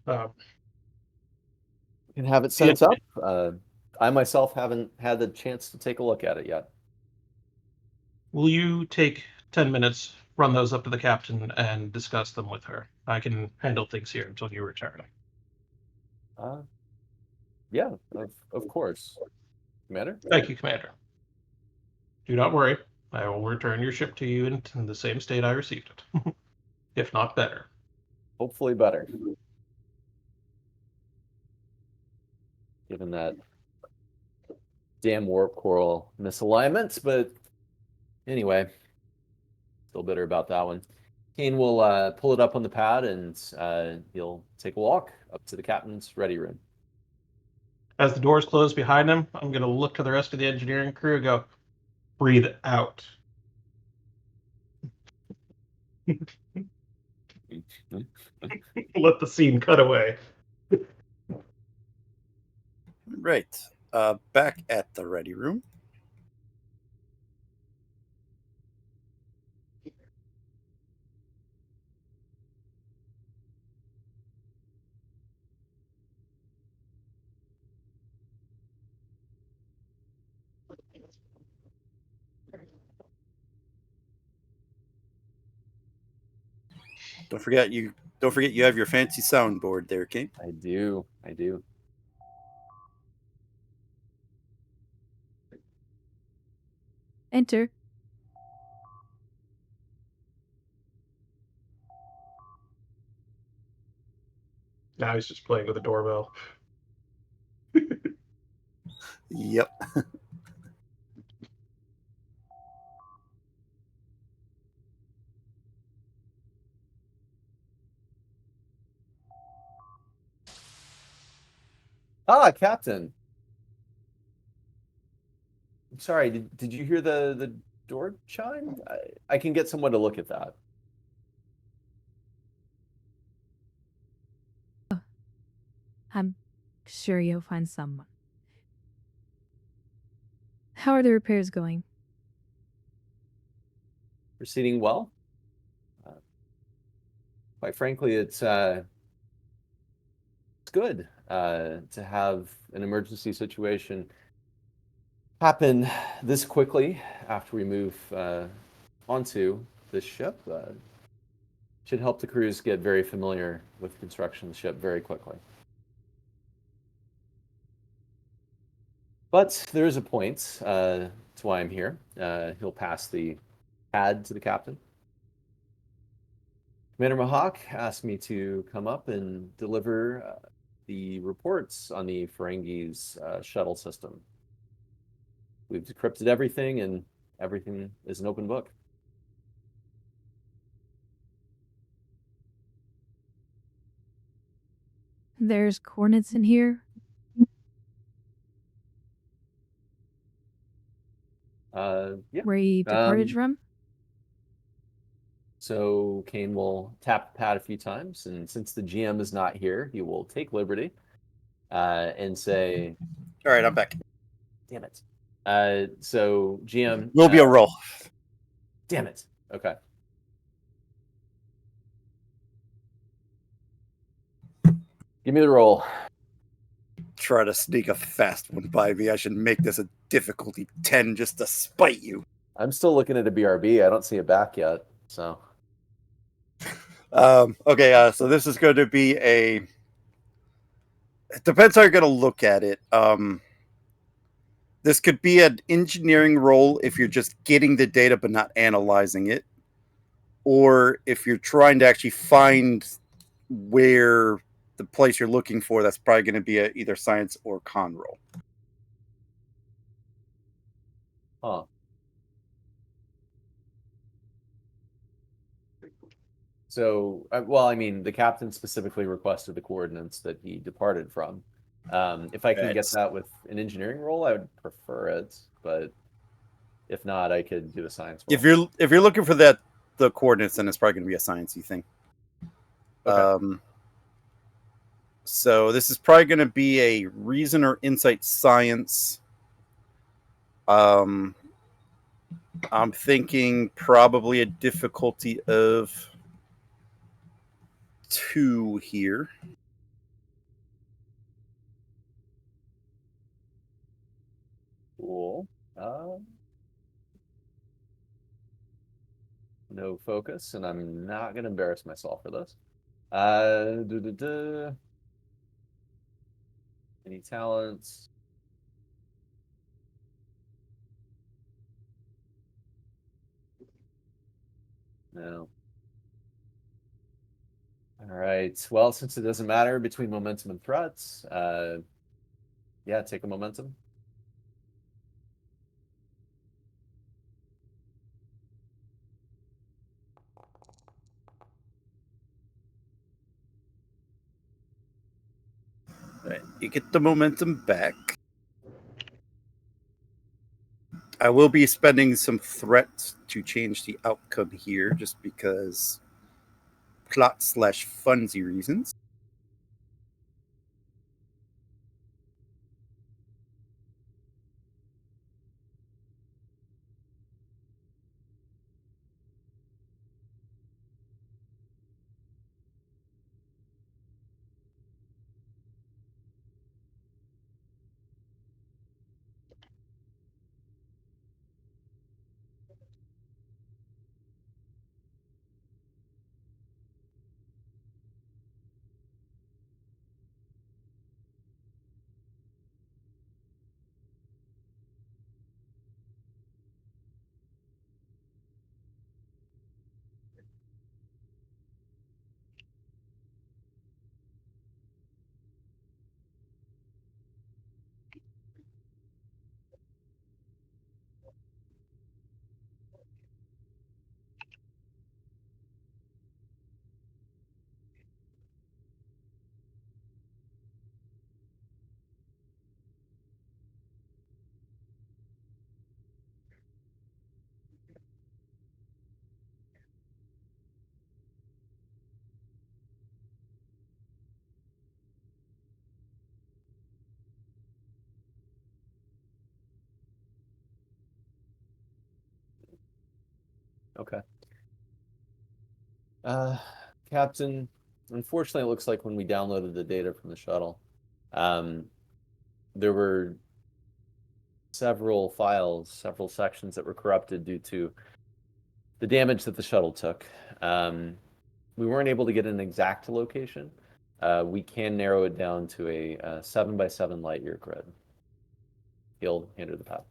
You can have it sent up. I myself haven't had the chance to take a look at it yet. Will you take 10 minutes, run those up to the captain, and discuss them with her? I can handle things here until you return. Yeah, of course. Commander? Thank you, Commander. Do not worry. I will return your ship to you in the same state I received it, if not better. Hopefully better. Given that damn warp coral misalignment, but anyway, still bitter about that one. Kane will pull it up on the pad and he'll take a walk up to the captain's ready room. As the doors close behind him, I'm going to look to the rest of the engineering crew and go, breathe out. Let the scene cut away. Right. Back at the ready room. Don't forget you have your fancy soundboard there, Kane. I do. Enter. Now he's just playing with a doorbell. Yep. Ah, Captain. I'm sorry. Did you hear the door chime? I can get someone to look at that. I'm sure you'll find someone. How are the repairs going? Proceeding well. Quite frankly, it's good to have an emergency situation happen this quickly after we move onto this ship. Should help the crews get very familiar with construction of the ship very quickly. But there is a point to why I'm here. He'll pass the pad to the captain. Commander Mahawk asked me to come up and deliver the reports on the Ferengi's shuttle system. We've decrypted everything, and everything is an open book. There's coordinates in here. Yeah. Where you departed from? So Kane will tap the pad a few times, and since the GM is not here, he will take liberty and say, All right, I'm back. damn it. So GM... Will be a roll. Damn it. Okay. Give me the roll. Try to sneak a fast one by me. I should make this a difficulty 10 just to spite you. I'm still looking at a BRB. I don't see it back yet, so... Okay, so this is going to be a... It depends how you're going to look at it. This could be an engineering role if you're just getting the data but not analyzing it. Or if you're trying to actually find where the place you're looking for, that's probably going to be a either science or con roll. Huh. So, well, I mean, the captain specifically requested the coordinates that he departed from. If I can get that with an engineering role, I would prefer it, but if not, I could do the science role. If you're looking for the coordinates, then it's probably going to be a sciencey thing. Okay. So this is probably going to be a reason or insight science. I'm thinking probably a difficulty of 2 here. Cool. No focus, and I'm not going to embarrass myself for this. Any talents? No. All right. Well, since it doesn't matter between momentum and threats, yeah, take a momentum. Right, you get the momentum back. I will be spending some threats to change the outcome here, just because plot/funsy reasons. Okay. Captain, unfortunately, it looks like when we downloaded the data from the shuttle, there were several files, several sections that were corrupted due to the damage that the shuttle took. We weren't able to get an exact location. We can narrow it down to a 7x7 light year grid. He'll hand her the pad.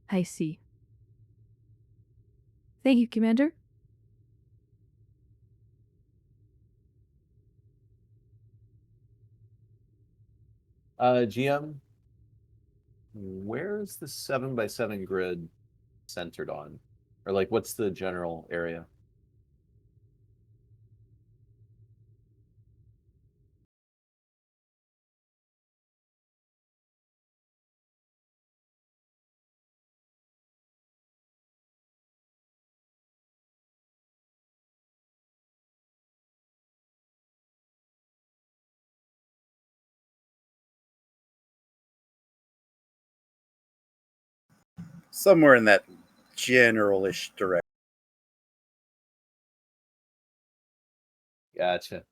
I see. Thank you, Commander. GM, where is the 7x7 grid centered on? Or like, what's the general area? Somewhere in that general-ish direction. Gotcha.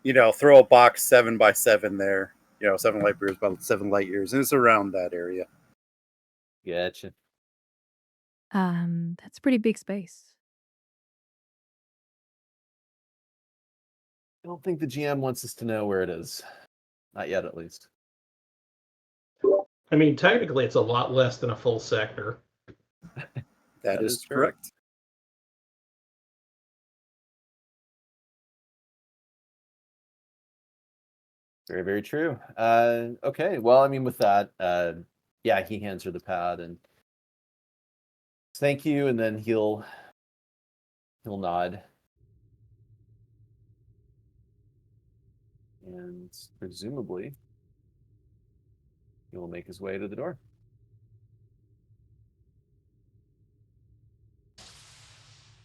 Throw a box 7x7 there. 7 light years, about 7 light years, and it's around that area. Gotcha. That's a pretty big space. I don't think the GM wants us to know where it is. Not yet, at least. I mean, technically, it's a lot less than a full sector. That is is true. correct. Very, very true. Okay, well, I mean, with that, yeah, he hands her the pad and thank you, and then he'll nod. And presumably, he will make his way to the door.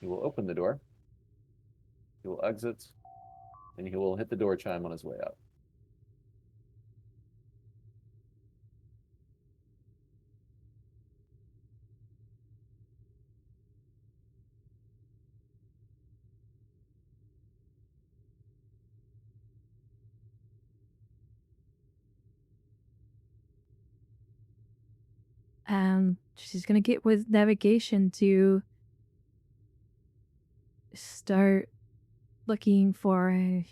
He will open the door. He will exit, and he will hit the door chime on his way out. She's gonna get with navigation to start looking for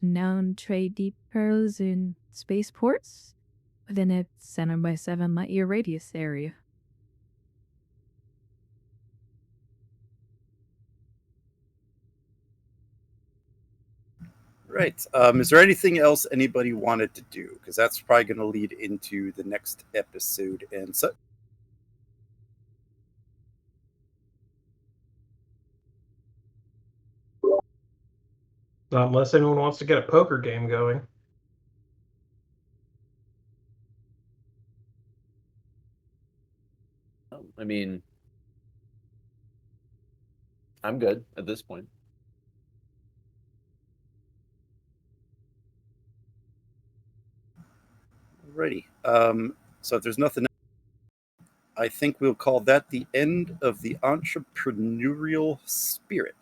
known trade depots and spaceports within a 7x7 light year radius area. Right. Is there anything else anybody wanted to do? Because that's probably going to lead into the next episode. And so, Unless anyone wants to get a poker game going. I mean, I'm good at this point. alrighty. So if there's nothing, I think we'll call that the end of the entrepreneurial spirit.